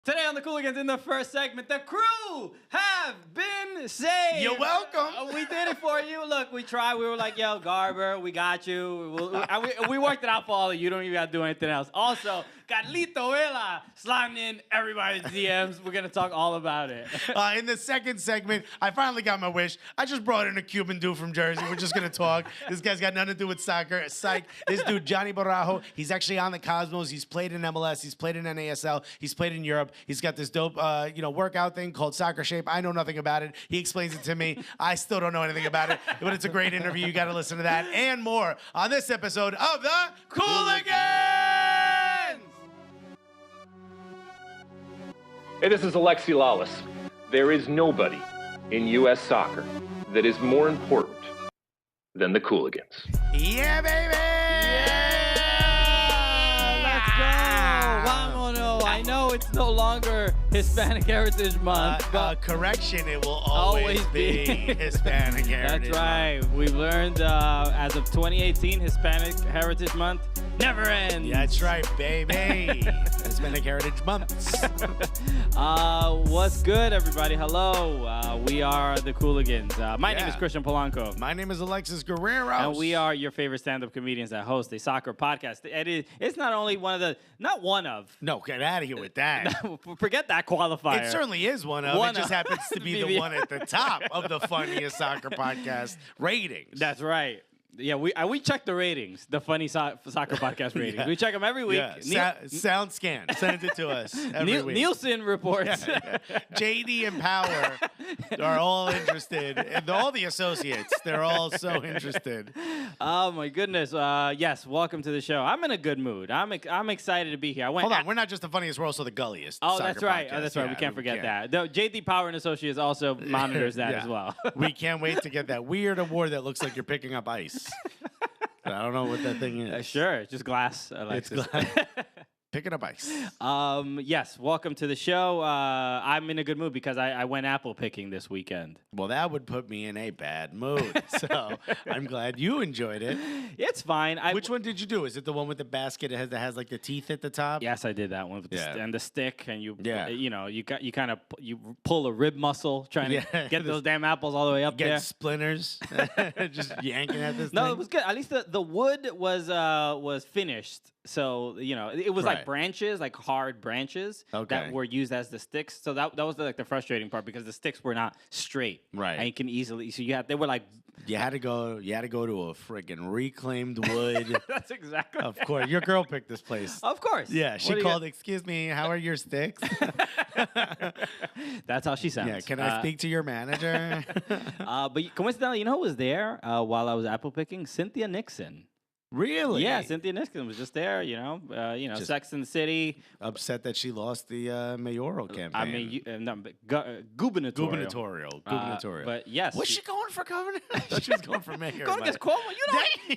Today on the Cooligans, in the first segment, the crew have been saved. You're welcome. We did it for you. Look, we tried. We were like, yo, Garber, we got you. We worked it out for all of you. You don't even got to do anything else. Also, Carlito, sliding in everybody's DMs. We're going to talk all about it. In the second segment, I finally got my wish. I just brought in a Cuban dude from Jersey. We're just going to talk. This guy's got nothing to do with soccer. Psych. This dude, Johnny Borrajo, he's actually on the Cosmos. He's played in MLS. He's played in NASL. He's played in Europe. He's got this dope, workout thing called Soccer Shape. I know nothing about it. He explains it to me. I still don't know anything about it, but it's a great interview. You got to listen to that and more on this episode of the Cooligans. Hey, this is Alexi Lawless. There is nobody in U.S. soccer that is more important than the Cooligans. Yeah, baby! Let's go! Vámonos! I know it's no longer Hispanic Heritage Month, but correction, it will always be Hispanic Heritage That's right. We've learned as of 2018, Hispanic Heritage Month never ends. That's right, baby. Hispanic Heritage Months. What's good, everybody? Hello. We are the Cooligans. My name is Christian Polanco. My name is Alexis Guerrero. And we are your favorite stand-up comedians that host a soccer podcast. It's not only not one of. No, get out of here with that. Forget that qualifier. It certainly is one of. It just happens to be the one at the top of the funniest soccer podcast ratings. That's right. Yeah, we check the ratings, the funny soccer podcast ratings. Yeah. We check them every week. Yeah. Sound scan. Send it to us every week. Nielsen reports. Yeah. JD and Power are all interested. And all the associates, they're all so interested. Oh, my goodness. Yes, welcome to the show. I'm in a good mood. I'm excited to be here. Hold on. We're not just the funniest, we're also the gulliest. Oh, that's right. Oh, that's right. We can't forget that. The JD Power and Associates also monitors that as well. We can't wait to get that weird award that looks like you're picking up ice. I don't know what that thing is. Sure, it's just glass, Alexis. It's glass. Picking up ice. Yes, welcome to the show. I'm in a good mood because I went apple picking this weekend. Well, that would put me in a bad mood. So I'm glad you enjoyed it. It's fine. Which one did you do? Is it the one with the basket that has like the teeth at the top? Yes, I did that one with and the stick, and you pull a rib muscle trying to get those damn apples all the way up there. Get splinters, just yanking at this. No, thing. It was good. At least the wood was finished. So, it was like branches, like hard branches that were used as the sticks. So that was the frustrating part because the sticks were not straight. Right. And you can easily, they were like. You had to go to a friggin' reclaimed wood. That's exactly. Of course. Your girl picked this place. Of course. Yeah. She called, excuse me, how are your sticks? That's how she sounds. Yeah. Can I speak to your manager? But coincidentally, you know who was there while I was apple picking? Cynthia Nixon. Really? Yeah, Cynthia Nixon was just there, just Sex and the City. Upset that she lost the mayoral campaign. I mean, gubernatorial. But yes. Was she going for governor? I thought she was going for mayor. Going against Cuomo?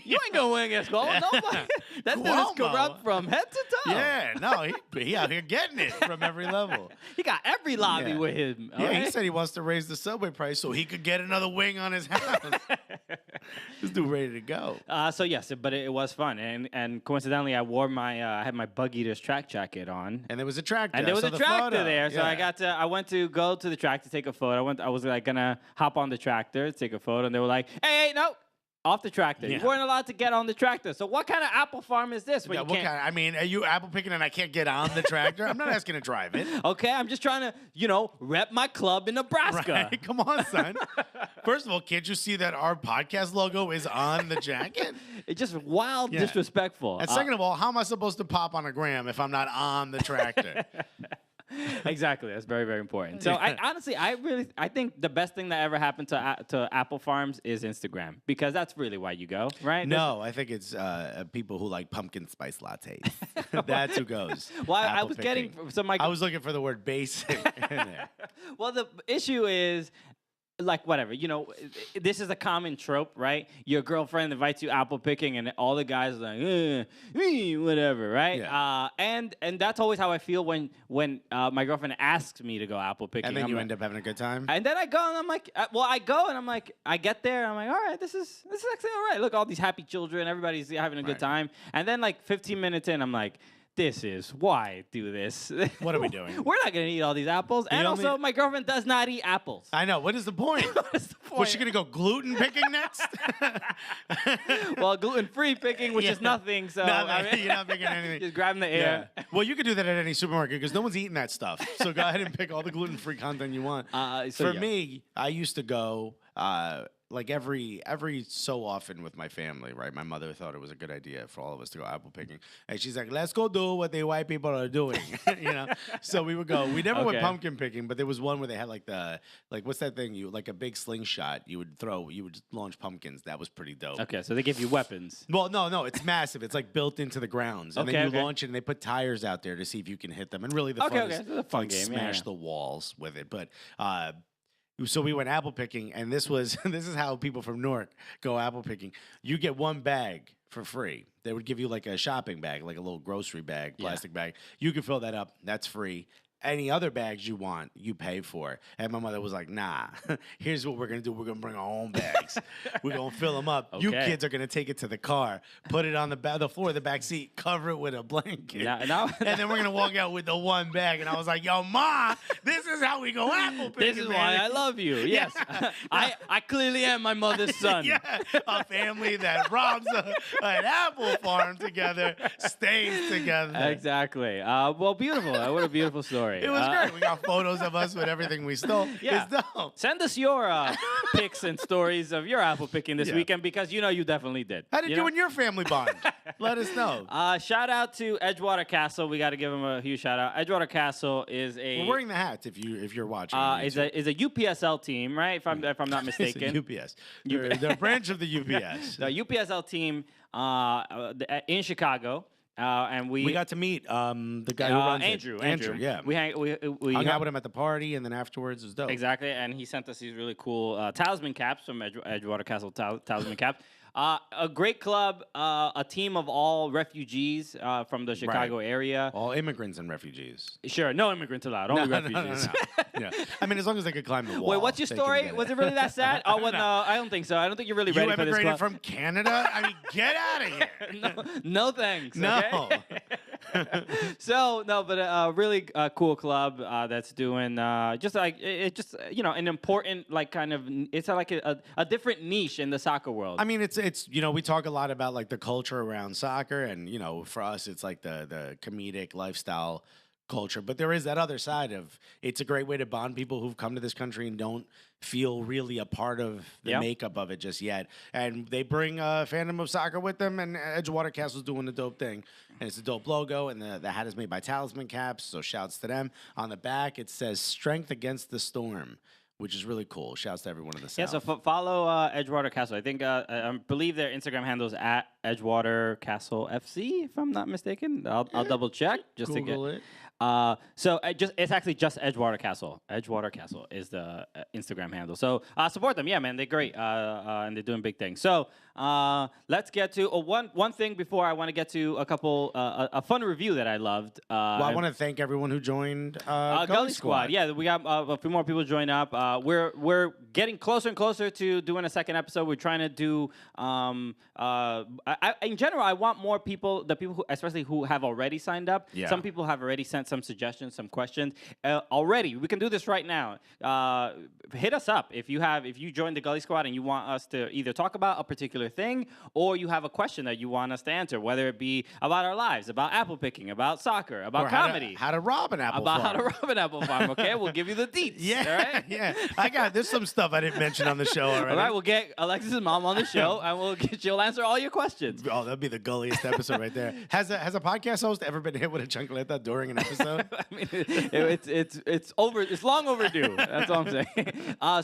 You ain't going to win against Cuomo. Nobody. That dude is corrupt from head to toe. Yeah, no, he out here getting it from every level. He got every lobby with him. He said he wants to raise the subway price so he could get another wing on his house. This dude ready to go. So yes, but it was fun, and coincidentally, I wore I had my Bug Eaters track jacket on, and there was a tractor, and there was a tractor there. So I went to go to the track to take a photo. I was like gonna hop on the tractor, take a photo, and they were like, "Hey, no." Off the tractor. You weren't allowed to get on the tractor. So what kind of apple farm is this? What kind? I mean, are you apple picking and I can't get on the tractor? I'm not asking to drive it. Okay, I'm just trying to, rep my club in Nebraska. Right? Come on, son. First of all, can't you see that our podcast logo is on the jacket? It's just wild, disrespectful. And second of all, how am I supposed to pop on a gram if I'm not on the tractor? Exactly. That's very, very important. So I think the best thing that ever happened to apple farms is Instagram, because that's really why you go, right? No, I think it's people who like pumpkin spice lattes. That's who goes. Well, I was getting some. I was looking for the word basic in there. Well, the issue is, like, whatever, this is a common trope, right? Your girlfriend invites you apple picking, and all the guys are like, whatever, right? Yeah. And that's always how I feel when my girlfriend asks me to go apple picking. And then you end up having a good time? And then I go, and I'm like, I get there, and I'm like, all right, this is actually all right. Look, all these happy children, everybody's having a good time. And then, like, 15 minutes in, I'm like, this is why do this. What are we doing? We're not gonna eat all these apples, and only- also my girlfriend does not eat apples. I know. What is the point? What's the point? Was she gonna go gluten picking next? Well, gluten-free picking, which is nothing. So You're not picking anything. just grabbing the air. Yeah. Well, you could do that at any supermarket because no one's eating that stuff. So go ahead and pick all the gluten-free content you want. For me, I used to go like every so often with my family, right? My mother thought it was a good idea for all of us to go apple picking, and she's like, "Let's go do what the white people are doing," you know. So we would go. We never went pumpkin picking, but there was one where they had like what's that thing? You like a big slingshot. You would just launch pumpkins. That was pretty dope. Okay, so they give you weapons. Well, no, it's massive. It's like built into the grounds, and then you launch it, and they put tires out there to see if you can hit them. And really, the fun is it's a fun game. Smash the walls with it, but. So we went apple picking, and this is how people from Newark go apple picking. You get one bag for free. They would give you like a shopping bag, like a little grocery bag, plastic bag. You can fill that up. That's free. Any other bags you want, you pay for. And my mother was like, nah, here's what we're going to do. We're going to bring our own bags. We're going to fill them up. You kids are going to take it to the car, put it on the floor of the back seat, cover it with a blanket. Yeah, and then we're going to walk out with the one bag. And I was like, yo, Ma, this is how we go apple picking. This is why I love you. Yes. I clearly am my mother's son. Yeah, a family that robs an apple farm together stays together. Exactly. Well, beautiful. What a beautiful story. It was great. We got photos of us with everything we stole. Yeah. It's dope. Send us your pics and stories of your apple picking this weekend because you definitely did. How did you and your family bond? Let us know. Shout out to Edgewater Castle. We got to give them a huge shout out. Edgewater Castle is We're wearing the hats if you're watching. Is a UPSL team, right? If I'm not mistaken. UPS. They're a branch of the UPS. The UPSL team in Chicago. And we got to meet the guy who runs Andrew. it. Andrew, yeah. We hung out with him at the party, and then afterwards it was dope. Exactly, and he sent us these really cool talisman caps from Edgewater Castle talisman caps. A great club, a team of all refugees from the Chicago area. All immigrants and refugees. Sure, no immigrants allowed, only refugees. No. Yeah. I mean, as long as they could climb the wall. Wait, what's your story? Was it really that sad? Oh, well, no, I don't think so. I don't think you're really ready for this club. You immigrated from Canada? I mean, get out of here. No thanks. No. Okay? But a really cool club that's doing an important it's like a different niche in the soccer world. I mean, it's we talk a lot about like the culture around soccer, and for us it's like the comedic lifestyle culture, but there is that other side of it's a great way to bond people who've come to this country and don't feel really a part of the makeup of it just yet, and they bring a fandom of soccer with them, and Edgewater Castle's doing a dope thing, and it's a dope logo, and the hat is made by Talisman Caps, so shouts to them. On the back it says "Strength Against the Storm," which is really cool. Shouts to everyone in the South. Yeah, so follow Edgewater Castle. I think I believe their Instagram handle is at Edgewater Castle FC, if I'm not mistaken. I'll double check just Google to get it. It's actually just Edgewater Castle. Edgewater Castle is the Instagram handle. So support them. Yeah, man, they're great and they're doing big things. So let's get to one thing before I want to get to a couple a fun review that I loved. I want to thank everyone who joined Gully Squad. Yeah, we got a few more people join up. We're getting closer and closer to doing a second episode. We're trying to do in general. I want more people, the people especially who have already signed up. Yeah. Some people have already sent some suggestions, some questions already. We can do this right now. Hit us up if you joined the Gully Squad and you want us to either talk about a particular thing or you have a question that you want us to answer, whether it be about our lives, about apple picking, about soccer, about comedy, how to rob an apple farm. How to rob an apple farm. Okay, we'll give you the deets. Yeah, all right? Yeah. There's some stuff I didn't mention on the show already. All right, we'll get Alexis's mom on the show and she'll answer all your questions. Oh, that'd be the gulliest episode right there. Has a podcast host ever been hit with a chancleta during an episode? I mean, it's long overdue. That's all I'm saying.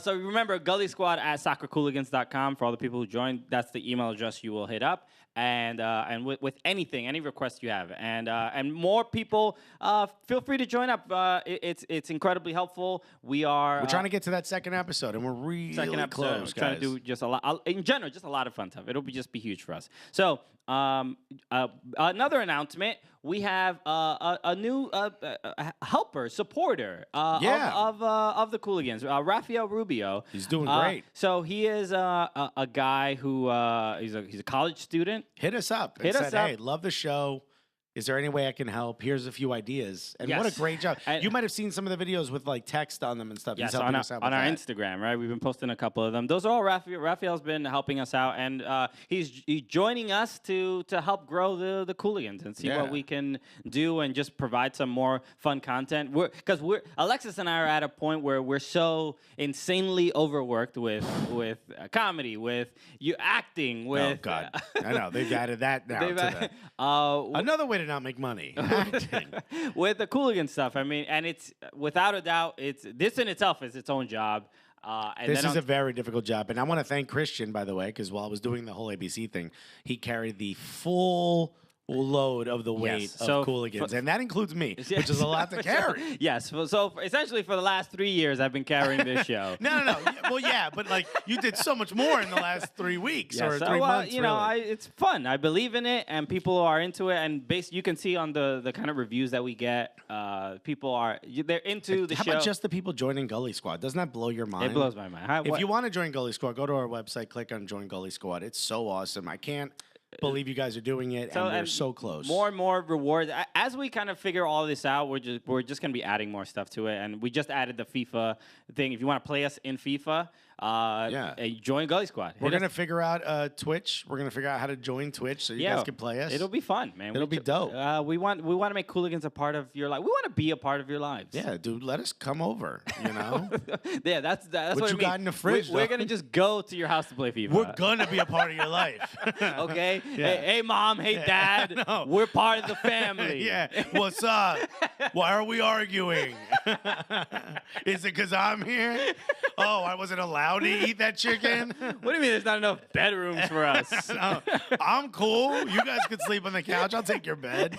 So remember, Gully Squad at soccercooligans.com for all the people who joined. That's the email address you will hit up. And with anything, any requests you have, and more people, feel free to join up. It's incredibly helpful. We're trying to get to that second episode, and we're really close, guys. Trying to do just a lot in general, just a lot of fun stuff. It'll just be huge for us. So another announcement: we have a new helper, supporter of the Cooligans, Rafael Rubio. He's doing great. So he is a guy who he's a college student. Hit us up. Hey, love the show. Is there any way I can help? Here's a few ideas. And what a Yes. great job. And- You might have seen some of the videos with like text on them and stuff. Yes, He's helping on us out our with that. Instagram, right? We've been posting a couple of them. Those are all Raphael's been helping us out, and he's joining us to help grow the Cooligans and see Yeah. what we can do and just provide some more fun content. Because Alexis and I are at a point where we're so insanely overworked with comedy, with you acting, with Oh, God. I know. They've added that now to that. Another way to not make money. Acting. with the Cooligan stuff. I mean, and it's without a doubt, this in itself is its own job. And This then is a very difficult job. And I want to thank Christian, by the way, because while I was doing the whole ABC thing, he carried the full load of the weight Yes. of So, Cooligans. And that includes me, Yes. which is a lot to carry. Yes. So essentially, for the last 3 years, I've been carrying this show. No. Well, yeah, but like you did so much more in the last 3 weeks or so, 3 months. you know, really. it's fun. I believe in it, and people are into it. And you can see on the kind of reviews that we get, people they're into the How show. about just the people joining Gully Squad? Doesn't that blow your mind? It blows my mind. If you want to join Gully Squad, go to our website, click on Join Gully Squad. It's so awesome. I can't believe you guys are doing it, and we're so close. More and more rewards. As we kind of figure all this out, we're just going to be adding more stuff to it. And we just added the FIFA thing. If you want to play us in FIFA, join Gully Squad. We're going to figure out Twitch. We're going to figure out how to join Twitch so you guys can play us. It'll be fun, man. It'll be dope. We want to make Cooligans a part of your life. We want to be a part of your lives. Yeah, dude, let us come over, you know? Yeah, that's What what you I mean. got in the fridge, We're though? going to just go to your house to play FIFA. We're going to be a part of your life. Okay? Yeah. Hey, Mom. Hey, Dad. No. We're part of the family. Yeah, what's up? Why are we arguing? Is it because I'm here? Oh, I wasn't allowed to eat that chicken? What do you mean there's not enough bedrooms for us? No, I'm cool. You guys can sleep on the couch. I'll take your bed.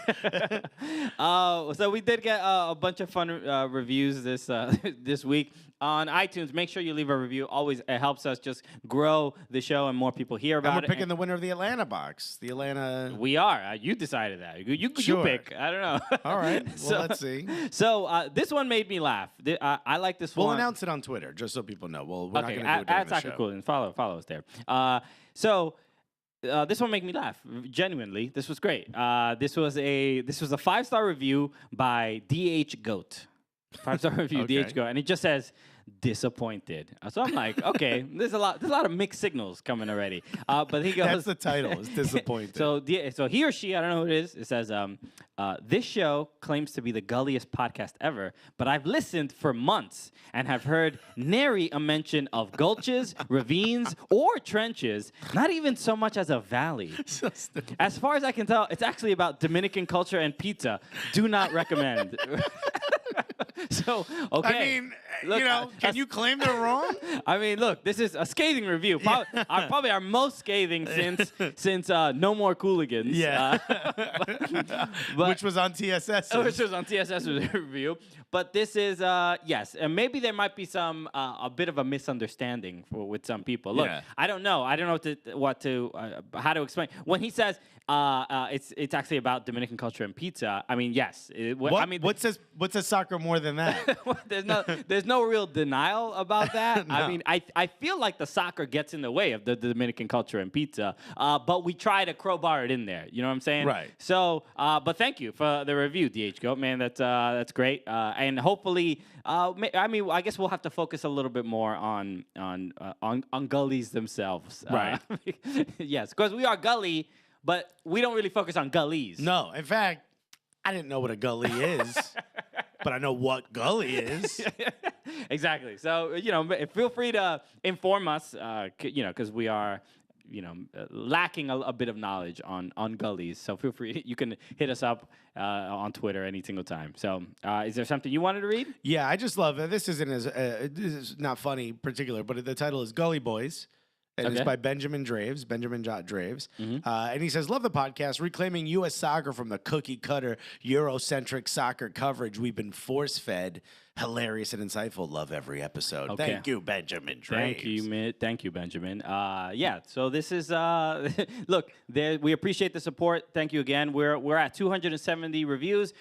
So we did get a bunch of fun reviews this week on iTunes. Make sure you leave a review. Always it helps us just grow the show and more people hear about And it. we're picking the winner of the Atlanta box. The Atlanta. We are. You decided that. You Sure. pick. I don't know. All right. Well, So- let's see. So this one made me laugh. I like this We'll one. announce it on Twitter just so people know. Well, we're not Okay, going to do it during at the Soccer show. Coolin. Follow us there. This one made me laugh. Genuinely, this was great. This was a 5-star review by DH Goat. 5-star review, Okay. DH Goat, and it just says disappointed. So I'm like, okay, there's a lot of mixed signals coming already. But he goes, That's the title. It's disappointed. So he or she, I don't know who it is. It says, this show claims to be the gulliest podcast ever, but I've listened for months and have heard nary a mention of gulches, ravines, or trenches, not even so much as a valley. So stupid. As far as I can tell, it's actually about Dominican culture and pizza. Do not recommend. So, okay. I mean, Look, you know, can you claim they're wrong? I mean, look, this is a scathing review. Probably our most scathing since No More Cooligans. Yeah. But- Which was on TSS. which was on TSS review. But this is yes, and maybe there might be some a bit of a misunderstanding with some people. Look, Yeah. I don't know how to explain when he says it's actually about Dominican culture and pizza. I mean, yes. I mean, what says soccer more than that? there's no real denial about that. No. I mean, I feel like the soccer gets in the way of the Dominican culture and pizza, but we try to crowbar it in there. You know what I'm saying? Right. So, but thank you for the review, DH Goat, man. That's great. And hopefully, I mean, I guess we'll have to focus a little bit more on gullies themselves. Right. Yes, because we are gully, but we don't really focus on gullies. No, in fact, I didn't know what a gully is, but I know what gully is. Exactly. So, feel free to inform us, because we are, lacking a bit of knowledge on gullies. So feel free. You can hit us up on Twitter any single time. So is there something you wanted to read? Yeah, I just love it. This isn't as this is not funny in particular, but the title is Gully Boys. And it's Okay. by Benjamin Draves, Benjamin Jot Draves. Mm-hmm. And he says, love the podcast, reclaiming U.S. soccer from the cookie-cutter, Eurocentric soccer coverage we've been force-fed. Hilarious and insightful. Love every episode. Okay. Thank you, Benjamin Draves. Thank you, Benjamin. Yeah, so this is, look, we appreciate the support. Thank you again. We're at 270 reviews.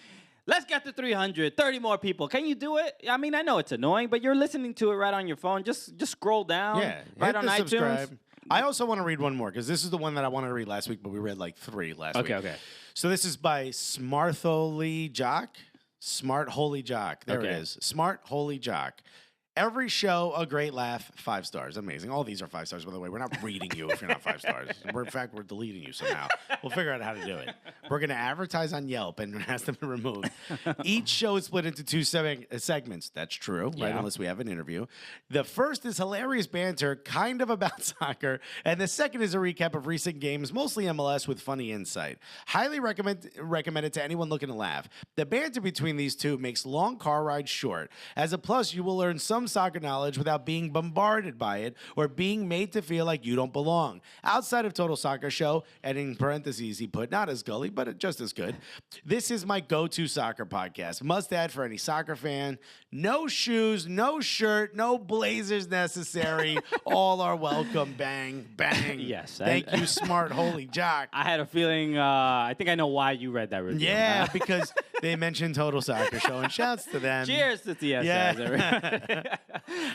Let's get to 300, 30 more people. Can you do it? I mean, I know it's annoying, but you're listening to it right on your phone. Just scroll down right hit on the iTunes. subscribe. I also want to read one more because this is the one that I wanted to read last week, but we read like 3 last week. Okay. So this is by Smartholy Jock. Smart Holy Jock. There it is. Smart Holy Jock. Every show, a great laugh, 5 stars. Amazing. All these are 5 stars, by the way. We're not reading you if you're not 5 stars. In fact, we're deleting you somehow. We'll figure out how to do it. We're going to advertise on Yelp and ask them to remove. Each show is split into 2 segments. That's true, right? Unless we have an interview. The first is hilarious banter, kind of about soccer. And the second is a recap of recent games, mostly MLS, with funny insight. Highly recommend it to anyone looking to laugh. The banter between these two makes long car rides short. As a plus, you will learn some soccer knowledge without being bombarded by it or being made to feel like you don't belong. Outside of Total Soccer Show, and in parentheses he put, not as gully, but just as good, this is my go-to soccer podcast. Must add for any soccer fan. No shoes, no shirt, no blazers necessary. All are welcome. Bang, bang. Yes. Thank you, Smart Holy Jock. I had a feeling, I think I know why you read that review. Yeah, because they mentioned Total Soccer Show, and shouts to them. Cheers to TSS. Yeah.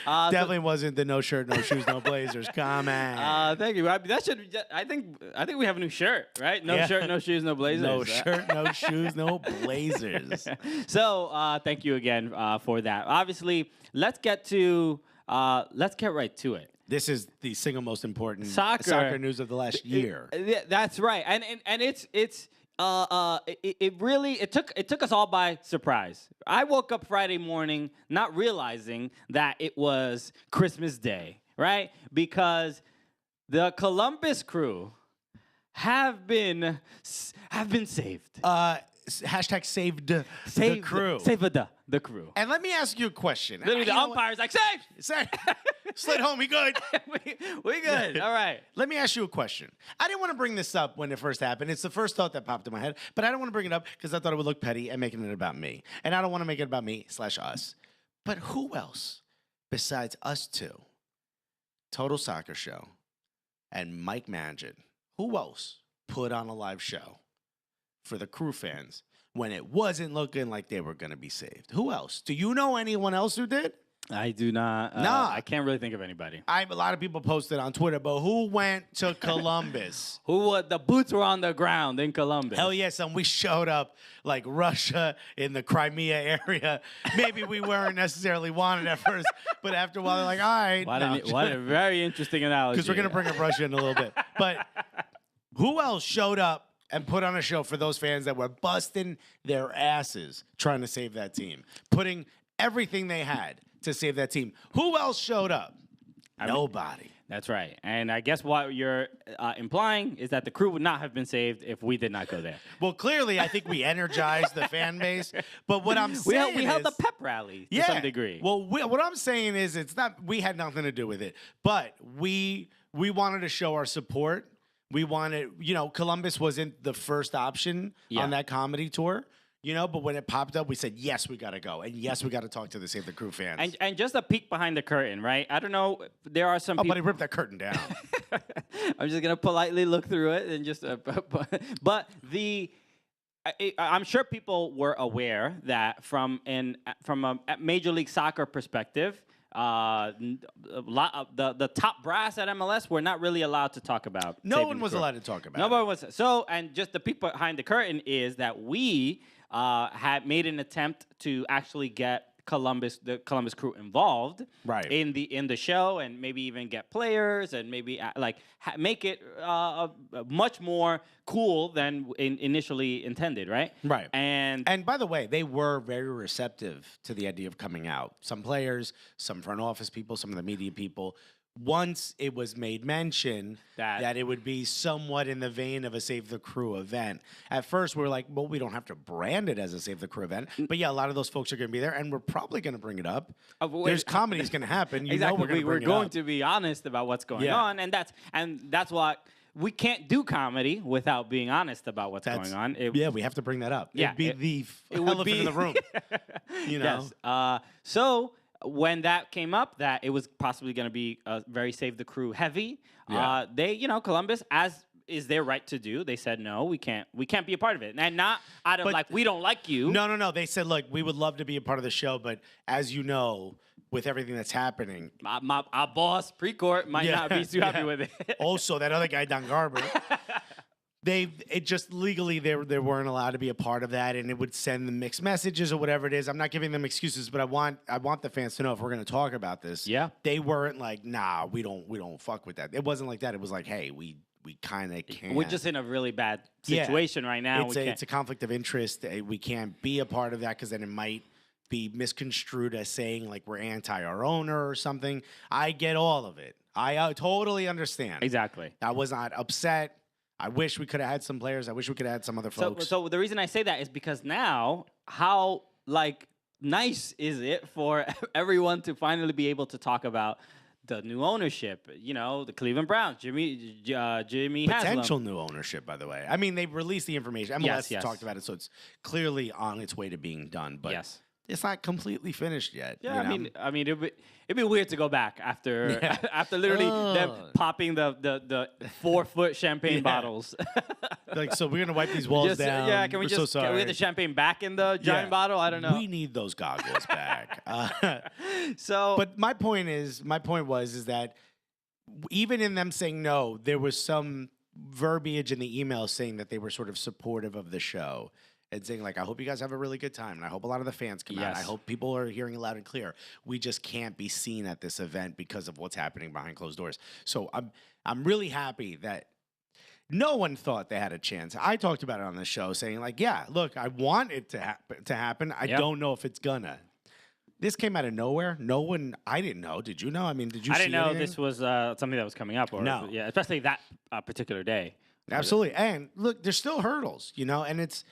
Definitely wasn't the no shirt, no shoes, no blazers comment. Thank you. That should. I think we have a new shirt, right? No shirt, no shoes, no blazers. No shirt, no shoes, no blazers. So thank you again for that. Obviously, let's get right to it. This is the single most important soccer news of the last year. That's right, and it took us all by surprise. I woke up Friday morning not realizing that it was Christmas Day, right? Because the Columbus Crew have been saved. Hashtag saved the crew. Save the crew. And let me ask you a question. Literally, the umpire's like, save! Slid home, we good. we good. All right. Let me ask you a question. I didn't want to bring this up when it first happened. It's the first thought that popped in my head, but I don't want to bring it up because I thought it would look petty and making it about me. And I don't want to make it about me/us. But who else besides us two, Total Soccer Show, and Mike Magid, who else put on a live show for the crew fans when it wasn't looking like they were going to be saved? Who else? Do you know anyone else who did? I do not. Nah. I can't really think of anybody. A lot of people posted on Twitter, but who went to Columbus? The boots were on the ground in Columbus? Hell yes, and we showed up like Russia in the Crimea area. Maybe we weren't necessarily wanted at first, but after a while they're like, all right. What a very interesting analogy. Because we're going to bring up Russia in a little bit. But who else showed up and put on a show for those fans that were busting their asses trying to save that team, putting everything they had to save that team? Who else showed up? Nobody. That's right. And I guess what you're implying is that the crew would not have been saved if we did not go there. Well, clearly, I think we energized the fan base. But what I'm saying we held the pep rally to some degree. Well, what I'm saying is we had nothing to do with it. But we wanted to show our support. We wanted, Columbus wasn't the first option on that comedy tour. But when it popped up, we said, yes, we got to go. And yes, we got to talk to the Save the Crew fans. And just a peek behind the curtain, right? I don't know. There are some people. Buddy, rip that curtain down. I'm just going to politely look through it and just. But I'm sure people were aware that from a Major League Soccer perspective, the top brass at MLS were not really allowed to talk about. No one was allowed to talk about. Nobody was. So, and just the peek behind the curtain is that we had made an attempt to actually get the Columbus Crew involved, right, in the show, and maybe even get players, and maybe make it much more cool than initially intended, right? Right. And by the way, they were very receptive to the idea of coming out. Some players, some front office people, some of the media people. Once it was made mention that it would be somewhat in the vein of a Save the Crew event. At first, we were like, well, we don't have to brand it as a Save the Crew event. But yeah, a lot of those folks are going to be there, and we're probably going to bring it up. There's comedy's going to happen. Exactly. We're going to be honest about what's going on, and that's what we can't do comedy without being honest about what's going on. We have to bring that up. Yeah, it'd be the elephant in the room. Yes. So when that came up, that it was possibly going to be very Save the Crew heavy, they, Columbus, as is their right to do, they said, no, we can't be a part of it. And not out of we don't like you. No. They said, look, we would love to be a part of the show, but as you know, with everything that's happening, our boss, Precourt, might not be too happy with it. Also, that other guy, Don Garber. It just legally they weren't allowed to be a part of that, and it would send them mixed messages or whatever it is. I'm not giving them excuses, but I want the fans to know if we're going to talk about this. Yeah. They weren't like, nah, we don't fuck with that. It wasn't like that. It was like, hey, we kind of can't. We're just in a really bad situation right now. It's a conflict of interest. We can't be a part of that because then it might be misconstrued as saying like we're anti our owner or something. I get all of it. I totally understand. Exactly. I was not upset. I wish we could have had some players. I wish we could have had some other folks. So the reason I say that is because now, how like nice is it for everyone to finally be able to talk about the new ownership? You know, the Cleveland Browns, Jimmy Potential Haslam. new ownership, by the way. I mean, they've released the information. MLS Yes. talked about it, so it's clearly on its way to being done. But Yes. it's not completely finished yet. Yeah, you know? I mean, it'd be weird to go back after after literally them popping the 4-foot champagne bottles. Like, so we're gonna wipe these walls down. Yeah, can we We're just so can we sorry. get the champagne back in the giant bottle? I don't know. We need those goggles back. So, But my point was that even in them saying no, there was some verbiage in the email saying that they were sort of supportive of the show and saying like, I hope you guys have a really good time, and I hope a lot of the fans come out. I Yes. hope people are hearing it loud and clear. We just can't be seen at this event because of what's happening behind closed doors. So I'm really happy that no one thought they had a chance. I talked about it on the show, saying like, yeah, look, I want it to happen. I don't know if it's gonna. This came out of nowhere. No one, I didn't know. Did you know? I mean, did you? I didn't see know anything? this was something that was coming up. Or, No. Yeah, especially that particular day. Absolutely. And look, there's still hurdles, you know, and it's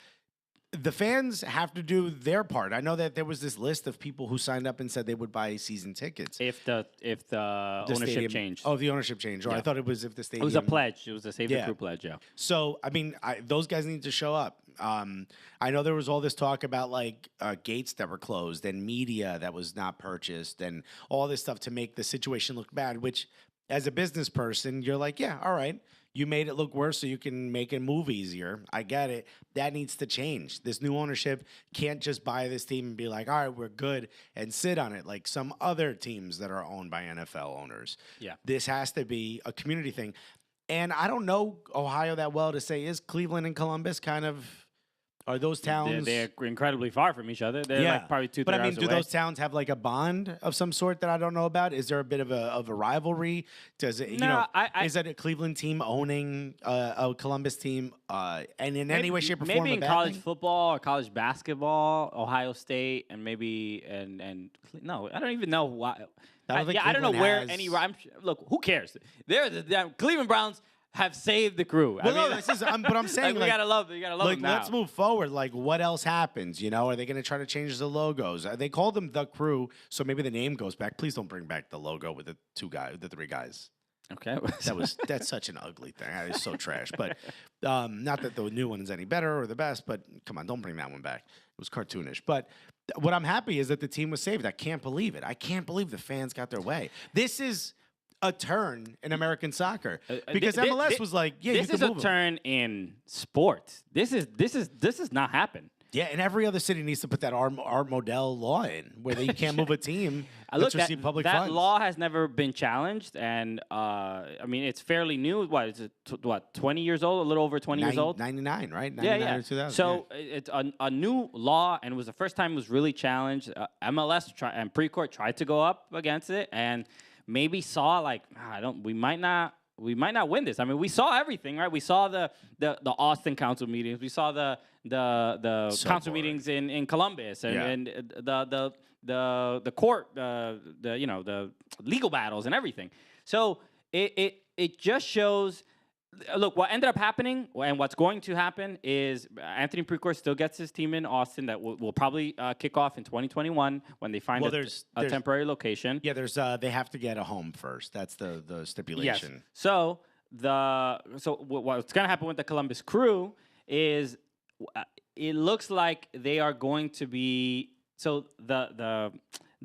the fans have to do their part. I know that there was this list of people who signed up and said they would buy season tickets. If the ownership stadium, changed. Oh, the ownership changed. Or I thought it was if the It stadium. was a pledge. It was a Save the Yeah. Crew pledge, yeah. So, I mean, those guys need to show up. I know there was all this talk about like gates that were closed and media that was not purchased and all this stuff to make the situation look bad, which as a business person, you're like, yeah, all right. You made it look worse so you can make it move easier. I get it. That needs to change. This new ownership can't just buy this team and be like, all right, we're good and sit on it like some other teams that are owned by NFL owners. Yeah. This has to be a community thing. And I don't know Ohio that well to say, is Cleveland and Columbus kind of, are those towns? They're incredibly far from each other. They're like probably 2-3 But I mean, hours do away. those towns have like a bond of some sort that I don't know about? Is there a bit of a rivalry? Does it, is it a Cleveland team owning a Columbus team and in any way, shape, or form? Maybe a in bad college thing? football or college basketball, Ohio State, and maybe and no, I don't even know why. I don't think I don't know Cleveland where has- any. Look, who cares? They're the damn Cleveland Browns have saved the crew. Well, no, this is. But I'm saying, we like, gotta love. You gotta love like, them now. let's move forward. Like, what else happens? You know, are they going to try to change the logos? They call them the Crew, so maybe the name goes back. Please don't bring back the logo with the three guys. Okay. That's such an ugly thing. That is so trash. But not that the new one is any better or the best. But come on, don't bring that one back. It was cartoonish. But what I'm happy is that the team was saved. I can't believe it. I can't believe the fans got their way. This is a turn in American soccer because MLS was like, yeah, this you is can a move 'em. turn in sports. This is not happen. Yeah, and every other city needs to put that Art Modell law in, where you can't move a team that's received public that funds. law has never been challenged, and I mean it's fairly new. What is it? 20 years old? A little over 20 years old? 99, right? 99 or 2000. So it's a new law, and it was the first time it was really challenged. MLS and Precourt tried to go up against it, and maybe saw like we might not win this. I mean, we saw everything, right? We saw the Austin council meetings. We saw the So council boring. meetings in Columbus and the court, the legal battles and everything. So it just shows. Look, what ended up happening and what's going to happen is Anthony Precourt still gets his team in Austin that will probably kick off in 2021 when they find there's a temporary location. Yeah, they have to get a home first. That's the stipulation. Yes. So what's going to happen with the Columbus Crew is it looks like they are going to be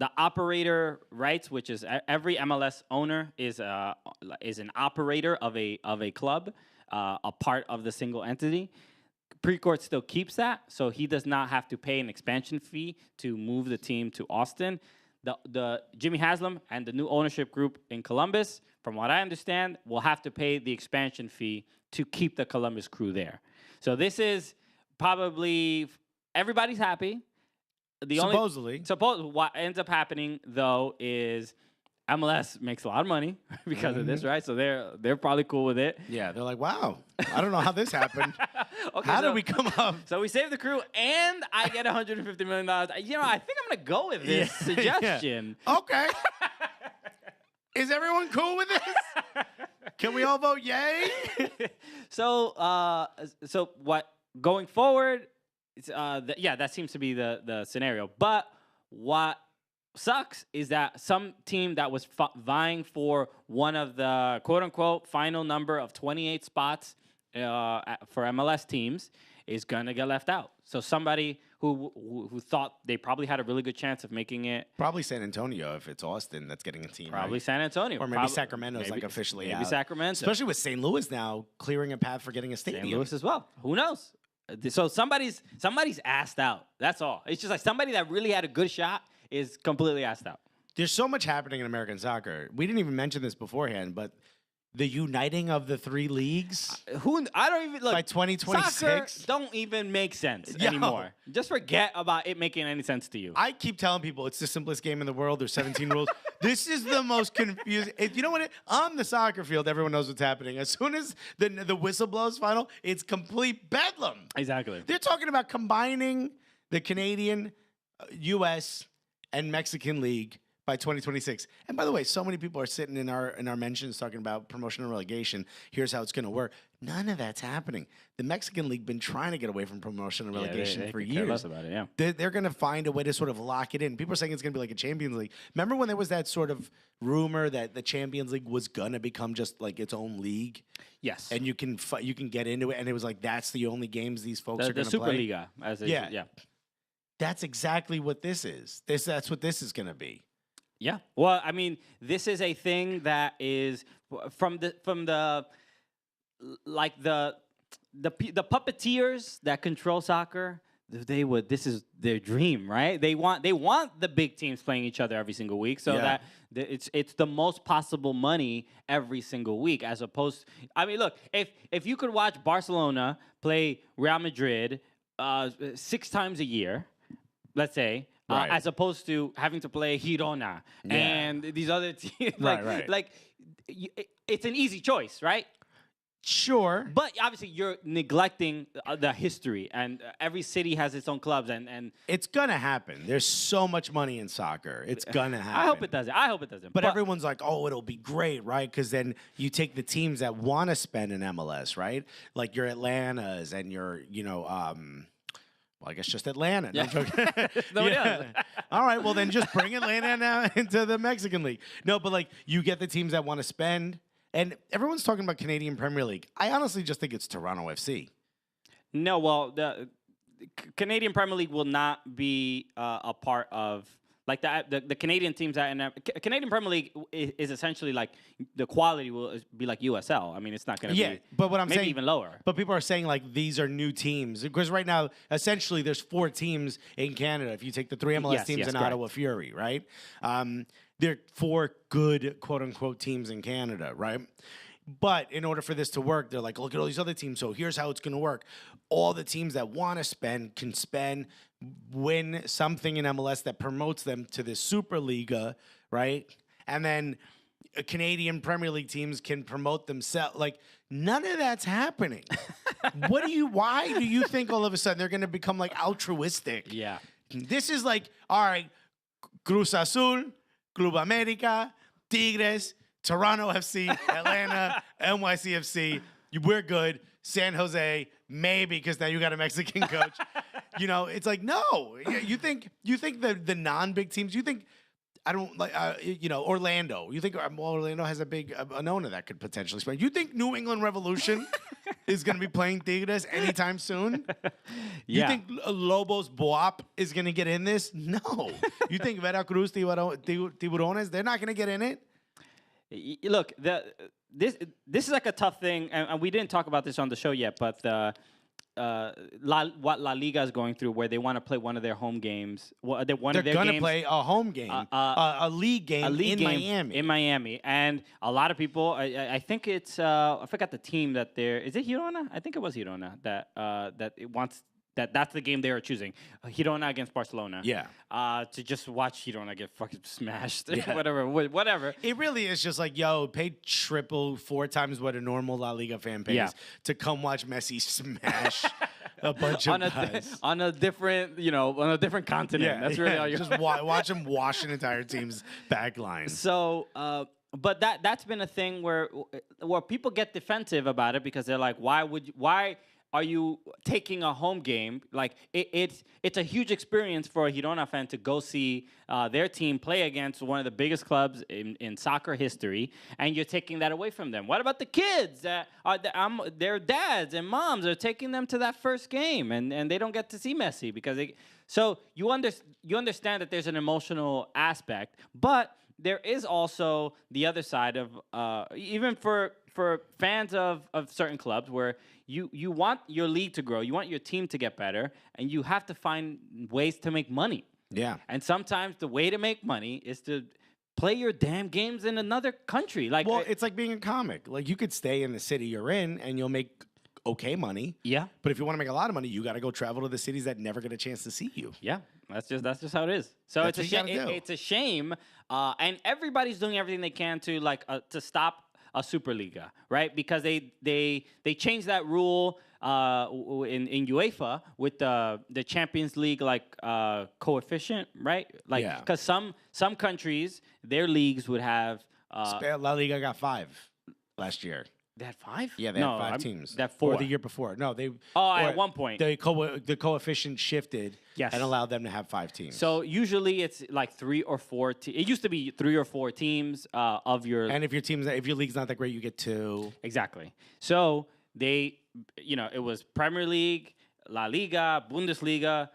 the operator rights, which is every MLS owner is an operator of a club, a part of the single entity. Precourt still keeps that, so he does not have to pay an expansion fee to move the team to Austin. the Jimmy Haslam and the new ownership group in Columbus, from what I understand, will have to pay the expansion fee to keep the Columbus crew there. So this is probably everybody's happy. Supposedly. What ends up happening though is MLS makes a lot of money because of this, right? So they're probably cool with it. Yeah, they're like, wow, I don't know how this happened. Okay, how did we come up? So we save the crew, and I get $150 million. You know, I think I'm gonna go with this suggestion. Yeah. Okay. Is everyone cool with this? Can we all vote yay? So what going forward? That seems to be the scenario. But what sucks is that some team that was vying for one of the quote-unquote final number of 28 spots for MLS teams is gonna get left out. So somebody who thought they probably had a really good chance of making it. Probably San Antonio if it's Austin that's getting a team. Probably right? San Antonio. Or maybe Sacramento's like officially out. Maybe Sacramento. Especially with St. Louis now clearing a path for getting a stadium. St. Louis as well. Who knows? So somebody's asked out. That's all. It's just like somebody that really had a good shot is completely asked out. There's so much happening in American soccer. We didn't even mention this beforehand, but the uniting of the three leagues I don't even look by 2026 soccer don't even make sense anymore. Just forget about it making any sense to you. I keep telling people it's the simplest game in the world. There's 17 rules. This is the most confusing. You know what? On the soccer field, everyone knows what's happening. As soon as the whistle blows final, it's complete bedlam. Exactly. They're talking about combining the Canadian, U.S., and Mexican league by 2026. And by the way, so many people are sitting in our mentions talking about promotion and relegation. Here's how it's going to work. None of that's happening. The Mexican league been trying to get away from promotion and relegation they for could care years. less about it, yeah. They're going to find a way to sort of lock it in. People are saying it's going to be like a Champions League. Remember when there was that sort of rumor that the Champions League was going to become just like its own league? Yes. And you can get into it, and it was like that's the only games these folks are going to play. The Superliga. Yeah. That's exactly what this is. That's what this is going to be. Yeah. Well, I mean, this is a thing that is from the puppeteers that control soccer. This is their dream, right? They want the big teams playing each other every single week, so that it's the most possible money every single week, as opposed. I mean, look, if you could watch Barcelona play Real Madrid 6 times a year, let's say. Right. As opposed to having to play Girona and these other teams. It's an easy choice, right? Sure. But obviously you're neglecting the history, and every city has its own clubs. And it's going to happen. There's so much money in soccer. It's going to happen. I hope it doesn't. But everyone's like, oh, it'll be great, right? Because then you take the teams that want to spend in MLS, right? Like your Atlantas and your, well, I guess just Atlanta. No, I'm joking. Nobody else. All right, well, then just bring Atlanta now into the Mexican League. No, but like you get the teams that want to spend. And everyone's talking about Canadian Premier League. I honestly just think it's Toronto FC. No, well, the Canadian Premier League will not be a part of... Like the Canadian teams that in Canadian Premier League is essentially like the quality will be like USL. I mean, it's not going to be. But what I'm maybe saying, even lower. But people are saying like these are new teams because right now essentially there's 4 teams in Canada. If you take the 3 MLS teams and correct. Ottawa Fury, right? There are 4 good quote unquote teams in Canada, right? But in order for this to work, they're like, look at all these other teams. So here's how it's going to work. All the teams that want to spend can spend, win something in MLS that promotes them to the Superliga, right? And then Canadian Premier League teams can promote themselves. Like, none of that's happening. Why do you think all of a sudden they're going to become like altruistic? Yeah. This is like, all right, Cruz Azul, Club America, Tigres, Toronto FC, Atlanta, NYCFC. We're good. San Jose, maybe, because now you got a Mexican coach. It's like, no. You think the non-big teams, you think, I don't like, Orlando. You think Orlando has a big owner that could potentially spend. You think New England Revolution is going to be playing Tigres anytime soon? You think Lobos Boap is going to get in this? No. You think Veracruz, Tiburones, they're not going to get in it? Look, this is like a tough thing, and we didn't talk about this on the show yet, but what La Liga is going through, where they want to play one of their home games. Well, They're going to play a home game, a league game in Miami. In Miami, and a lot of people. I think it's. I forgot the team that they're. Is it Girona? I think it was Girona that it wants. That's the game they were choosing. Girona against Barcelona. Yeah. To just watch Girona get fucking smashed. Yeah. whatever. It really is just like, yo, pay triple, 4 times what a normal La Liga fan pays to come watch Messi smash a bunch of guys. On a different, on a different continent. Yeah, That's really all you just watch them wash an entire team's back line. So, but that's been a thing where people get defensive about it because they're like, why are you taking a home game? Like it's a huge experience for a Girona fan to go see their team play against one of the biggest clubs in soccer history, and you're taking that away from them. What about the kids that their dads and moms are taking them to that first game, and they don't get to see Messi because so you understand that there's an emotional aspect, but there is also the other side of even for fans of certain clubs where you want your league to grow, you want your team to get better, and you have to find ways to make money. Yeah. And sometimes the way to make money is to play your damn games in another country. Like, well, it's like being a comic. Like, you could stay in the city you're in and you'll make okay money. Yeah. But if you want to make a lot of money, you got to go travel to the cities that never get a chance to see you. Yeah. That's just how it is. So That's it's a shame. And everybody's doing everything they can to stop a Superliga, right? Because they changed that rule in UEFA with the Champions League coefficient, right? Because some countries, their leagues would have La Liga got 5 last year. They had 5? Yeah, they had 5 teams. They had 4. Or the year before. No, they. At one point. The coefficient shifted and allowed them to have 5 teams. So usually it's like 3 or 4. It used to be 3 or 4 teams of your. And if your league's not that great, you get 2. Exactly. So it was Premier League, La Liga, Bundesliga,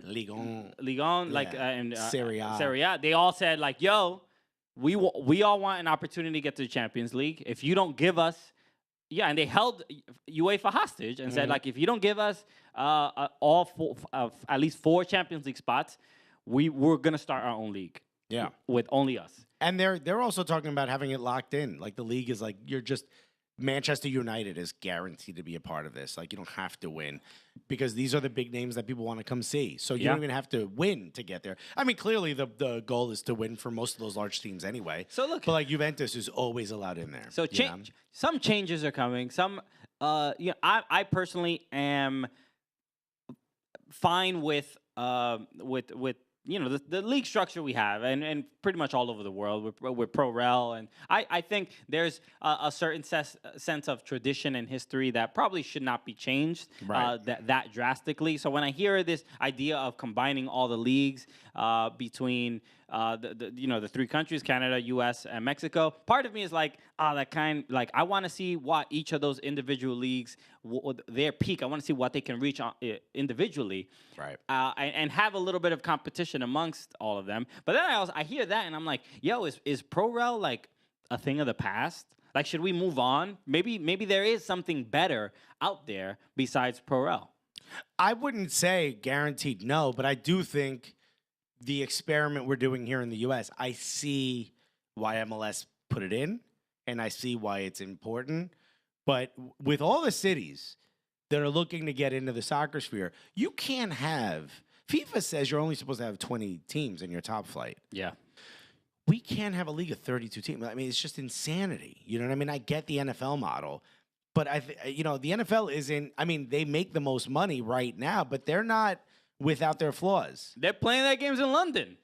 Ligue 1, and Serie A. Serie A. They all said like, yo. We all want an opportunity to get to the Champions League. If you don't give us, and they held UEFA hostage and said like, if you don't give us all 4, at least 4 Champions League spots, we're gonna start our own league. Yeah, with only us. And they're also talking about having it locked in. Like the league is like Manchester United is guaranteed to be a part of this. Like you don't have to win because these are the big names that people want to come see. So you don't even have to win to get there. I mean, clearly the goal is to win for most of those large teams anyway. So look, but like Juventus is always allowed in there. So some changes are coming. Some, I personally am fine with the league structure we have, and pretty much all over the world with Pro-Rel, and I think there's a certain sense of tradition and history that probably should not be changed that drastically. So when I hear this idea of combining all the leagues between the 3 countries, Canada, U.S., and Mexico, part of me is like, I want to see what each of those individual leagues, their peak. I want to see what they can reach individually, right? And have a little bit of competition amongst all of them. But then I hear that and I'm like, yo, is Pro-Rel like a thing of the past? Like, should we move on? Maybe there is something better out there besides Pro-Rel. I wouldn't say guaranteed no, but I do think the experiment we're doing here in the U.S., I see why MLS put it in, and I see why it's important. But with all the cities that are looking to get into the soccer sphere, you can't have – FIFA says you're only supposed to have 20 teams in your top flight. Yeah. We can't have a league of 32 teams. I mean, it's just insanity. You know what I mean? I get the NFL model. But, the NFL isn't – I mean, they make the most money right now, but they're not – without their flaws. They're playing their games in London.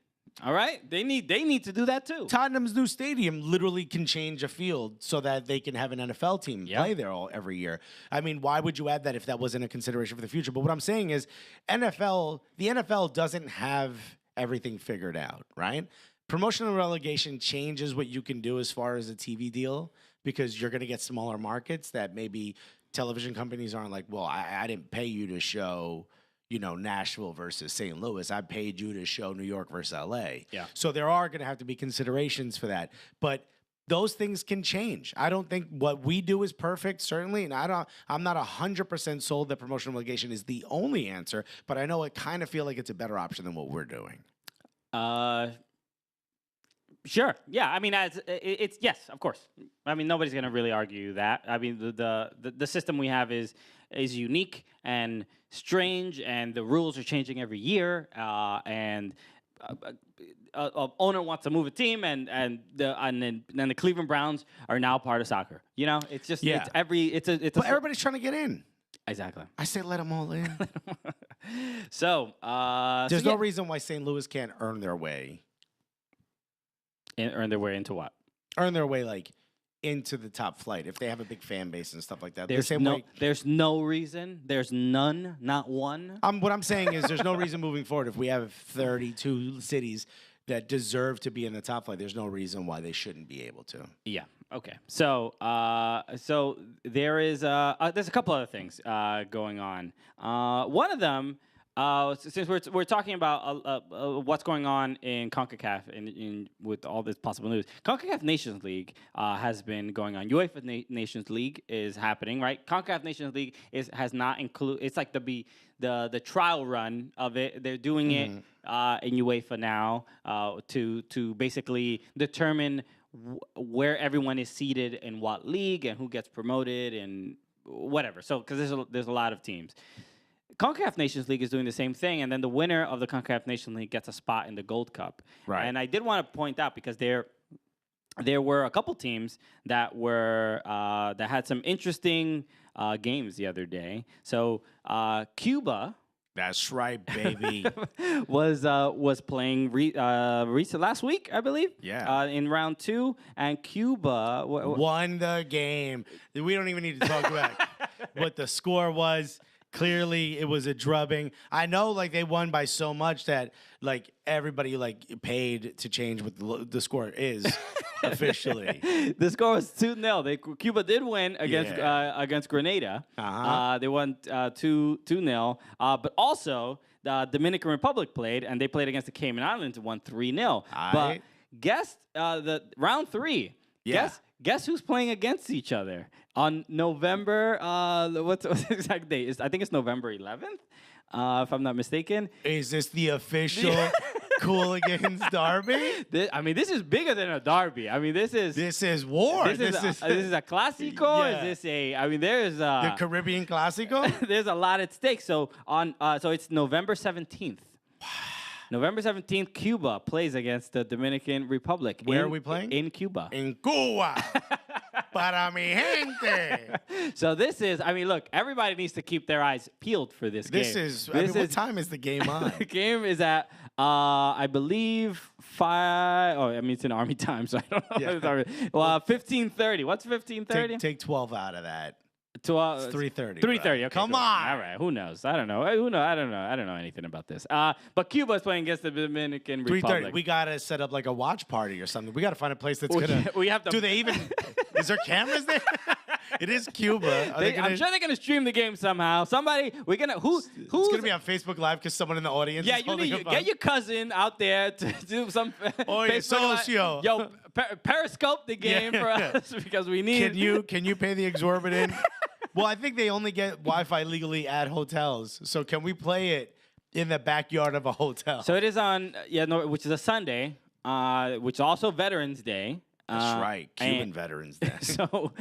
All right? They need to do that too. Tottenham's new stadium literally can change a field so that they can have an NFL team play there every year. I mean, why would you add that if that wasn't a consideration for the future? But what I'm saying is the NFL doesn't have everything figured out, right? Promotion and relegation changes what you can do as far as a TV deal because you're going to get smaller markets that maybe television companies aren't like, well, I didn't pay you to show – Nashville versus St. Louis. I paid you to show New York versus LA. Yeah. So there are going to have to be considerations for that. But those things can change. I don't think what we do is perfect, certainly, and I'm not 100% sold that promotional relegation is the only answer, but I know I kind of feel like it's a better option than what we're doing. Sure. Yeah. I mean, it's yes, of course. I mean, nobody's gonna really argue that. I mean, the system we have is unique and strange, and the rules are changing every year. And owner wants to move a team, and then the Cleveland Browns are now part of soccer. You know, it's just Yeah. But Everybody's trying to get in. Exactly. I say let them all in. So There's no reason why St. Louis can't earn their way. Earn their way into what? Earn their way, like, into the top flight if they have a big fan base and stuff like that. There's no reason. There's none, not one. What I'm saying is there's no reason moving forward if we have 32 cities that deserve to be in the top flight. There's no reason why they shouldn't be able to. Yeah. Okay. So there is there's a couple other things going on. One of them, since we're talking about what's going on in CONCACAF in with all this possible news, CONCACAF Nations League has been going on. UEFA Nations League is happening, right? CONCACAF Nations League has not include. It's like the trial run of it. They're doing it in UEFA now to basically determine where everyone is seated in what league and who gets promoted and whatever. So because there's a lot of teams. CONCACAF Nations League is doing the same thing, and then the winner of the CONCACAF Nations League gets a spot in the Gold Cup. Right. And I did want to point out because there were a couple teams that had some interesting games the other day. So Cuba. That's right, baby. was playing last week, I believe. Yeah. In round 2, and Cuba won the game. We don't even need to talk about what the score was. Clearly, it was a drubbing. I know, like, they won by so much that, like, everybody, like, paid to change what the score is officially. The score was 2-0. Cuba did win against Grenada. They won 2-0. But also, the Dominican Republic played, and they played against the Cayman Islands and won 3-0. But guess the round 3. Yeah. Guess who's playing against each other on November? What's the exact date? I think it's November 11th, if I'm not mistaken. Is this the official Cooligans derby? I mean, this is bigger than a derby. I mean, this is war. This is a Clásico. Yeah. Is this a? I mean, there's the Caribbean Clásico. There's a lot at stake. So so it's November 17th. November 17th, Cuba plays against the Dominican Republic. Where are we playing? In Cuba. In Cuba. Para mi gente. So this is, I mean, look, everybody needs to keep their eyes peeled for this game. What time is the game on? The game is at, I believe, 5. Oh, I mean, it's in Army time, so I don't know. Yeah. Well, 15:30. What's 15:30? Take 12 out of that. It's 3:30. 3:30. Okay, come cool. on. All right. Who knows? I don't know. I don't know anything about this. But Cuba is playing against the Dominican Republic. 3:30. We gotta set up like a watch party or something. We gotta find a place that's gonna. We have to. Do they even? Is there cameras there? It is Cuba. I'm sure they're gonna stream the game somehow. Somebody. We're gonna. Who's gonna be on Facebook Live because someone in the audience. Yeah, is you need get your cousin out there to do some. Oye, socio. Yo, periscope the game for us because we need. Can you pay the exorbitant? Well, I think they only get Wi-Fi legally at hotels. So can we play it in the backyard of a hotel? So it is on, which is a Sunday, which is also Veterans Day. That's right, Cuban Veterans Day. So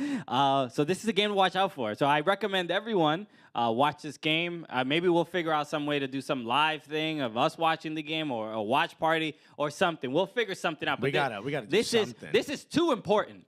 this is a game to watch out for. So I recommend everyone watch this game. Maybe we'll figure out some way to do some live thing of us watching the game or a watch party or something. We'll figure something out. We gotta do something. This is too important.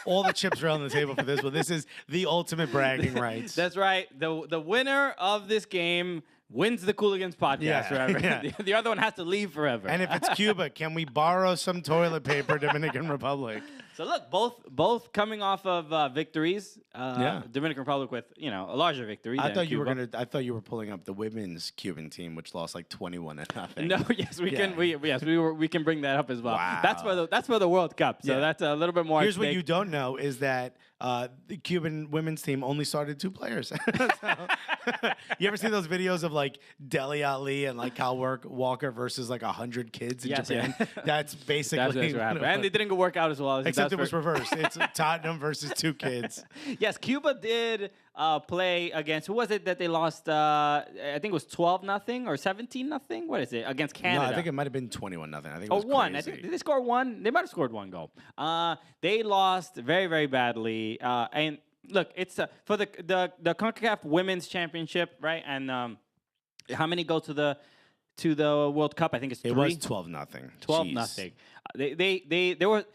All the chips are on the table for this one. This is the ultimate bragging rights. That's right. The winner of this game wins the Cooligans podcast forever. Yeah. The other one has to leave forever. And if it's Cuba, can we borrow some toilet paper, Dominican Republic? So look, both coming off of victories. Yeah. Dominican Republic with a larger victory. I than thought you were Cuba. I thought you were pulling up the women's Cuban team, which lost like 21-0. No, yes, we Yeah. can. We can bring that up as well. Wow. That's for the World Cup. So Yeah. that's a little bit more. Here's at what stake. you don't know is that the Cuban women's team only started 2 players. You ever see those videos of like Dele Ali and like Kyle Walker versus like 100 kids in Yes, Japan? yeah. That's basically That's what happened. And it didn't work out as well. As except that's it was for- reversed. It's Tottenham versus 2 kids. Yes, Cuba did play against. Who was it that they lost? I think it was 12-0 or 17-0. What is it against Canada? No, I think it might have been 21-0. I think it Or was one. I crazy. think did they score one? They might have scored 1 goal. They lost very, very badly. And look, it's for the CONCACAF Women's Championship, right? And how many go to the World Cup? I think it's 3. It was 12-0. 12-0. They were.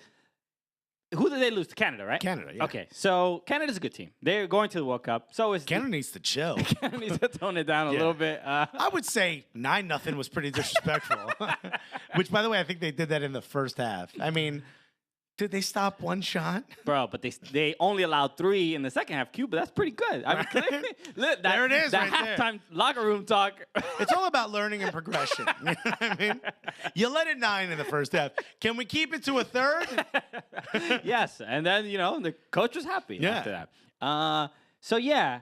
Who did they lose to? Canada, right? Canada, yeah. Okay, so Canada's a good team. They're going to the World Cup. So is Canada needs to chill. Canada needs to tone it down a little bit. I would say 9-0 was pretty disrespectful. Which, by the way, I think they did that in the first half. I mean, did they stop 1 shot? Bro, but they only allowed 3 in the second half. Cuba, that's pretty good. I mean, clearly, look, There it is That right there. halftime locker room talk. It's all about learning and progression. You know what I mean? You let it 9 in the first half. Can we keep it to a third? Yes, and then the coach was happy Yeah. after that. So yeah,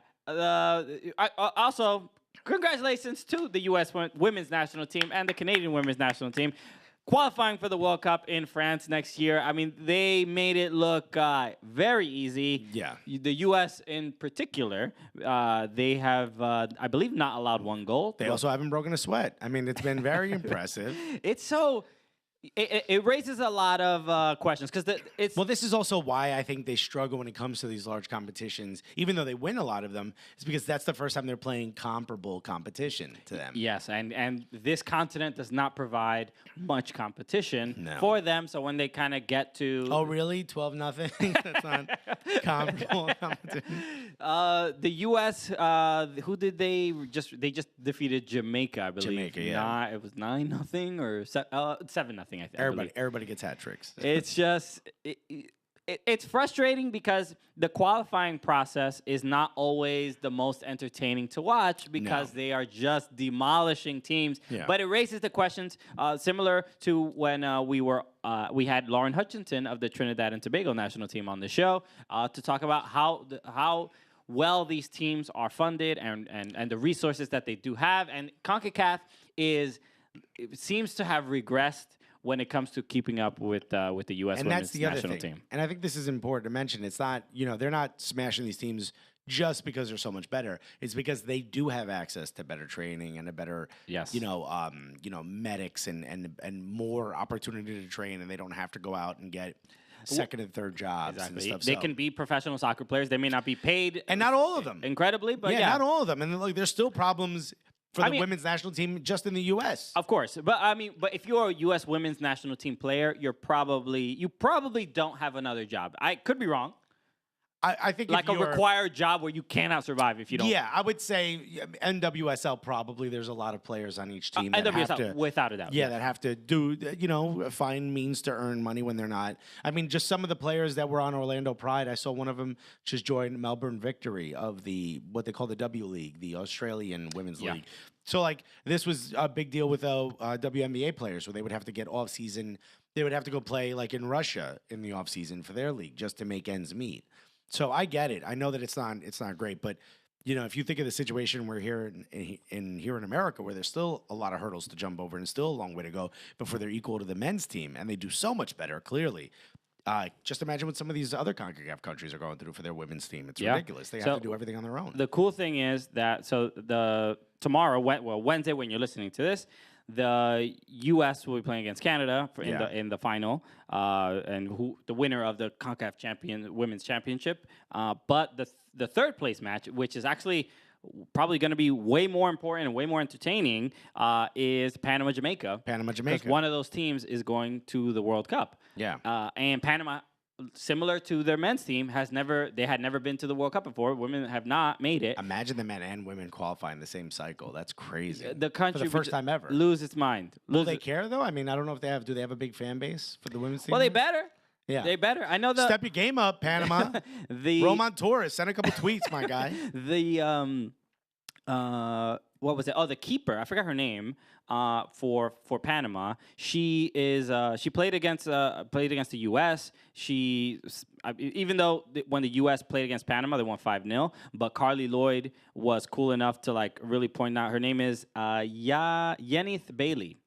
also congratulations to the U.S. women's national team and the Canadian women's national team qualifying for the World Cup in France next year. I mean, they made it look very easy. Yeah. The U.S. in particular, they have, I believe, not allowed 1 goal. They also haven't broken a sweat. I mean, it's been very impressive. It's so. It raises a lot of questions because it's. Well, this is also why I think they struggle when it comes to these large competitions, even though they win a lot of them. It's because that's the first time they're playing comparable competition to them. Yes, and this continent does not provide much competition No. for them. So when they kind of get to Oh, really? 12-0? That's not comparable competition. the U.S., who did they just defeated Jamaica, I believe. Jamaica, yeah. It was 9-0 or 7-0. I think. Everybody gets hat tricks. It's just it's frustrating because the qualifying process is not always the most entertaining to watch because they are just demolishing teams. Yeah. But it raises the questions similar to when we had Lauren Hutchinson of the Trinidad and Tobago national team on the show to talk about how well these teams are funded and the resources that they do have. And CONCACAF seems to have regressed when it comes to keeping up with the U.S. And women's that's the other national thing. team. And I think this is important to mention. It's not, they're not smashing these teams just because they're so much better. It's because they do have access to better training and a better, Yes. medics and more opportunity to train, and they don't have to go out and get second and third jobs and stuff. They can be professional soccer players. They may not be paid, and not all of them incredibly, but not all of them. And look, there's still problems for the women's national team just in the U.S. Of course, but if you're a U.S. women's national team player, you probably don't have another job. I could be wrong. I think Like if a you're, required job where you cannot survive if you don't. Yeah, I would say NWSL probably. There's a lot of players on each team that have NWSL, to, without a doubt. yeah, that have to do, find means to earn money when they're not. I mean, just some of the players that were on Orlando Pride. I saw one of them just join Melbourne Victory of what they call the W League, the Australian Women's League. So like this was a big deal with WNBA players where they would have to get off season. They would have to go play like in Russia in the off season for their league just to make ends meet. So I get it. I know that it's not great, but if you think of the situation we're here in America, where there's still a lot of hurdles to jump over and still a long way to go before they're equal to the men's team, and they do so much better. Clearly, just imagine what some of these other CONCACAF countries are going through for their women's team. It's ridiculous. They have to do everything on their own. The cool thing is that tomorrow, Wednesday, when you're listening to this, the U.S. will be playing against Canada in the final, and the winner of the CONCACAF women's championship. But the third place match, which is actually probably going to be way more important and way more entertaining, is Panama Jamaica. Because one of those teams is going to the World Cup. Yeah. And Panama, similar to their men's team, had never been to the World Cup before. Women have not made it. Imagine the men and women qualifying the same cycle. That's crazy. The country for the first time ever. Lose its mind. Will they care though? I mean, I don't know if they have. Do they have a big fan base for the women's team? Well, they better. Yeah. They better. I know the Step your game up, Panama. the Roman Torres, send a couple tweets, my guy. the what was it? Oh, the keeper. I forgot her name. For Panama, she played against the U.S. Even though when the U.S. played against Panama, they won 5-0. But Carly Lloyd was cool enough to like really point out. Her name is Yenith Bailey,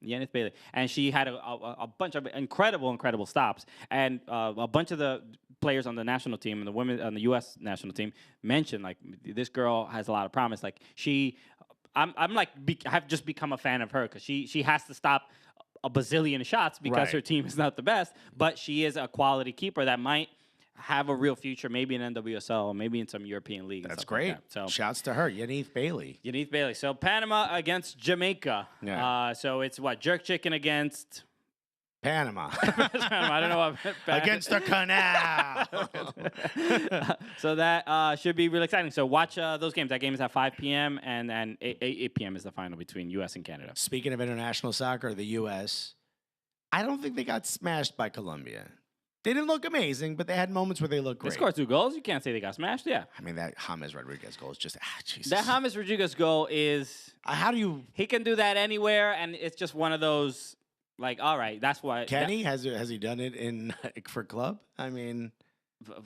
and she had a bunch of incredible stops. And a bunch of the players on the national team and the women on the U.S. national team mentioned like this girl has a lot of promise. Like I've just become a fan of her because she has to stop a bazillion shots because her team is not the best, but she is a quality keeper that might have a real future, maybe in NWSL, maybe in some European league. That's great. Like that. So shouts to her, Yenith Bailey. So Panama against Jamaica. Yeah. So it's what, jerk chicken against Panama. I don't know what Against the canal. So that should be really exciting. So watch those games. That game is at 5 p.m. and 8 p.m. is the final between U.S. and Canada. Speaking of international soccer, the U.S., I don't think they got smashed by Colombia. They didn't look amazing, but they had moments where they looked great. They scored 2 goals. You can't say they got smashed. Yeah. I mean, that James Rodriguez goal is just, Jesus. That James Rodriguez goal is... how do you... He can do that anywhere, and it's just one of those... Like, all right, that's why. Kenny, has he done it for club? I mean,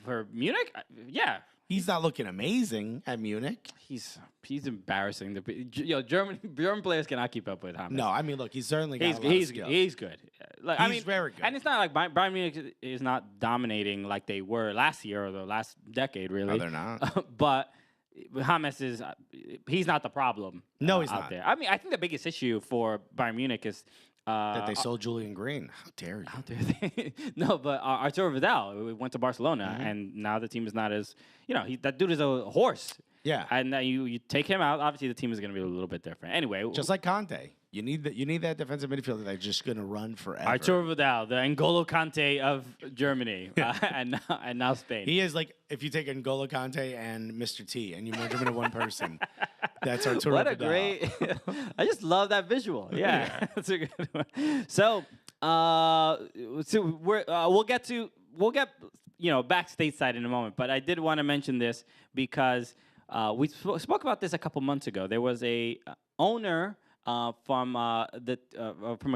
for Munich, yeah. He's not looking amazing at Munich. He's embarrassing. German players cannot keep up with him. No, I mean, look, he's certainly got he's good. Like, he's very good, and it's not like Bayern Munich is not dominating like they were last year or the last decade, really. No, they're not. But James he's not the problem. No, he's out not there. I mean, I think the biggest issue for Bayern Munich is. That they sold Julian Green. How dare you? How dare they? No, but Arturo Vidal went to Barcelona, and now the team is not as, that dude is a horse. Yeah. And you take him out, obviously the team is going to be a little bit different. Anyway. Just like Conte. You need that defensive midfielder that's just going to run forever. Arturo Vidal, the N'Golo Kante of Germany, and now Spain. He is like, if you take N'Golo Kante and Mr. T and you merge them into one person, that's Arturo Vidal. What a great... I just love that visual. Yeah. That's a good one. So we'll get back stateside in a moment, but I did want to mention this because we spoke about this a couple months ago. There was a owner from a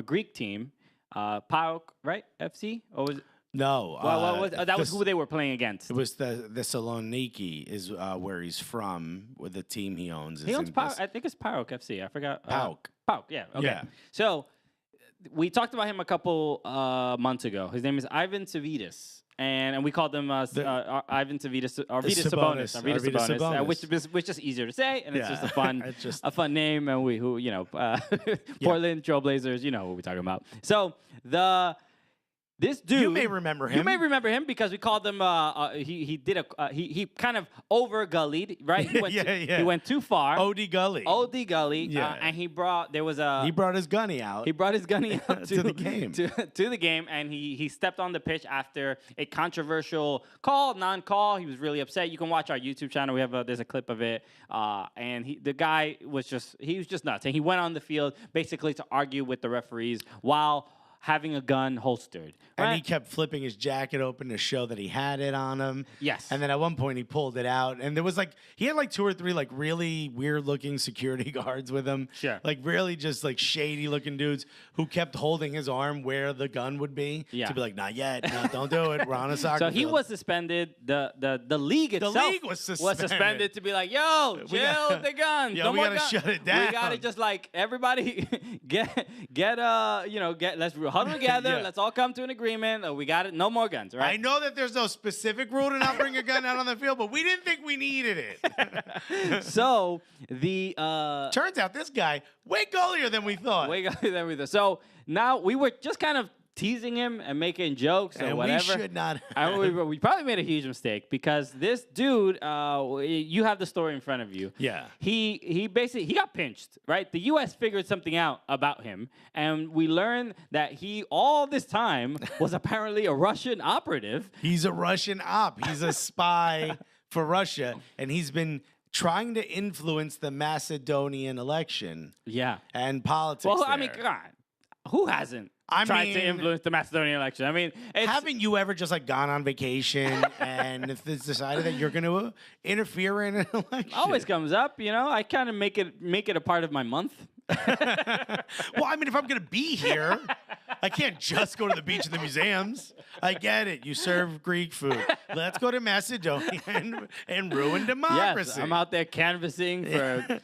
Greek team, PAOK, right? FC, or was it? No, that was who they were playing against. It was the Saloniki is where he's from, with the team he owns. He owns PAOK. I think it's PAOK FC. I forgot. PAOK, yeah. Okay. Yeah. So we talked about him a couple months ago. His name is Ivan Savidis. And we called him Ivan Savidis, Arvydas Sabonis, which is easier to say, and it's just a fun name, and Portland Trailblazers, you know what we're talking about. So this dude, you may remember him. You may remember him because we called him. He kind of over gullied, right? He went too far. OD Gully. Yeah. And he brought his gunny out. He brought his gunny out to the game. To the game, and he stepped on the pitch after a controversial non-call. He was really upset. You can watch our YouTube channel. There's a clip of it. And the guy was just nuts. And he went on the field basically to argue with the referees while having a gun holstered. Right? And he kept flipping his jacket open to show that he had it on him. Yes. And then at one point he pulled it out. And there was he had 2 or 3 really weird looking security guards with him. Sure. Really just shady looking dudes who kept holding his arm where the gun would be. Yeah. To be like, not yet. No, don't do it. We're on a soccer field. So he was suspended. The leag itself was suspended to be with the guns. Yeah, we gotta shut it down. We gotta just everybody let's huddle together. Yeah. Let's all come to an agreement. We got it. No more guns, right? I know that there's no specific rule to not bring a gun out on the field, but we didn't think we needed it. So turns out this guy way gullier than we thought. So now we were just kind of teasing him and making jokes or whatever. We should not. We probably made a huge mistake because this dude, you have the story in front of you. Yeah. He basically got pinched, right? The U.S. figured something out about him, and we learned that he all this time was apparently a Russian operative. He's a Russian op. He's a spy for Russia, and he's been trying to influence the Macedonian election. And politics. Well, I mean, God, who hasn't? tried to influence the Macedonian election. I mean, haven't you ever just like gone on vacation and it's decided that you're going to interfere in an election? Always comes up, you know. I kind of make it a part of my month. Well, I mean, if I'm going to be here, I can't just go to the beach and the museums. I get it. You serve Greek food. Let's go to Macedonia and ruin democracy. Yes, I'm out there canvassing for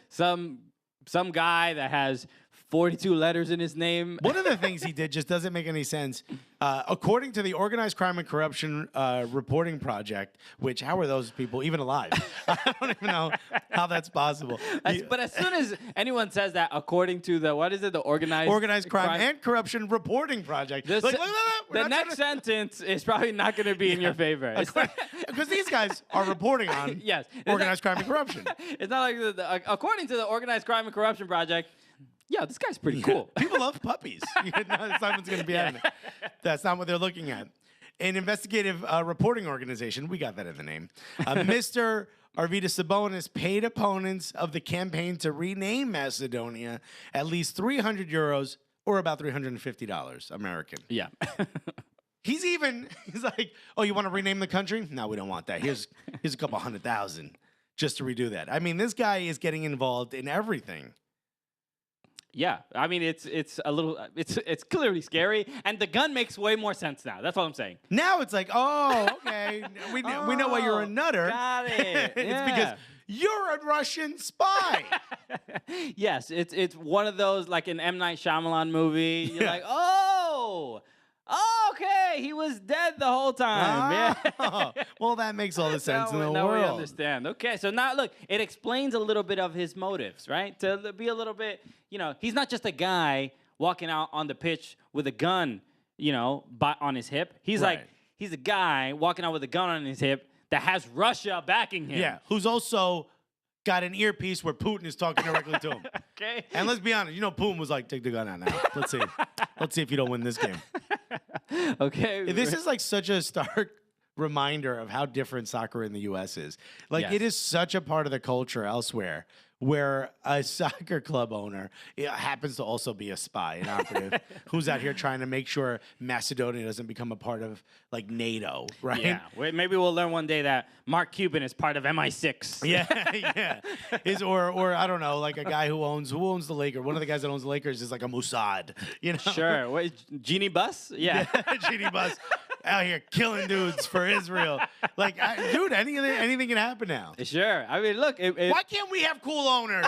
some guy that has 42 letters in his name. One of the things he did just doesn't make any sense. According to the Organized Crime and Corruption Reporting Project, which, how are those people even alive? I don't even know how that's possible. But as soon as anyone says that, according to the Organized Crime and Corruption Reporting Project, the next sentence is probably not going to be in your favor. Because these guys are reporting on organized crime and corruption. It's not like, according to the Organized Crime and Corruption Project, yeah, this guy's pretty cool. People love puppies. That's not what's going to be happening. That's not what they're looking at. An investigative reporting organization, we got that in the name, Mr. Arvydas Sabonis paid opponents of the campaign to rename Macedonia at least 300 euros or about $350 American. Yeah. He's like, oh, you want to rename the country? No, we don't want that. Here's a couple $100,000 just to redo that. I mean, this guy is getting involved in everything. Yeah, I mean it's clearly scary, and the gun makes way more sense now. That's all I'm saying. Now it's like, oh, okay, we know why you're a nutter. Got it. It's because you're a Russian spy. Yes, it's one of those like an M. Night Shyamalan movie. You're like, oh, okay, he was dead the whole time. Oh, well, that makes all the sense in the world. Now we understand. Okay, so now look, it explains a little bit of his motives, right? To be a little bit, you know, he's not just a guy walking out on the pitch with a gun, you know, on his hip. He's he's a guy walking out with a gun on his hip that has Russia backing him. Yeah, who's also got an earpiece where Putin is talking directly to him. Okay. And let's be honest, you know, Putin was like, take the gun out now. Let's see if you don't win this game. Okay. This is like such a stark reminder of how different soccer in the U.S. is. Like, it is such a part of the culture elsewhere where a soccer club owner happens to also be a spy, an operative, who's out here trying to make sure Macedonia doesn't become a part of, like, NATO, right? Yeah. Maybe we'll learn one day that Mark Cuban is part of MI6. Yeah. Or I don't know, like a guy who owns the Lakers. One of the guys that owns the Lakers is like a Mossad, you know? Sure. Wait, Genie Bus? Yeah. Genie Bus. Out here killing dudes for Israel. Like, dude, anything can happen now. Sure. I mean, look. Why can't we have cool owners?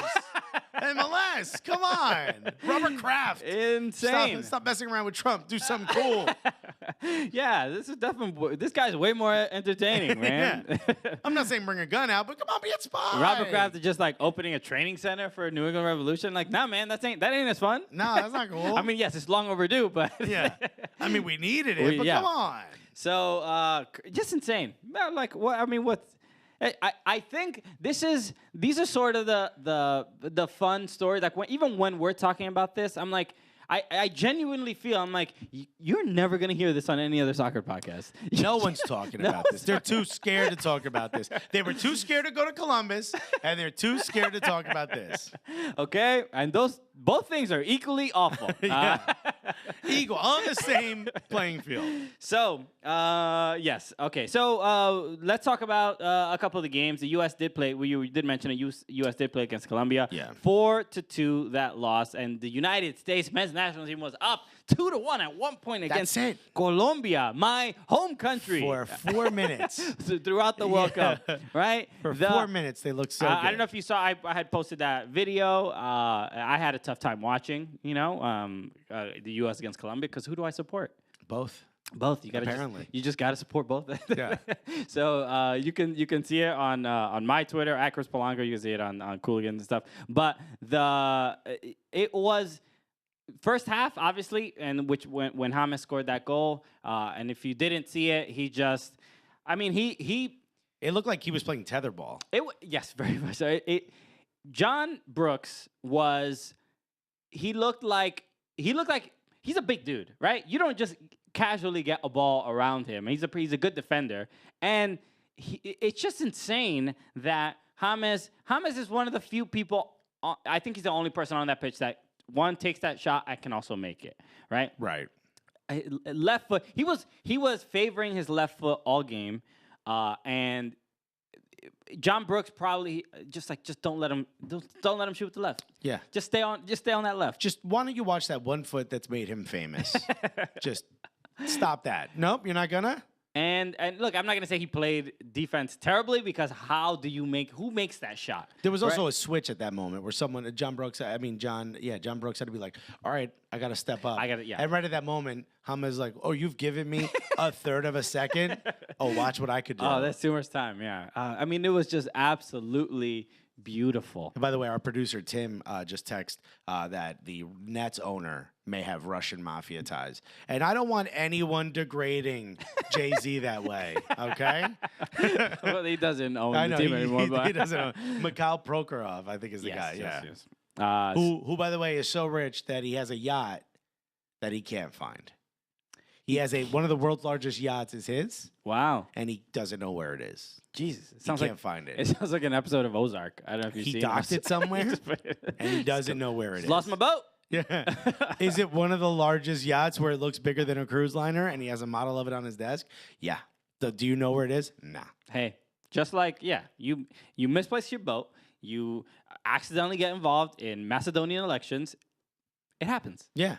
MLS, come on. Robert Kraft. Insane. Stop messing around with Trump. Do something cool. Yeah, this guy's way more entertaining, man. Yeah. I'm not saying bring a gun out, but come on, be a spy. Robert Kraft is just like opening a training center for New England Revolution. Like, nah, man, that ain't as fun. No, that's not cool. I mean, yes, it's long overdue, but yeah. I mean, we needed it, but come on. So, just insane. Like, what? I mean, what's? I think these are sort of the fun story. Like, even when we're talking about this, I'm like, I genuinely feel, I'm like, you're never going to hear this on any other soccer podcast. No one's talking about this. They're too scared to talk about this. They were too scared to go to Columbus, and they're too scared to talk about this. Okay? And both things are equally awful. Equal, on the same playing field. So, yes. Okay, so let's talk about a couple of the games. The U.S. did play. You did mention it. U.S. did play against Colombia. Yeah. 4-2 that loss, and the United States men's national team was up 2-1 at one point against Colombia, my home country, for 4 minutes throughout the World Cup. Right? For 4 minutes, they looked so good. I don't know if you saw. I had posted that video. I had a tough time watching. You know, the U.S. against Colombia, because who do I support? Both. You gotta you just gotta support both. Yeah. So you can see it on my Twitter at Chris Polanco. You can see it on Cooligans and stuff. But it was first half, obviously, and when James scored that goal. And if you didn't see it, It looked like he was playing tetherball. Yes, very much so. John Brooks was. He looked like he's a big dude, right? You don't just casually get a ball around him. He's a good defender, and it's just insane that James is one of the few people. I think he's the only person on that pitch that takes that shot and can also make it, right? Right. left foot. He was favoring his left foot all game, and John Brooks probably just don't let him shoot with the left. Yeah. Just stay on that left. Just why don't you watch that one foot that's made him famous? Just stop that. Nope, you're not gonna. And look, I'm not gonna say he played defense terribly because who makes that shot? There was also a switch at that moment where John Brooks had to be like, all right, I gotta step up. And right at that moment, Hama's like, oh, you've given me a third of a second. Oh, watch what I could do. Oh, that's too much time. Yeah. I mean, it was just absolutely beautiful. And by the way, our producer Tim just texted that the Nets owner may have Russian mafia ties, and I don't want anyone degrading Jay-Z that way. Okay? Well, he doesn't own the team anymore. He doesn't own. Mikhail Prokhorov, I think, is the guy. Yes. Who, by the way, is so rich that he has a yacht that he can't find. He has one of the world's largest yachts is his. Wow. And he doesn't know where it is. Jesus. He can't find it. It sounds like an episode of Ozark. I don't know if you've seen it. He docked it somewhere, and he doesn't know where it is. Lost my boat. Yeah. Is it one of the largest yachts where it looks bigger than a cruise liner and he has a model of it on his desk? Yeah. So do you know where it is? Nah. Hey, just like, you misplaced your boat. You accidentally get involved in Macedonian elections. It happens. Yeah.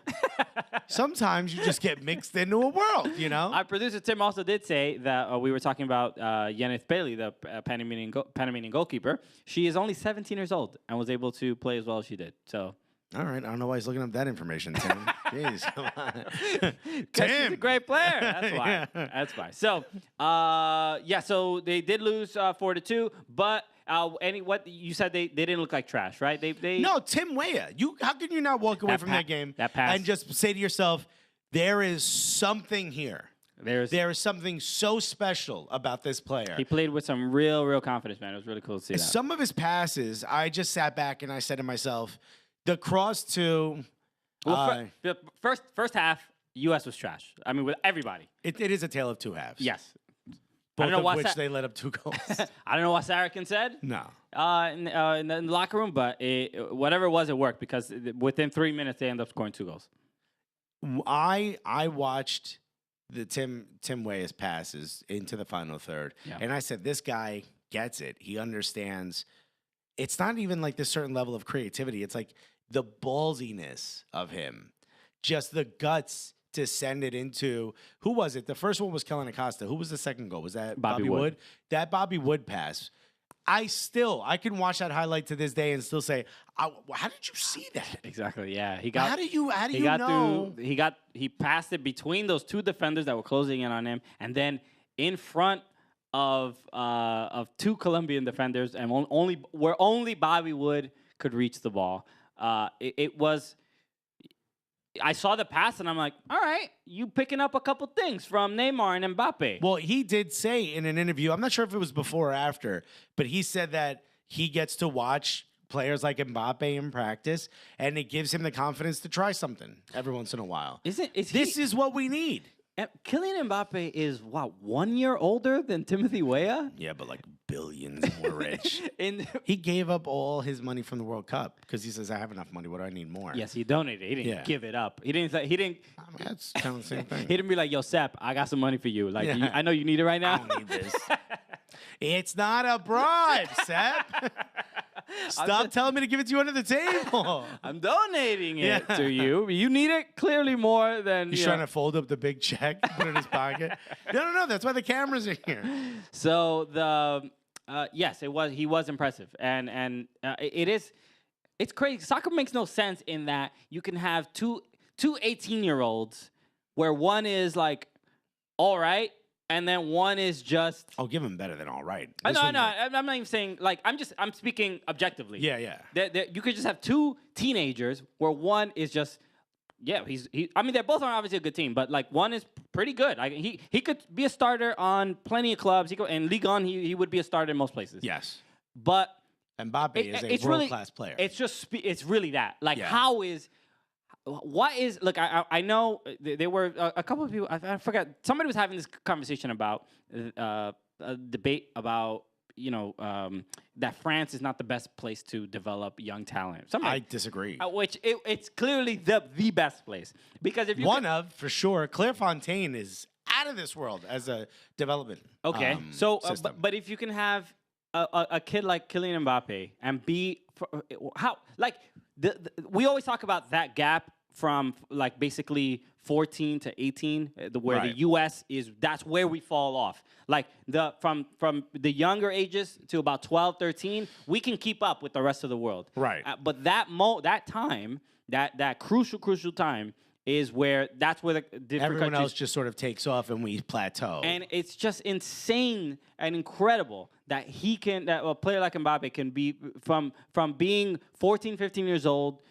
Sometimes you just get mixed into a world, you know? Our producer Tim also did say that we were talking about Yeneth Bailey, the Panamanian goalkeeper. She is only 17 years old and was able to play as well as she did. So. All right. I don't know why he's looking up that information, Tim. Jeez, come on. Tim. She's a great player. That's why. Yeah. That's why. So, so they did lose 4-2, but what you said they didn't look like trash, right? No, Tim Weah. How can you not walk away from that game and just say to yourself, there is something here. There is something so special about this player. He played with some real confidence, man. It was really cool to see that. Some of his passes, I just sat back and I said to myself, the cross to... the first half, U.S. was trash. I mean, with everybody. It is a tale of two halves. Yes. Both of which they let up 2 goals. I don't know what Saracen said. No. In the locker room, but whatever it was, it worked because within 3 minutes, they ended up scoring 2 goals. I watched the Tim Weah's passes into the final third, and I said, this guy gets it. He understands. It's not even like this certain level of creativity. It's like the ballsiness of him, just the guts to send it into, who was it? The first one was Kellen Acosta. Who was the second goal? Was that Bobby Wood? That Bobby Wood pass. I can watch that highlight to this day and still say, how did you see that? Exactly. Yeah. He passed it between those 2 defenders that were closing in on him, and then in front of 2 Colombian defenders, and only Bobby Wood could reach the ball. I saw the pass, and I'm like, all right, you picking up a couple things from Neymar and Mbappe. Well, he did say in an interview, I'm not sure if it was before or after, but he said that he gets to watch players like Mbappe in practice, and it gives him the confidence to try something every once in a while. This is what we need. Kylian Mbappe is, 1 year older than Timothy Weah? Yeah, but like billions more rich. He gave up all his money from the World Cup because he says, I have enough money. What do I need more? Yes, he donated. He didn't give it up. He didn't. I mean, that's kind of the same thing. He didn't be like, yo, Sepp, I got some money for you. Like, I know you need it right now. I don't need this. It's not a bribe, Sepp. Stop telling me to give it to you under the table. I'm donating it to you. You need it clearly more than... He's trying to fold up the big check, put it in his pocket. No. That's why the cameras are here. So, yes, he was impressive. And it's crazy. Soccer makes no sense in that you can have two 18-year-olds where one is like, all right, and then one is just... I'll give him better than all right. I know. I'm not even saying, like, I'm speaking objectively. Yeah. You could just have 2 teenagers where one is just, I mean, they're both on obviously a good team, but, like, one is pretty good. Like, he could be a starter on plenty of clubs. In Ligue 1, he would be a starter in most places. Yes. But... Mbappe is a world-class player. It's really that. Like, look, I know there were a couple of people, I forgot, somebody was having this conversation about a debate about, that France is not the best place to develop young talent. I disagree. Which it's clearly the best place, because if you for sure. Clairefontaine is out of this world as a development. Okay, system. but if you can have a kid like Kylian Mbappe and we always talk about that gap from like basically 14 to 18, where the U.S. that's where we fall off. Like from the younger ages to about 12, 13, we can keep up with the rest of the world. Right. But that time, that crucial time, is where the different everyone countries, else just sort of takes off and we plateau. and it's just insane and incredible that a player like Mbappe can be from being 14, 15 years old,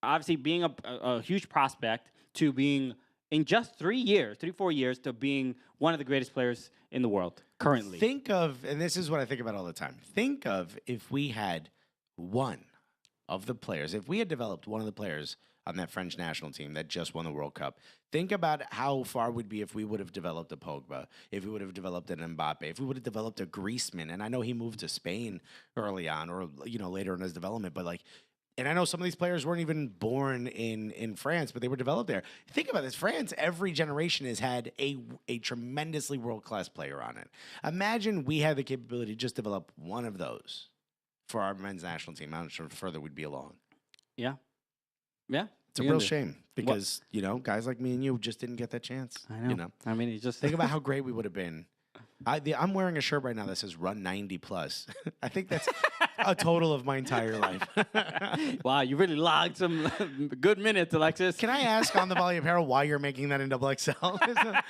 obviously being a huge prospect, to being in just 3 4 years to being one of the greatest players in the world currently. Think of, and this is what I think about all the time. Think of if we had one of the players, if we had developed one of the players on that French national team that just won the World Cup. Think about how far we'd be if we would have developed a Pogba, if we would have developed an Mbappe, if we would have developed a Griezmann. And I know he moved to Spain early on, or later in his development, but and I know some of these players weren't even born in France, but they were developed there. Think about this. France, every generation has had a tremendously world-class player on it. Imagine we had the capability to just develop one of those for our men's national team. I'm not sure further we'd be along. Yeah. Yeah. It's a real shame because, guys like me and you just didn't get that chance. I know. I mean, think about how great we would have been. I'm wearing a shirt right now that says Run 90 Plus. I think that's a total of my entire life. Wow, you really logged some good minutes, Alexis. Can I ask on the Volley Apparel why you're making that in XXL?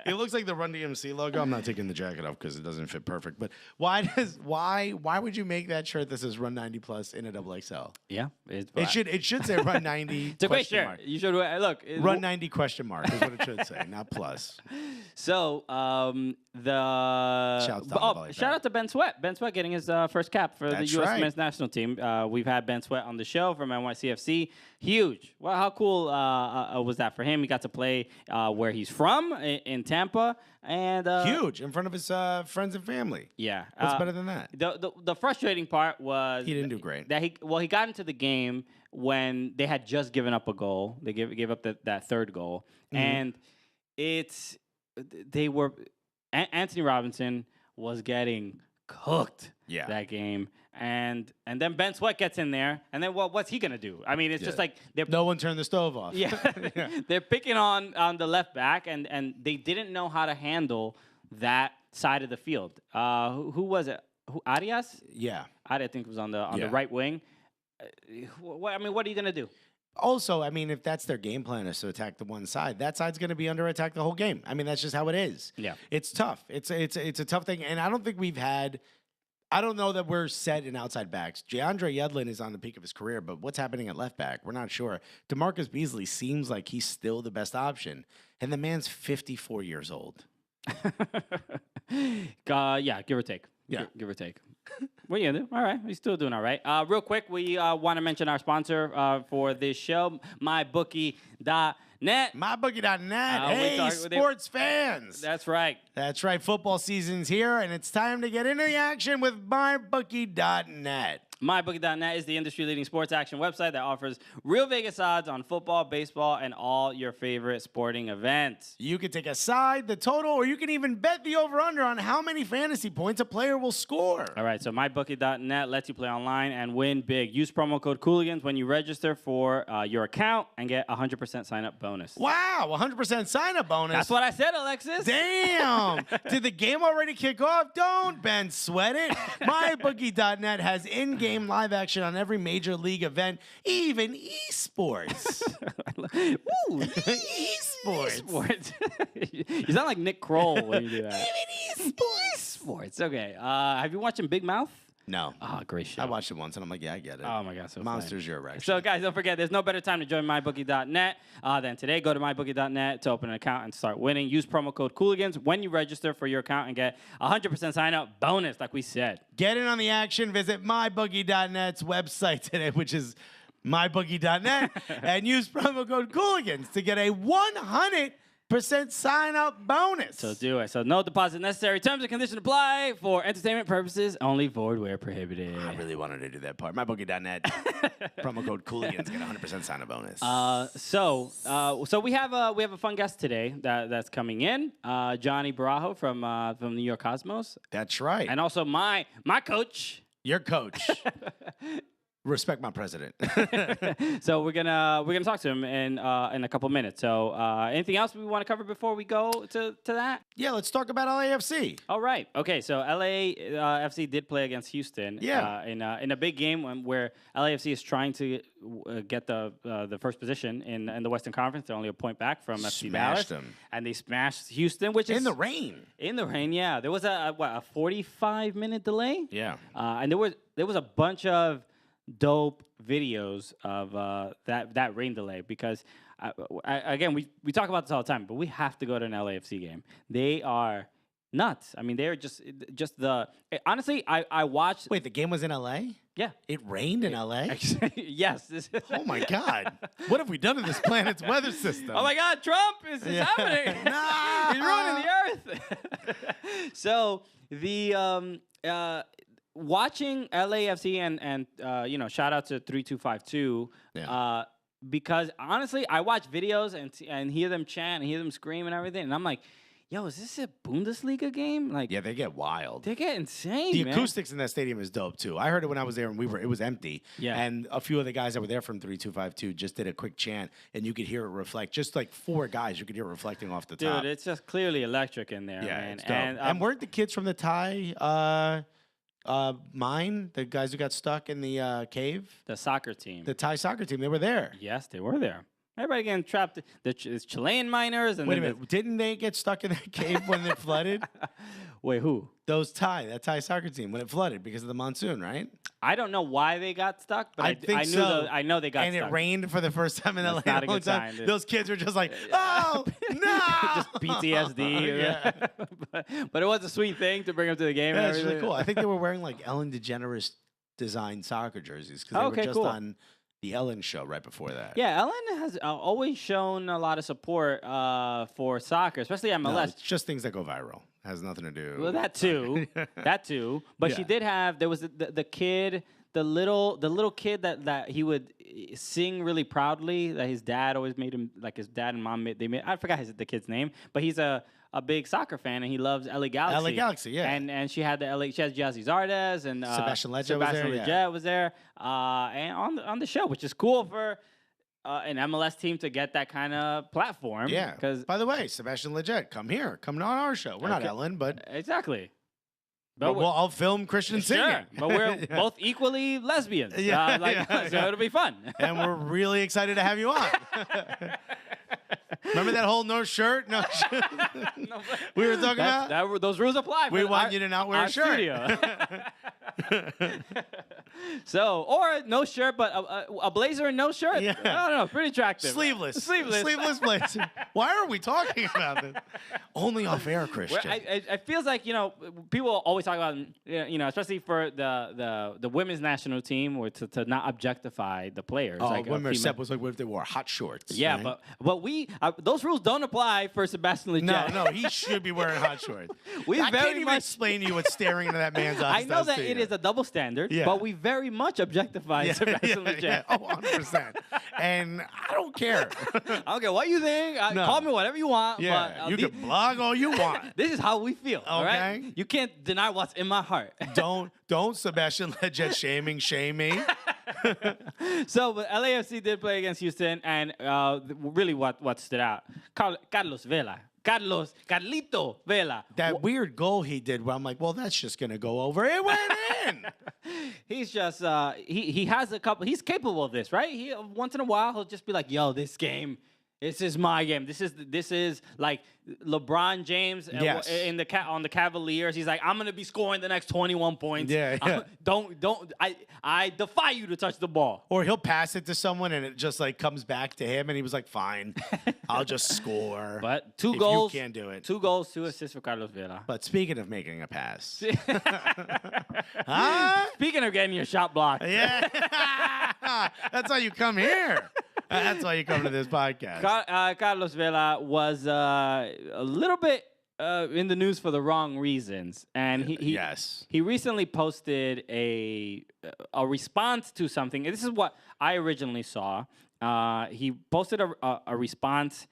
It looks like the Run DMC logo. I'm not taking the jacket off because it doesn't fit perfect. But why would you make that shirt that says Run 90 Plus in a XXL? Yeah, it should say Run 90. It's a great shirt. You should look. Run 90 question mark is what it should say, not plus. So shout out to Ben Sweat. Ben Sweat getting his first cap for the U.S. men's national team. We've had Ben Sweat on the show from NYCFC. Huge. Well, how cool was that for him? He got to play where he's from in Tampa, and huge in front of his friends and family. Yeah, what's better than that? The frustrating part was he didn't do great. That he got into the game when they had just given up a goal. They gave up that third goal, and they were. Anthony Robinson was getting cooked that game, and then Ben Sweat gets in there, and then what's he gonna do? I mean, it's just like no one turned the stove off. Yeah, they're picking on the left back, and they didn't know how to handle that side of the field. Who was it? Arias? Yeah, I think was on the right wing. What are you gonna do? Also, I mean, if that's their game plan is to attack the one side, that side's going to be under attack the whole game. I mean, that's just how it is. Yeah, it's tough. It's a tough thing, and I don't think we've had. I don't know that we're set in outside backs. DeAndre Yedlin is on the peak of his career, but what's happening at left back? We're not sure. DeMarcus Beasley seems like he's still the best option, and the man's 54 years old. Yeah, give or take. Yeah, give or take. What are you gonna do? All right, we're still doing all right. Real quick, we want to mention our sponsor for this show, MyBookie.net. MyBookie.net. Hey, sports fans. That's right. That's right. Football season's here, and it's time to get into the action with MyBookie.net. MyBookie.net is the industry-leading sports action website that offers real Vegas odds on football, baseball, and all your favorite sporting events. You can take a side, the total, or you can even bet the over-under on how many fantasy points a player will score. All right, so MyBookie.net lets you play online and win big. Use promo code Cooligans when you register for your account and get 100% sign-up bonus. Wow, 100% sign-up bonus. That's what I said, Alexis. Damn. Did the game already kick off? Don't, Ben, sweat it. MyBookie.net has in-game live action on every major league event, even esports. Ooh, esports. You sound like Nick Kroll when you do that. Even esports. Okay. Have you watched Big Mouth? No. Oh, great show. I watched it once, and I'm like, yeah, I get it. Oh, my God. So Monsters, you're right. So, guys, don't forget, there's no better time to join MyBookie.net than today. Go to MyBookie.net to open an account and start winning. Use promo code Cooligans when you register for your account and get 100% sign-up bonus, like we said. Get in on the action. Visit MyBookie.net's website today, which is MyBookie.net, and use promo code Cooligans to get a 100 sign-up bonus. So do it. So no deposit necessary. Terms and conditions apply for entertainment purposes only. Void where prohibited. I really wanted to do that part. MyBookie.net. Promo code Cooligans. Get 100% sign-up bonus. So we have a fun guest today that's coming in. Johnny Borrajo from New York Cosmos. That's right. And also my coach. Your coach. Respect my president. So we're gonna talk to him in a couple minutes. So anything else we want to cover before we go to that? Yeah, let's talk about LAFC. All right. Okay. So LAFC did play against Houston. Yeah. In a big game where LAFC is trying to get the first position in the Western Conference. They're only a point back from FC Dallas. Smashed them. And they smashed Houston, which is in the rain. In the rain, yeah. There was a 45-minute delay. Yeah. And there was a bunch of dope videos of that rain delay because again we talk about this all the time, but we have to go to an LAFC game. They are nuts. I mean, they're just honestly, I watched. Wait, the game was in LA? Yeah, it rained in LA. Yes. Oh my God! What have we done to this planet's weather system? Oh my God, Trump is happening. No! He's ruining the earth. So the watching LAFC and shout out to 3252 because honestly I watch videos and hear them chant and hear them scream and everything, and I'm like, yo, is this a Bundesliga game? Like, yeah, they get wild. They get insane. The man. acoustics in that stadium is dope too. I heard it when I was there and it was empty. Yeah. And a few of the guys that were there from 3252 just did a quick chant and you could hear it reflect. Just like 4 guys, you could hear it reflecting off the top. Dude, it's just clearly electric in there, yeah, man. It's dope. And weren't the kids from the Thai mine, the guys who got stuck in the cave? The soccer team. The Thai soccer team, they were there. Yes, they were there. Everybody getting trapped. It's Chilean miners. And wait a minute, didn't they get stuck in that cave when it flooded? Wait, who? That Thai soccer team when it flooded because of the monsoon, right? I don't know why they got stuck, but I know they got stuck. And it rained for the first time in LA. Not a good sign, dude. Those kids were just like, oh, no! Just PTSD. Yeah. but it was a sweet thing to bring them to the game. Yeah, and it's everything. really cool. I think they were wearing like Ellen DeGeneres designed soccer jerseys because they were just on the Ellen show right before that. Yeah, Ellen has always shown a lot of support for soccer, especially MLS. No, it's just things that go viral. Has nothing to do. Well, that too, that too. But she did have. There was the kid, the little kid that he would sing really proudly. That his dad always made him, like his dad and mom made. I forgot the kid's name, but he's a big soccer fan and he loves LA Galaxy. LA Galaxy, yeah. And she had she has Jazzy Zardes and Sebastian Legge was there. And on the show, which is cool for an MLS team to get that kind of platform. Yeah. Because by the way, Sebastian Legge, come on our show. We're not Ellen, but exactly. But I'll film Christian singing. Sure, but we're both equally lesbians. So it'll be fun. And we're really excited to have you on. Remember that whole no shirt? We were talking about? Those rules apply. We want you to not wear a shirt. So, or no shirt, but a blazer and no shirt. Yeah. I don't know. Pretty attractive. Sleeveless blazer. Why are we talking about this? Only off air, Christian. It feels like, people always talk about, especially for the women's national team, or to not objectify the players. Oh, when Sepp was like, what if they wore hot shorts? Yeah, right? but we those rules don't apply for Sebastian Legge. No, he should be wearing hot shorts. I can't even explain to you what staring into that man's eyes I know that it is a double standard, but we very much objectify Sebastian Legge. Yeah. Oh, 100%. And I don't care. I don't care what you think. Call me whatever you want. Yeah, but, you can blog all you want. This is how we feel. Okay? All right? You can't deny what's in my heart. Don't Sebastian Legge shame me. So, but LAFC did play against Houston, and really what stood out, Carlito Vela. That weird goal he did where I'm like, well, that's just going to go over. It went in. He's just, he has a couple, he's capable of this, right? He once in a while, he'll just be like, yo, this is my game. This is like LeBron James on the Cavaliers. He's like, I'm gonna be scoring the next 21 points. Yeah. I defy you to touch the ball. Or he'll pass it to someone and it just like comes back to him and he was like, fine, I'll just score. But 2 goals. You can't do it. 2 goals, 2 assists for Carlos Vela. But speaking of making a pass. Speaking of getting your shot blocked. Yeah. That's how you come here. That's why you come to this podcast. Carlos Vela was a little bit in the news for the wrong reasons, and he recently posted a response to something. And this is what I originally saw. He posted a response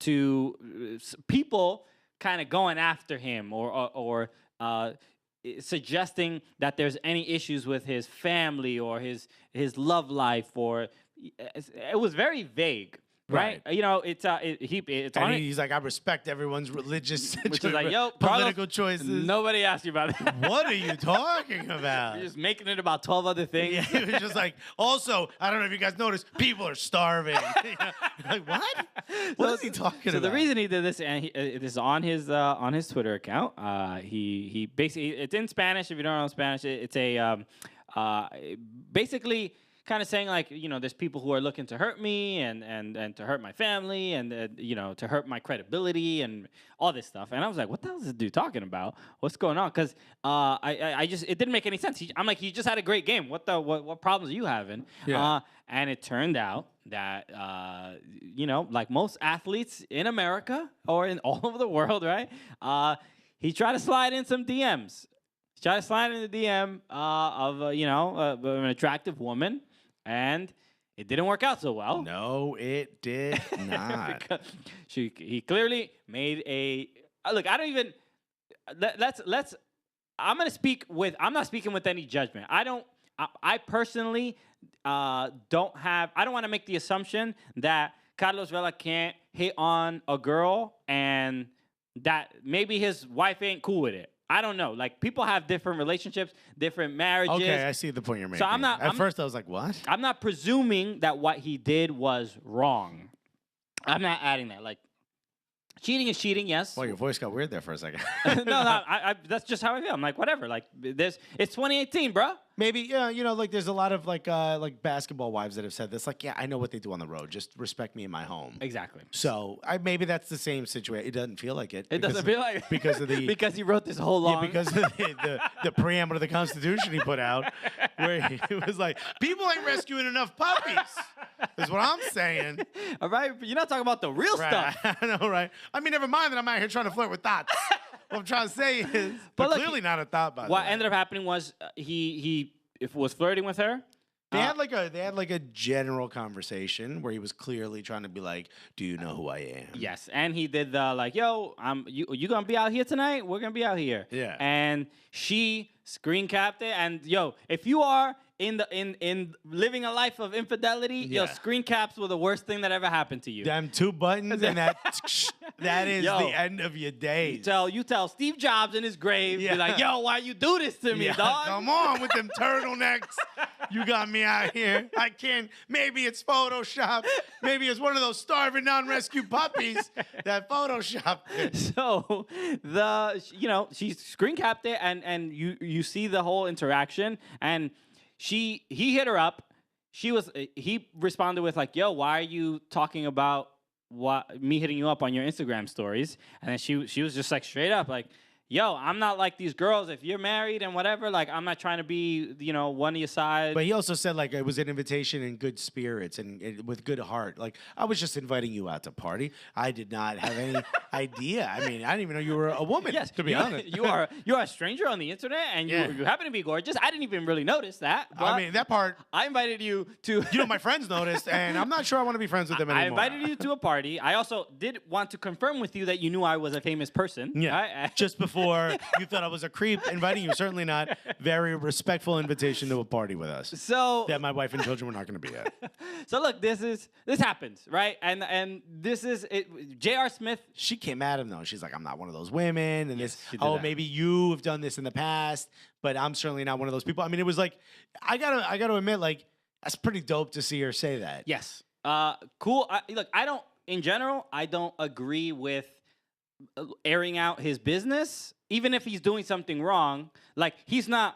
to people kind of going after him or suggesting that there's any issues with his family or his love life, or it was very vague. Right, you know, it's and he's like, I respect everyone's religious, which is like, yo, political choices. Nobody asked you about that. What are you talking about? You're just making it about 12 other things. Yeah, he was just like, also, I don't know if you guys noticed, people are starving. Like, what? What is he talking about? So the reason he did this, and it is on his Twitter account. He basically, it's in Spanish. If you don't know Spanish, it's a basically kind of saying, like, you know, there's people who are looking to hurt me and to hurt my family and you know, to hurt my credibility and all this stuff. And I was like, what the hell is this dude talking about? What's going on? Because I just, it didn't make any sense. I'm like, he just had a great game. What problems are you having? Yeah. And it turned out that you know, like most athletes in America or in all over the world, right? He tried to slide in some DMs. He tried to slide in the DM of you know, an attractive woman. And it didn't work out so well. No, it did not. He clearly made a look. I don't even. Let's. I'm gonna speak with. I'm not speaking with any judgment. I personally don't have. I don't want to make the assumption that Carlos Vela can't hit on a girl and that maybe his wife ain't cool with it. I don't know. Like, people have different relationships, different marriages. Okay, I see the point you're making. So I'm not. At first, I was like, what? I'm not presuming that what he did was wrong. I'm not adding that. Like, cheating is cheating, yes. Well, your voice got weird there for a second. no, that's just how I feel. I'm like, whatever. Like, it's 2018, bro. Maybe, yeah, you know, like there's a lot of like basketball wives that have said this. Like, yeah, I know what they do on the road. Just respect me in my home. Exactly. So maybe that's the same situation. It doesn't feel like it. It doesn't feel like it. Because of the because he wrote this whole long. Yeah, because of the preamble to the Constitution he put out, where he was like, people ain't rescuing enough puppies. Is what I'm saying. All right, but you're not talking about the real stuff. I know, right? I mean, never mind that I'm out here trying to flirt with thoughts. What I'm trying to say is, but look, clearly not a thought. By what ended up happening was he was flirting with her. They had like a general conversation where he was clearly trying to be like, "Do you know who I am?" Yes, and he did the like, "Yo, you gonna be out here tonight? We're gonna be out here." Yeah. And she screen capped it, and yo, if you are in living a life of infidelity, yo, screen caps were the worst thing that ever happened to you. Them 2 buttons and that is the end of your day. You tell Steve Jobs in his grave, be like, yo, why you do this to me, dog? Come on with them turtlenecks. You got me out here. I can't. Maybe it's Photoshop. Maybe it's one of those starving non-rescue puppies that Photoshopped it. So she screen capped it, and you see the whole interaction, and he hit her up. He responded with like, yo, why are you talking about me hitting you up on your Instagram stories? And then she was just like straight up like, yo, I'm not like these girls. If you're married and whatever, like, I'm not trying to be, one of your sides. But he also said, like, it was an invitation in good spirits and with good heart. Like, I was just inviting you out to party. I did not have any idea. I mean, I didn't even know you were a woman, to be honest. You are a stranger on the internet, and you happen to be gorgeous. I didn't even really notice that. I mean, that part. I invited you to... my friends noticed, and I'm not sure I want to be friends with them anymore. I invited you to a party. I also did want to confirm with you that you knew I was a famous person. Yeah, right? Just before you thought I was a creep inviting you. Certainly not. Very respectful invitation to a party with us. So that my wife and children were not going to be at. So look, this happens, right? And this is it. J.R. Smith. She came at him though. She's like, I'm not one of those women, and that. Maybe you have done this in the past, but I'm certainly not one of those people. I mean, it was like, I gotta admit, like, that's pretty dope to see her say that. Yes. Cool. Look, in general, I don't agree with airing out his business, even if he's doing something wrong. Like, he's not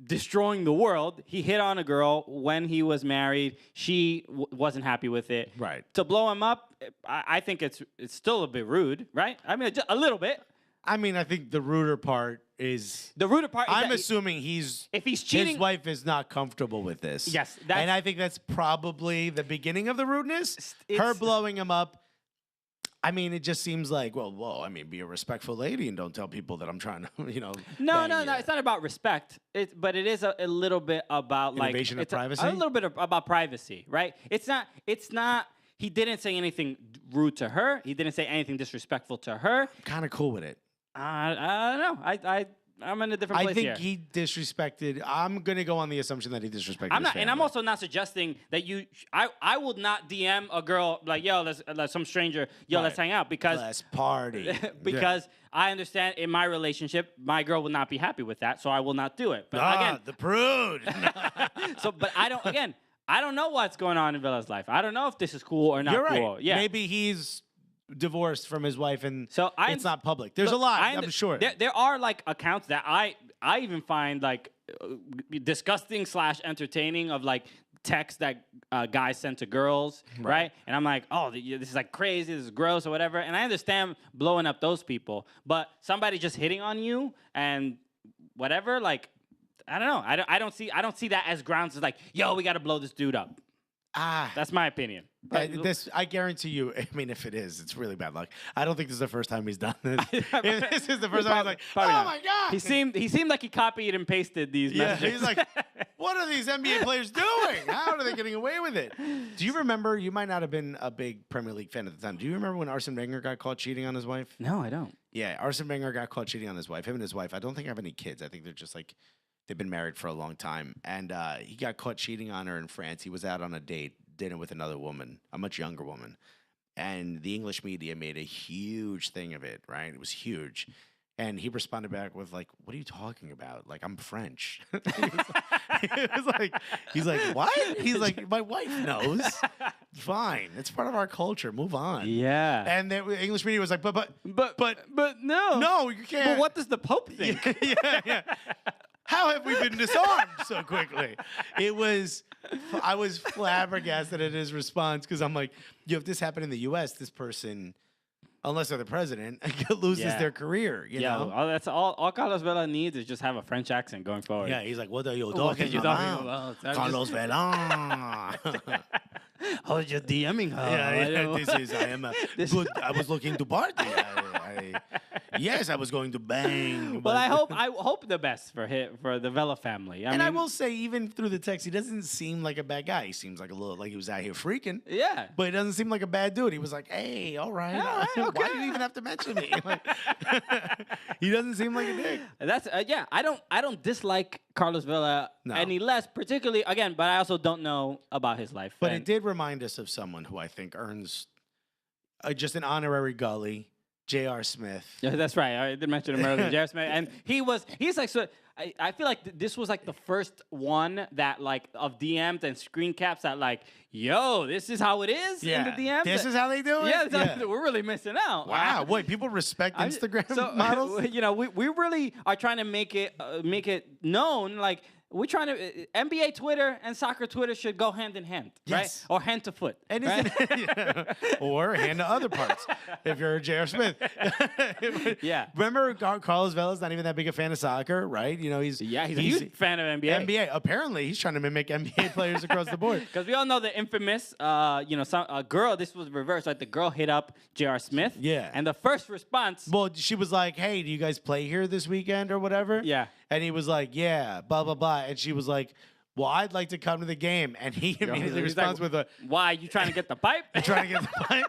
destroying the world. He hit on a girl when he was married. She wasn't happy with it. Right. To blow him up, I think it's still a bit rude, right? I mean, just a little bit. I mean, I think the rooter part is. The rooter part is I'm that assuming if he's cheating, his wife is not comfortable with this. Yes, and I think that's probably the beginning of the rudeness. Her it's- blowing him up. I mean, it just seems like, well, I mean, be a respectful lady and don't tell people that I'm trying to, No, bang you. it's not about respect. But it is a little bit about Invasion of it's privacy? A little bit about privacy, right? It's not. He didn't say anything rude to her. He didn't say anything disrespectful to her. Kind of cool with it. I don't know. I'm in a different place here. I think he disrespected. I'm gonna go on the assumption that he disrespected. I'm his not, family. and I'm also not suggesting that you. I will not DM a girl like, yo, let's some stranger, yo, let's hang out because Let's party. because I understand in my relationship, my girl will not be happy with that, so I will not do it. But again, the prude. but I don't. Again, I don't know what's going on in Villa's life. I don't know if this is cool or not You're right. cool. Yeah, Maybe he's divorced from his wife and so it's not public. There's a lot. I'm sure. There are like accounts that I even find like disgusting / entertaining of like texts that guys send to girls, right? And I'm like, oh, this is like crazy, this is gross or whatever. And I understand blowing up those people, but somebody just hitting on you and whatever, like, I don't know. I don't see that as grounds. It's like, yo, we got to blow this dude up. That's my opinion. But I guarantee you. I mean, if it is, it's really bad luck. I don't think this is the first time he's done this. If this is the first time. I was like, oh not. my god. He seemed like he copied and pasted these messages. He's like, what are these NBA players doing? How are they getting away with it? Do you remember? You might not have been a big Premier League fan at the time. Do you remember when Arsene Wenger got caught cheating on his wife? No, I don't. Yeah, Arsene Wenger got caught cheating on his wife. Him and his wife. I don't think I have any kids. I think they're just like. They've been married for a long time. And he got caught cheating on her in France. He was out on a dinner with another woman, a much younger woman. And the English media made a huge thing of it, right? It was huge. And he responded back with like, what are you talking about? Like, I'm French. He's like, what? He's like, my wife knows. Fine. It's part of our culture. Move on. Yeah. And the English media was like, but no. no, you can't. But what does the Pope think? yeah. How have we been disarmed so quickly? I was flabbergasted at his response because I'm like, if this happened in the U.S., this person, unless they're the president, loses their career. You know? That's all Carlos Vela needs is just have a French accent going forward. Yeah, he's like, what are you What are talking you about? talking about? Carlos Vela. Oh, you're DMing her. I was looking to party. Yes, I was going to bang. Well, I hope the best for the Vela family. I will say, even through the text, he doesn't seem like a bad guy. He seems like a little like he was out here freaking. Yeah, but he doesn't seem like a bad dude. He was like, "Hey, all right, okay. Why do you even have to mention me?" He doesn't seem like a dick. That's I don't dislike Carlos Vela any less, particularly again. But I also don't know about his life. But it did remind us of someone who I think earns just an honorary gully. J.R. Smith. Yeah, that's right. I did mention him earlier, J.R. Smith, and he's like so. I feel like this was like the first one that like of DMs and screen caps that like, yo, this is how it is in the DMs. This is how they do it. Yeah, we're really missing out. Wow, wait, people respect Instagram models. You know, we really are trying to make it known like. We're trying to NBA Twitter and soccer Twitter should go hand in hand, right? Or hand to foot, and right? Or hand to other parts if you're J.R. Smith. Yeah. Remember, Carlos Vela's not even that big a fan of soccer, right? You know, he's a huge fan of NBA. NBA. Apparently, he's trying to mimic NBA players across the board. Because we all know the infamous, a girl. This was reversed. Like the girl hit up J.R. Smith. Yeah. And the first response. Well, she was like, "Hey, do you guys play here this weekend or whatever?" Yeah. And he was like, "Yeah, blah blah blah." And she was like, "Well, I'd like to come to the game." And he immediately responds with a, "Why, you trying to get the pipe?" Trying to get the pipe.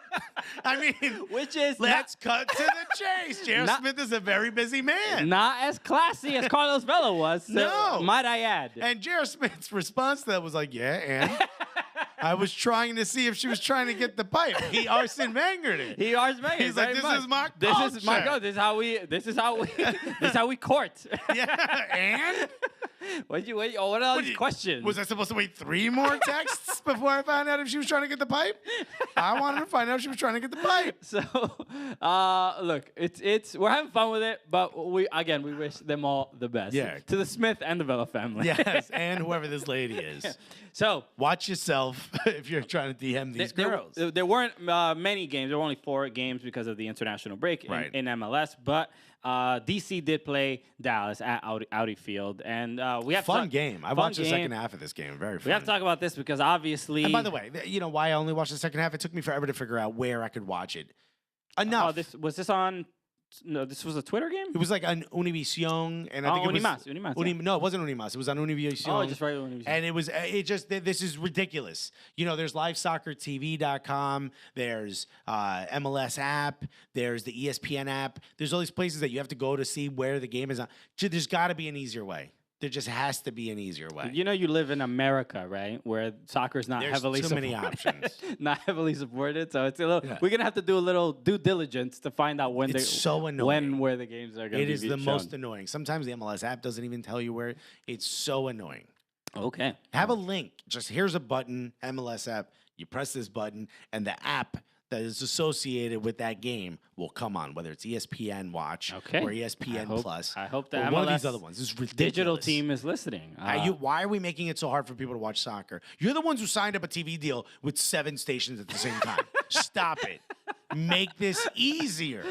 I mean, which is let's cut to the chase. J.R. Smith is a very busy man. Not as classy as Carlos Vela was. No, might I add. And J.R. Smith's response to that was like, "Yeah, and." I was trying to see if she was trying to get the pipe. He Arsene Wenger'd it. He's like, this is my culture. This is my culture. This is how we court. Yeah, and what are all these questions? Was I supposed to wait 3 more texts before I found out if she was trying to get the pipe? I wanted to find out if she was trying to get the pipe. So, look, we're having fun with it, but we wish them all the best. Yeah. To the Smith and the Vela family. Yes, and whoever this lady is. So watch yourself if you're trying to DM these girls. There weren't many games. There were only 4 games because of the international break in MLS. But DC did play Dallas at Audi Field, and we have Fun game. I watched the game. second half of this game. Very fun. We have to talk about this because obviously. And by the way, you know why I only watched the second half? It took me forever to figure out where I could watch it. Enough. Was this on? No, this was a Twitter game. It was like on Univision, and I think it was Unimas. No, it wasn't Unimas. It was on Univision. Oh, just regular Univision. And it just this is ridiculous. You know, there's LiveSoccerTV.com. There's MLS app. There's the ESPN app. There's all these places that you have to go to see where the game is on. There's got to be an easier way. There just has to be an easier way. You know, you live in America, right? Where soccer is not heavily too many options. Not heavily supported, so it's a little. Yeah. We're gonna have to do a little due diligence to find out when so annoying. where the games are gonna be. It is the shown. most annoying. Sometimes the MLS app doesn't even tell you where. It's so annoying. Okay. Have a link. Just here's a button, MLS app. You press this button, and the app that is associated with that game will come on, whether it's ESPN Watch or ESPN Plus. I hope the MLS MLS one of these other ones. This is ridiculous. Digital team is listening. Why are we making it so hard for people to watch soccer? You're the ones who signed up a TV deal with 7 stations at the same time. Stop it. Make this easier.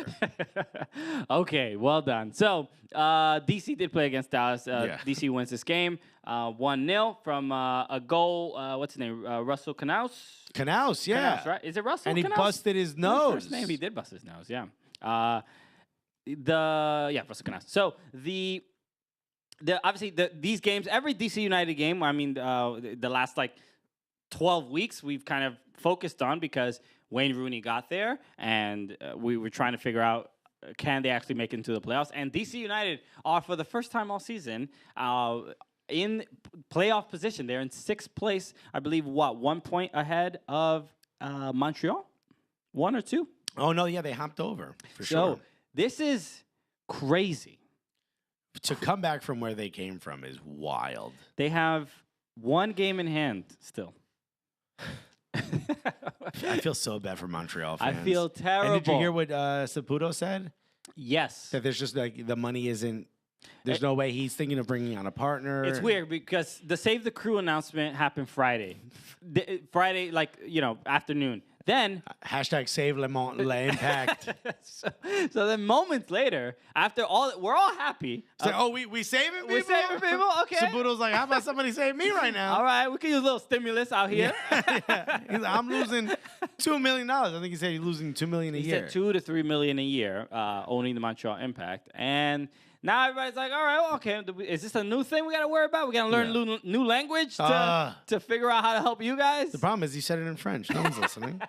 Okay, well done. So, DC did play against Dallas. DC wins this game 1-0 from a goal. What's his name? Russell Canouse? Canouse, yeah. Canouse, right? Is it Russell And he Canouse? busted his nose. First name, he did bust his nose, yeah. Russell Canouse. So, obviously, these games, every DC United game, I mean, the last, 12 weeks, we've kind of focused on because Wayne Rooney got there, and we were trying to figure out can they actually make it into the playoffs. And DC United are, for the first time all season, in playoff position. They're in 6th place, I believe, 1 point ahead of Montreal? 1 or 2? Oh, no, yeah, they hopped over, for sure. So this is crazy. To come back from where they came from is wild. They have 1 game in hand still. I feel so bad for Montreal fans. I feel terrible. And did you hear what Saputo said? Yes. That there's just the money isn't. There's no way he's thinking of bringing on a partner. It's weird because the Save the Crew announcement happened Friday. Friday, afternoon. Then hashtag save l'impact. so then moments later, after all, we're all happy. We saving people? We're saving people? Okay. Saputo's like, how about somebody save me right now? All right, we can use a little stimulus out here. Yeah. He's like, I'm losing $2 million. I think he said he's losing $2 million a year. He said $2 to $3 million a year owning the Montreal Impact. And now everybody's like, all right, well, okay, is this a new thing we got to worry about? We got to learn new language to figure out how to help you guys? The problem is he said it in French. No one's listening.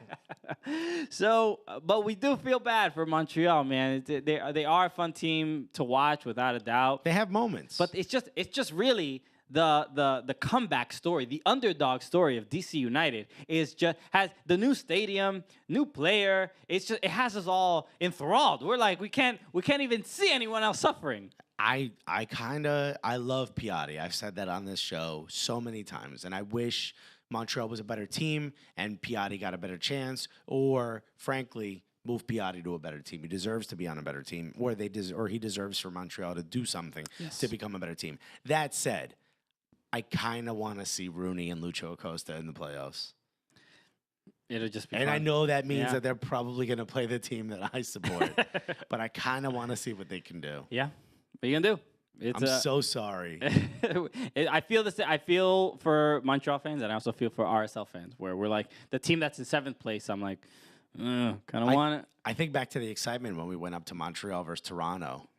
So, but we do feel bad for Montreal, man. They are a fun team to watch, without a doubt. They have moments. But it's just really the comeback story, the underdog story of DC United has the new stadium, new player. It has us all enthralled. We're like we can't even see anyone else suffering. I love Piatti. I've said that on this show so many times, and I wish Montreal was a better team and Piatti got a better chance, or frankly, move Piatti to a better team. He deserves to be on a better team, or he deserves for Montreal to do something to become a better team. That said, I kind of want to see Rooney and Lucho Acosta in the playoffs. It'll just be and fun. I know that means that they're probably going to play the team that I support, but I kind of want to see what they can do. Yeah, what are you gonna do? I'm so sorry. I feel this. I feel for Montreal fans, and I also feel for RSL fans, where we're like the team that's in 7th place. I'm like, kind of want it. I think back to the excitement when we went up to Montreal versus Toronto.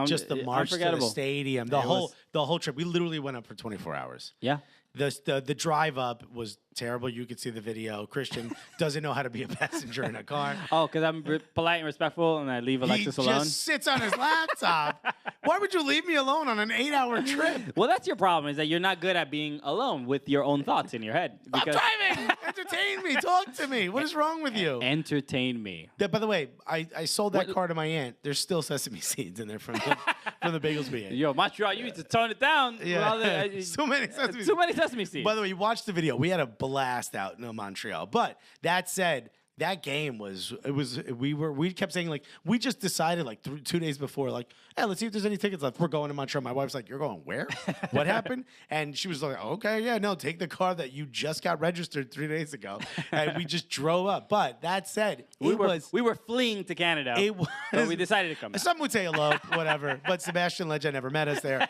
Just the march to the stadium, the whole trip. We literally went up for 24 hours. Yeah. The drive up was terrible. You could see the video. Christian doesn't know how to be a passenger in a car. Oh, because I'm polite and respectful, and I leave Alexis alone? He just sits on his laptop. Why would you leave me alone on an 8-hour trip? Well, that's your problem, is that you're not good at being alone with your own thoughts in your head. I'm driving. Entertain me. Talk to me. What is wrong with you? Entertain me. By the way, I sold that car to my aunt. There's still sesame seeds in there from the bagels we ate. Yo, Montreal, you need to tone it down. Yeah. Too many sesame seeds. Too many sesame seeds. By the way, you watched the video. We had a blast out in Montreal. But that said, that game we kept saying like we just decided like 2 days before like, hey, let's see if there's any tickets left. We're going to Montreal. My wife's like, you're going where? What happened? And she was like, okay, yeah, no, take the car that you just got registered 3 days ago. And we just drove up. But that said, we were fleeing to Canada. It was, but we decided to come back. Some would say hello, whatever. But Sebastian Legend never met us there,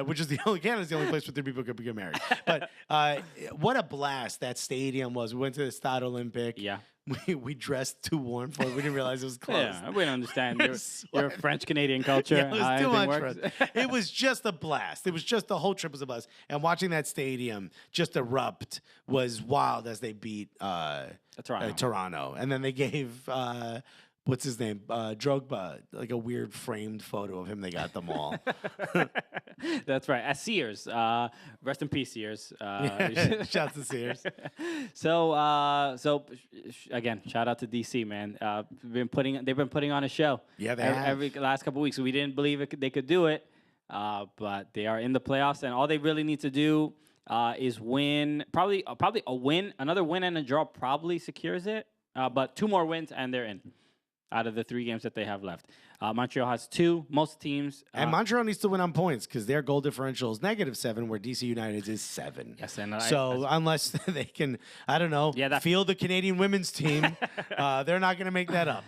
which is Canada's the only place where 3 people could get married. But what a blast that stadium was. We went to the Stade Olympique. Yeah. We dressed too warm for it. We didn't realize it was closed. Yeah, we don't understand your French-Canadian culture. Yeah, it was too much works. for us. It was just a blast. It was just the whole trip was a blast. And watching that stadium just erupt was wild as they beat Toronto. And then they gave what's his name? Drogba, like a weird framed photo of him. They got them all. That's right. At Sears. Rest in peace, Sears. Shouts to Sears. So again, shout out to DC, man. They've been putting on a show. Yeah, they have. Every last couple of weeks. We didn't believe they could do it, but they are in the playoffs, and all they really need to do is win. Probably a win, another win and a draw probably secures it. But 2 more wins and they're in. Out of the 3 games that they have left. Montreal has 2, most teams. And Montreal needs to win on points because their goal differential is -7, where DC United's is 7. Yes, and unless they can, I don't know, field the Canadian women's team, they're not going to make that up.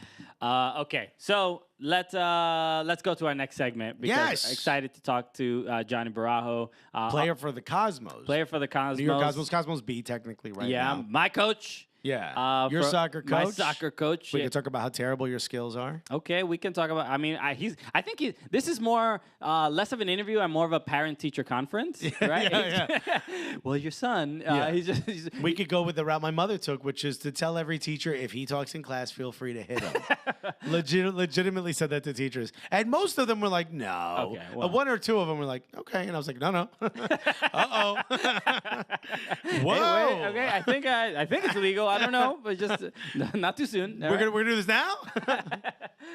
Okay, so let's go to our next segment because I'm excited to talk to Johnny Borrajo. Player for the Cosmos. Player for the Cosmos. New York Cosmos. Cosmos B, technically, right now. Yeah, my coach. Yeah, your soccer coach. My soccer coach. We can talk about how terrible your skills are. Okay, we can talk about. I mean, this is more less of an interview and more of a parent-teacher conference, right? Yeah. Well, your son, we could go with the route my mother took, which is to tell every teacher if he talks in class, feel free to hit him. Legitimately said that to teachers, and most of them were like, no. Okay, well. 1 or 2 of them were like, okay, and I was like, no. Uh-oh. Whoa. Hey, wait, okay, I think it's legal. I don't know, but just not too soon. We're gonna do this now.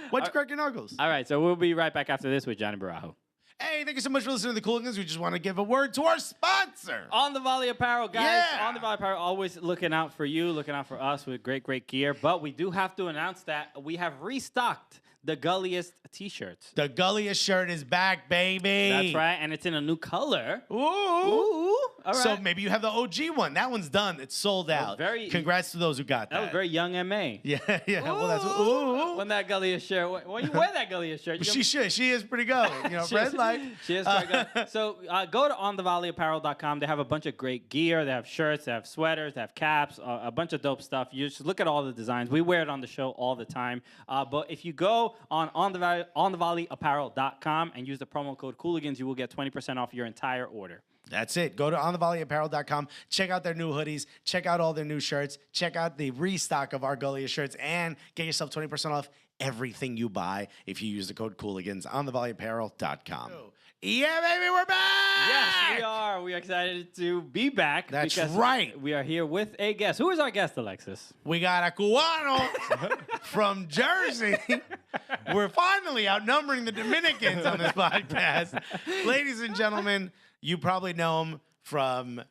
Why'd you crack your knuckles? All right, so we'll be right back after this with Johnny Borrajo. Hey, thank you so much for listening to the Cooligans. We just want to give a word to our sponsor. On the Volley Apparel, guys. Yeah. On the Volley Apparel, always looking out for you, looking out for us with great gear. But we do have to announce that we have restocked the Gulliest t-shirts. The Gulliest shirt is back, baby. That's right, and it's in a new color. Ooh. All right. So maybe you have the OG one. That one's done. It's sold out. Congrats to those who got that. That was very young MA. Yeah. Ooh. Well, that's ooh. When that Gulliest shirt. When you wear that Gulliest shirt, She should. She is pretty good. Red light. She is pretty good. So go to onthevolleyapparel.com. They have a bunch of great gear. They have shirts. They have sweaters. They have caps. A bunch of dope stuff. You just look at all the designs. We wear it on the show all the time. But if you go on thevolleyapparel.com and use the promo code Cooligans, you will get 20% off your entire order. That's it. Go to onthevolleyapparel.com. Check out their new hoodies. Check out all their new shirts. Check out the restock of our Gulliest shirts and get yourself 20% off everything you buy if you use the code Cooligans on thevolleyapparel.com. Yeah, baby, we're back! Yes, we are. We are excited to be back. That's right. We are here with a guest. Who is our guest, Alexis? We got a Cubano from Jersey. We're finally outnumbering the Dominicans on this podcast. Ladies and gentlemen, you probably know him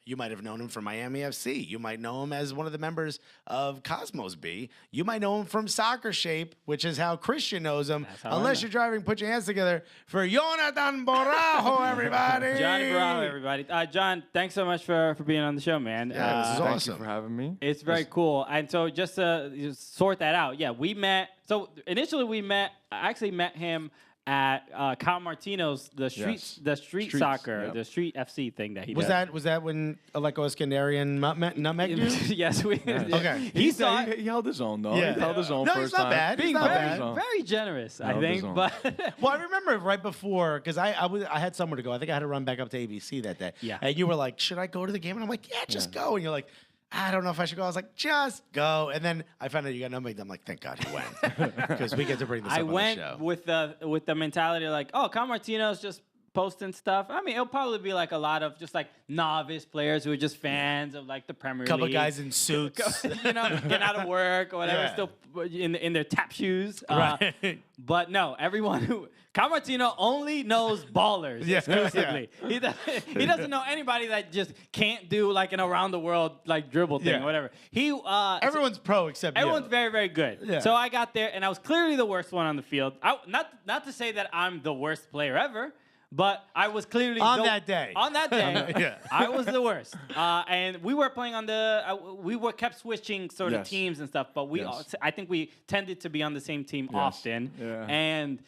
you might have known him from Miami FC. You might know him as one of the members of Cosmos B. You might know him from Soccer Shape, which is how Christian knows him. Unless you're driving, put your hands together for Jonathan Borrajo, everybody. Johnny Borrajo, everybody. John, thanks so much for being on the show, man. Yeah, this is awesome. Thank you for having me. It's very cool. And so just to sort that out, yeah, we met. So initially I actually met him at Kyle Martino's the street soccer, the street FC thing that he did. Was that when Aleko Eskandarian nutmeg you? Yes, we. Okay. He held his own though. Yeah. He held his own No, first he's not time. bad. He's not bad. Very generous, I Held think. his own. But Well, I remember right before because I had somewhere to go. I think I had to run back up to ABC that day. Yeah. And you were like, "Should I go to the game?" And I'm like, "Yeah, just go." And you're like, I don't know if I should go. I was like, just go. And then I found out you got nutmegged. I'm like, thank God he went. Because we get to bring this up on the show. with the mentality like, oh, Kyle Martino's just posting stuff. I mean, it'll probably be like a lot of just like novice players who are just fans of like the Premier League. Couple guys in suits. You know, getting out of work or whatever, Yeah. still in their tap shoes. Right. But no, everyone who Camartino only knows ballers Yeah. exclusively. He doesn't know anybody that just can't do like an around the world like dribble thing Yeah. or whatever. Everyone's pro except Everyone's you. very, very good. Yeah. So I got there, and I was clearly the worst one on the field. Not to say that I'm the worst player ever, but I was clearly On that day. On that day, Yeah. I was the worst. And we were playing on the. We kept switching sort of Yes. teams and stuff, but Yes. I think we tended to be on the same team Yes. often. Yeah. And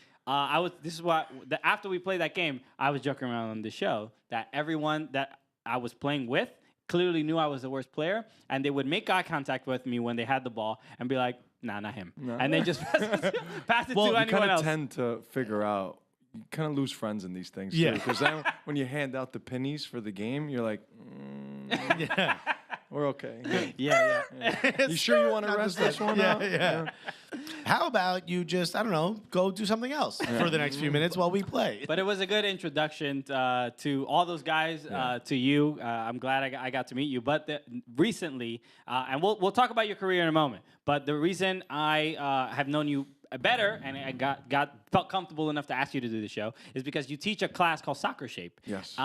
This is what after we played that game, I was joking around on the show that everyone that I was playing with clearly knew I was the worst player, and they would make eye contact with me when they had the ball and be like, "Nah, not him," and then just pass it to You anyone kind of else. tend to figure out. You kind of lose friends in these things Yeah. too, because then when you hand out the pennies for the game, you're like, Yeah. "We're okay." Yeah. You sure you want to rest this one out? Yeah. How about you just, I don't know, go do something else for the next few minutes while we play? But it was a good introduction to all those guys, to you. I'm glad I got to meet you. But recently, and we'll talk about your career in a moment. But the reason I have known you better and I felt comfortable enough to ask you to do the show is because you teach a class called Soccer Shape. Yes.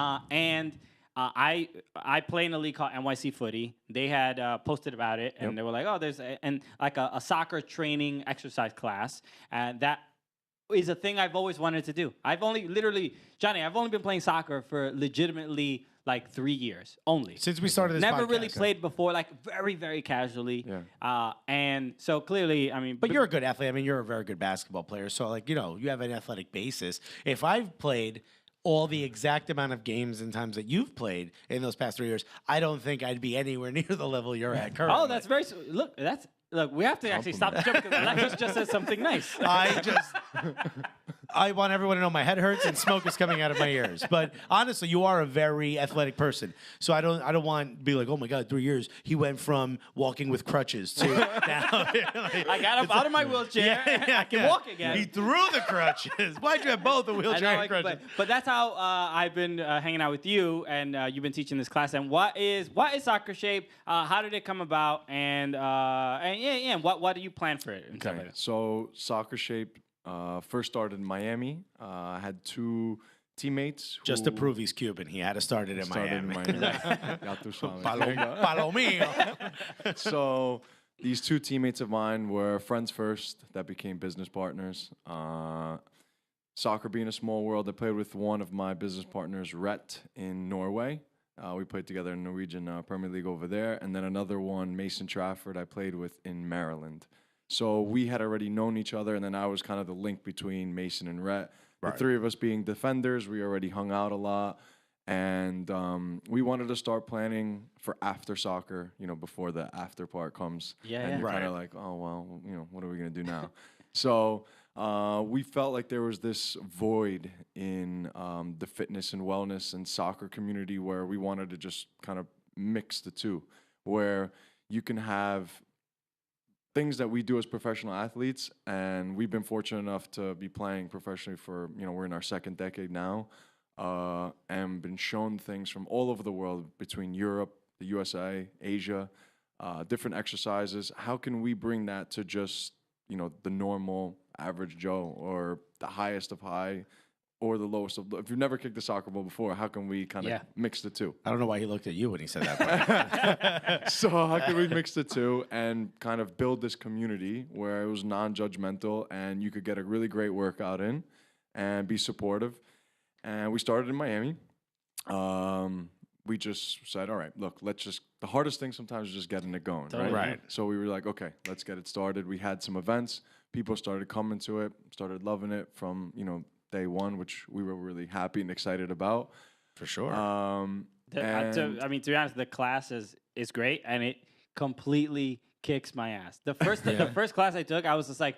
I play in a league called NYC Footy. They had posted about it, and they were like, "Oh, there's a soccer training exercise class," and that is a thing I've always wanted to do. Johnny, I've only been playing soccer for legitimately like 3 years only. Since we started this Never podcast. really played before, like very, very casually. Yeah. And so clearly, I mean, But you're a good athlete. I mean, you're a very good basketball player. So, like, you know, you have an athletic basis. If I've played all the exact amount of games and times that you've played in those past 3 years, I don't think I'd be anywhere near the level you're at currently. Oh, that's very look. We have to actually stop the show because Alexis just said something nice. I want everyone to know my head hurts and smoke is coming out of my ears. But honestly, you are a very athletic person. So I don't want to be like, oh my God, 3 years. He went from walking with crutches to now. I got up out of my wheelchair. I can walk again. He threw the crutches. Why'd you have both, a wheelchair and crutches? But that's how I've been hanging out with you, and you've been teaching this class. And what is Soccer Shape? How did it come about? And what do you plan for it? And stuff like that? So Soccer Shape first started in Miami. I had 2 teammates. Just to prove he's Cuban, he had to start it in Miami. Ya tú sabes. Palomino. So these 2 teammates of mine were friends first that became business partners. Soccer being a small world, I played with one of my business partners, Rhett, in Norway. We played together in Norwegian Premier League over there. And then another one, Mason Trafford, I played with in Maryland. So we had already known each other, and then I was kind of the link between Mason and Rhett. Right. The 3 of us being defenders, we already hung out a lot. And we wanted to start planning for after soccer, you know, before the after part comes. And you're kind of like, oh, well, you know, what are we going to do now? So we felt like there was this void in the fitness and wellness and soccer community where we wanted to just kind of mix the two, where you can have things that we do as professional athletes, and we've been fortunate enough to be playing professionally for, you know, we're in our 2nd decade now, and been shown things from all over the world between Europe, the USA, Asia, different exercises. How can we bring that to just, you know, the normal average Joe, or the highest of high, or the lowest of low? If you've never kicked a soccer ball before, how can we kind of mix the two? I don't know why he looked at you when he said that. So how can we mix the two and kind of build this community where it was non-judgmental and you could get a really great workout in and be supportive? And we started in Miami. We just said, all right, look, the hardest thing sometimes is just getting it going, Totally. Right. So we were like, okay, let's get it started. We had some events. People started coming to it, started loving it from, you know, day one, which we were really happy and excited about. For sure. To be honest, the class is great, and it completely kicks my ass. The first class I took, I was just like,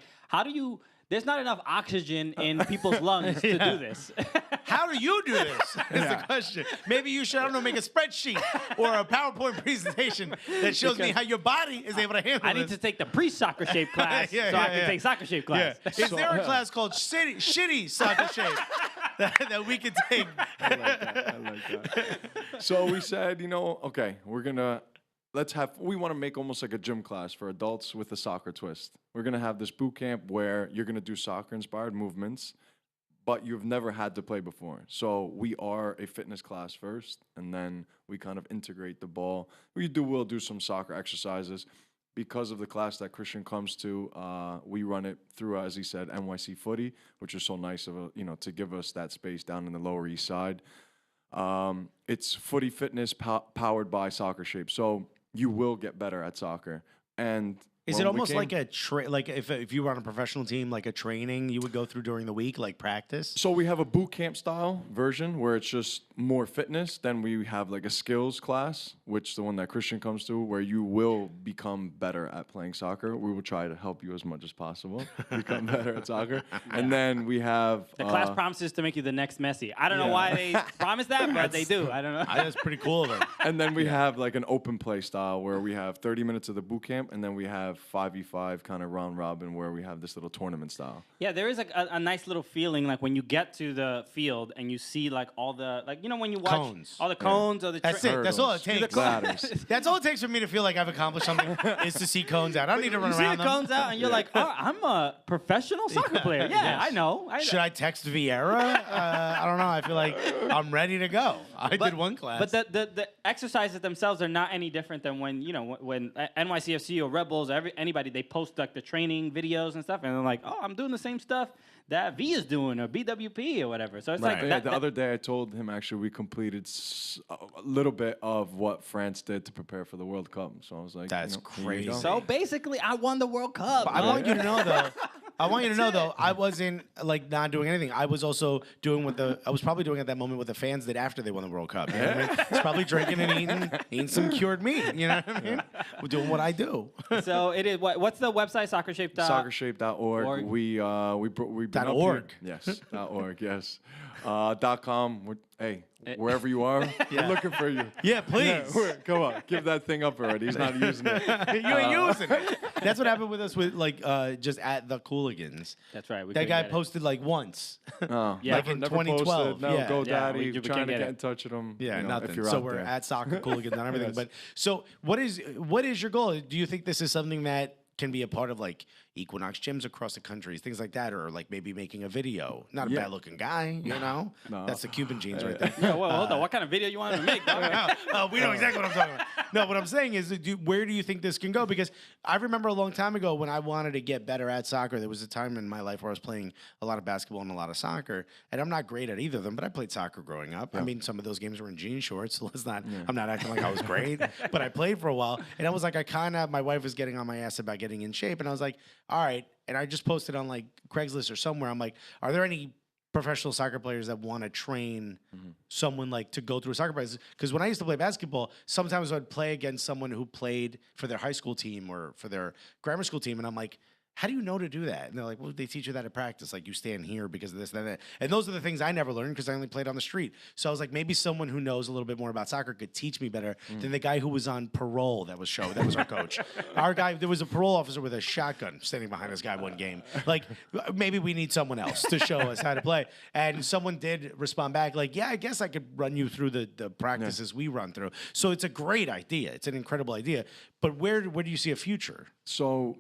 there's not enough oxygen in people's lungs to do this. How do you do this? Is the question. Maybe you should, I don't know, make a spreadsheet or a PowerPoint presentation that shows me how your body is able to handle I need to take the pre-soccer shape class I can take soccer shape class. Is there a class called shitty soccer shape? that we could take. I like that. So we said, okay, we want to make almost like a gym class for adults with a soccer twist. We're going to have this boot camp where you're going to do soccer-inspired movements, but you've never had to play before. So we are a fitness class first, and then we kind of integrate the ball. We'll do some soccer exercises. Because of the class that Christian comes to, we run it through, as he said, NYC Footy, which is so nice to give us that space down in the Lower East Side. It's footy fitness powered by Soccer Shape. So you will get better at soccer. And is it almost like like if you were on a professional team, like a training you would go through during the week, like practice? So we have a boot camp style version where it's just more fitness. Then we have like a skills class, which the one that Christian comes to, where you will become better at playing soccer. We will try to help you as much as possible become better at soccer. And then we have the class promises to make you the next Messi. I don't know why they promise that, but they do. I don't know. That's pretty cool of them. And then we have like an open play style where we have 30 minutes of the boot camp, and then we have 5v5 kind of round robin where we have this little tournament style. Yeah, there is a nice little feeling like when you get to the field and you see like all the when you watch all the cones or the that's it. That's all it takes. That's all it takes for me to feel like I've accomplished something is to see cones out. I don't need to run around. You see the cones out and you're like, oh, I'm a professional soccer player. Yeah, I know. Should I text Vieira? I don't know. I feel like I'm ready to go. I did one class. But the exercises themselves are not any different than when when NYCFC or Rebels or anybody, they post like the training videos and stuff, and they're like, oh, I'm doing the same stuff that V is doing or BWP or whatever. So it's like the other day I told him actually we completed a little bit of what France did to prepare for the World Cup. So I was like, that's crazy. So basically, I won the World Cup. But I want you to know though. I wasn't like not doing anything. I was also doing I was probably doing at that moment what the fans did after they won the World Cup. You know what I mean? It's probably drinking and eating some cured meat. You know what I mean? We're doing what I do. So it is. What's the website? Soccershape. Soccershape.org. We .org. Yes. .org. Yes. .com. Hey, wherever you are, we're looking for you. Yeah, please. Come on, give that thing up already. He's not using it. You ain't using it. That's what happened with us with just at the Cooligans. That's right. That guy posted like once. Oh, yeah, like in 2012. Posted. No, yeah. GoDaddy. Trying to get in touch with him. Yeah, nothing. If you're so out we're there. at Soccer Cooligans and everything. But so what is your goal? Do you think this is something that can be a part of like Equinox gyms across the country, things like that, or like maybe making a video? Not a bad looking guy, you know? No. That's the Cuban genes right there. Yeah, well, hold on. What kind of video you want to make? We know exactly what I'm talking about. No, what I'm saying is, where do you think this can go? Because I remember a long time ago when I wanted to get better at soccer, there was a time in my life where I was playing a lot of basketball and a lot of soccer, and I'm not great at either of them, but I played soccer growing up. I mean, some of those games were in jean shorts, so I'm not acting like I was great, but I played for a while, and I was like, my wife was getting on my ass about getting in shape, and I was like, all right. And I just posted on like Craigslist or somewhere. I'm like, are there any professional soccer players that want to train someone like to go through a soccer practice? Because when I used to play basketball, sometimes I'd play against someone who played for their high school team or for their grammar school team. And I'm like, how do you know to do that? And they're like, well, they teach you that at practice. Like, you stand here because of this, that. And those are the things I never learned because I only played on the street. So I was like, maybe someone who knows a little bit more about soccer could teach me better than the guy who was on parole that was our coach. Our guy, there was a parole officer with a shotgun standing behind this guy one game. Like, maybe we need someone else to show us how to play. And someone did respond back like, yeah, I guess I could run you through the practices we run through. So it's a great idea. It's an incredible idea. But where do you see a future? So,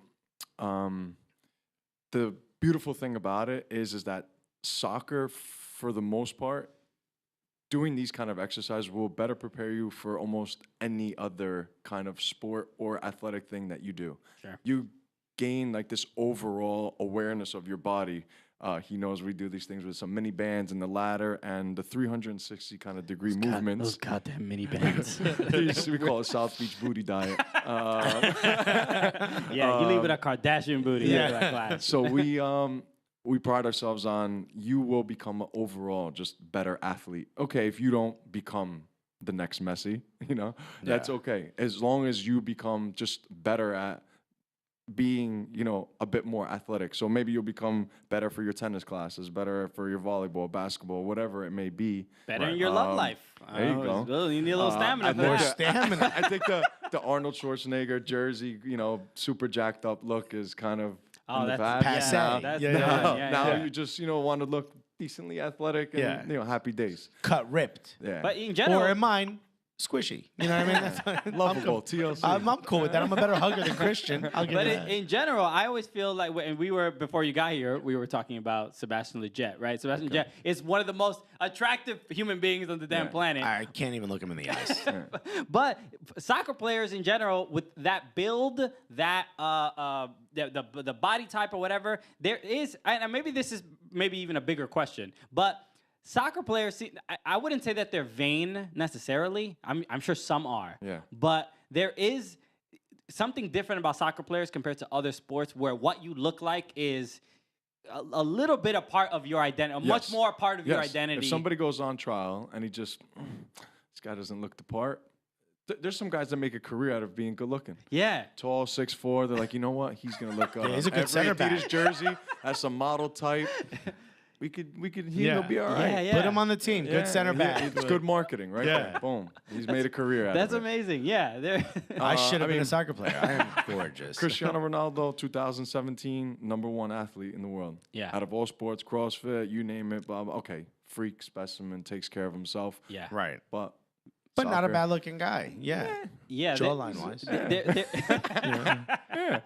the beautiful thing about it is that soccer, for the most part, doing these kind of exercises will better prepare you for almost any other kind of sport or athletic thing that you do. Sure. You gain like this overall awareness of your body. He knows we do these things with some mini bands and the ladder and the 360 kind of degree movements. Those goddamn mini bands. We call it South Beach booty diet. Yeah, you leave it a Kardashian booty. Yeah. So we pride ourselves on you will become an overall just better athlete. Okay, if you don't become the next Messi, that's okay. As long as you become just better at being, a bit more athletic. So maybe you'll become better for your tennis classes, better for your volleyball, basketball, whatever it may be. Better in your love life. There you go. You need a little stamina for More that. stamina. I think the Arnold Schwarzenegger jersey, super jacked up look is kind of in the that's past. passe. Yeah, Yeah, yeah. Now you just, want to look decently athletic and happy days. Cut ripped. Yeah. But in general, Or in mine, squishy. You know what I mean? That's Lovable, TLC. I'm cool with that. I'm a better hugger than Christian. I'll give but you that. in general, I always feel like, and we were, before you got here, we were talking about Sebastian Lletget, right? Sebastian Lletget is one of the most attractive human beings on the damn planet. I can't even look him in the eyes. But soccer players in general, with that build, that the body type or whatever, there is, and maybe this is maybe even a bigger question, but soccer players, I wouldn't say that they're vain necessarily. I'm sure some are. Yeah. But there is something different about soccer players compared to other sports where what you look like is a little bit a part of your identity, much more a part of your identity. If somebody goes on trial and he just, this guy doesn't look the part, there's some guys that make a career out of being good looking. Yeah. Tall, 6'4", they're like, you know what? He's going to look up. he's a good center back. Adidas jersey, has some model type. He'll be all right. Yeah. Put him on the team. Good center back. It's good marketing, right? Yeah. There. Boom. He's made a career out That's of it. amazing. Yeah. I should have been mean, a soccer player. I am gorgeous. Cristiano Ronaldo, 2017, #1 athlete in the world. Yeah. Out of all sports, CrossFit, you name it. Blah, blah. Okay, freak specimen, takes care of himself. Yeah. Right. But Not a soccer, bad looking guy. Yeah. Yeah. Jawline wise. They're-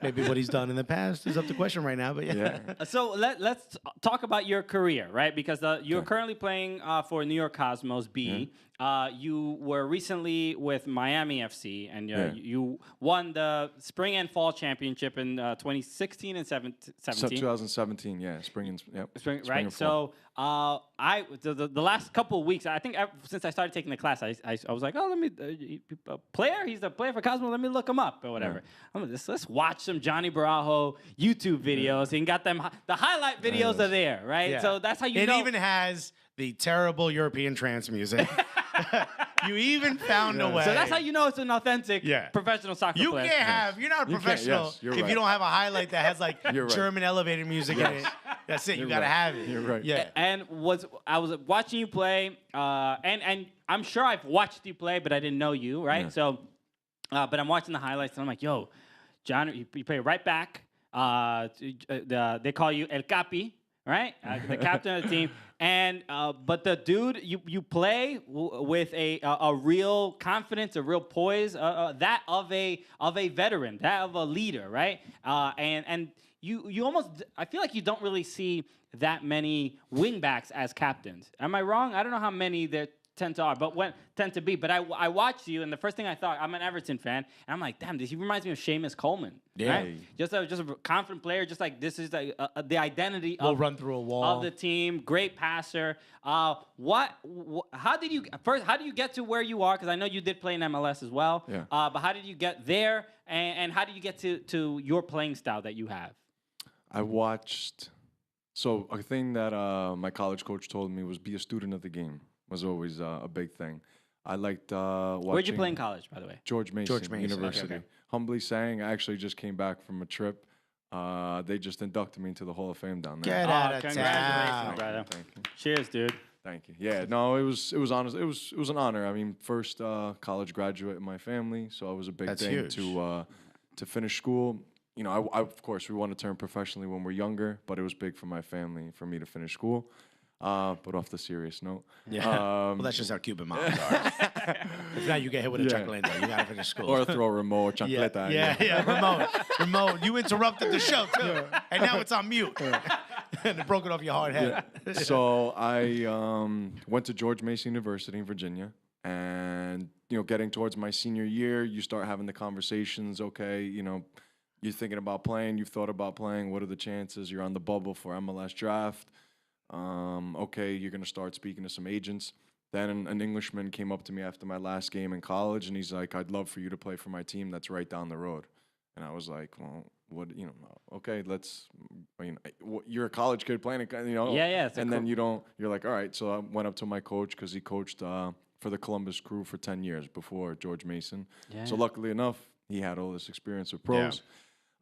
Maybe what he's done in the past is up to question right now, but yeah. So let's talk about your career, right? Because you're currently playing for New York Cosmos B. You were recently with Miami FC, and you won the spring and fall championship in 2016 and 17. 2017, yeah, spring and Spring, spring right? and fall. So the last couple of weeks, I think since I started taking the class, I was like, oh, let me player. He's the player for Cosmo. Let me look him up or whatever. Let's watch some Johnny Borrajo YouTube videos. He got them. The highlight videos are there, right? Yeah. So that's how you It know. even has the terrible European trance music. You even found a way. So that's how you know it's an authentic professional soccer You player. can't have. You're not a professional yes, you're if right. you don't have a highlight that has like You're right. German elevator music in it. That's it. You gotta have it. You're right. Yeah. And I was watching you play, and I'm sure I've watched you play, but I didn't know you, right? Yeah. So, but I'm watching the highlights, and I'm like, yo, John, you play right back. They call you El Capi, right? The captain of the team. And but the dude, you play with a real confidence, a real poise, that of a veteran, that of a leader, right? And you almost, I feel like you don't really see that many wingbacks as captains. Am I wrong? I don't know how many there tend to be. But I watched you, and the first thing I thought, I'm an Everton fan, and I'm like, damn, he reminds me of Seamus Coleman. Yeah. Right? Just a confident player, just like this is the identity We'll run through a wall. of the team. Great passer. How did you get to where you are? Because I know you did play in MLS as well. Yeah. But how did you get there? And how did you get to your playing style that you have? I watched. So a thing that my college coach told me was be a student of the game. Was always a big thing. I liked watching. Where'd you play in college, by the way? George Mason University. Okay. Humbly saying, I actually just came back from a trip. They just inducted me into the Hall of Fame down there. Get out of Congratulations, town. brother. Thank you. Cheers, dude. Thank you. Yeah, no, it was honest. It was an honor. I mean, first college graduate in my family, so it was a big That's thing huge. to finish school. You know, I of course we want to turn professionally when we're younger, but it was big for my family for me to finish school. But off the serious note, Well, that's just how Cuban moms are. If not, you get hit with a chocolate. You gotta finish school. or throw a remote chancleta. Yeah. Remote. You interrupted the show too, and now it's on mute. And it broke it off your hard head. Yeah. So I went to George Mason University in Virginia, and getting towards my senior year, you start having the conversations. Okay, you're thinking about playing. You've thought about playing. What are the chances? You're on the bubble for MLS draft. Okay, you're going to start speaking to some agents. Then an Englishman came up to me after my last game in college, and he's like, I'd love for you to play for my team that's right down the road. And I was like, well, okay, let's, you're a college kid playing, Yeah. And then you're like, all right. So I went up to my coach because he coached for the Columbus Crew for 10 years before George Mason. Yeah. So luckily enough, he had all this experience with pros.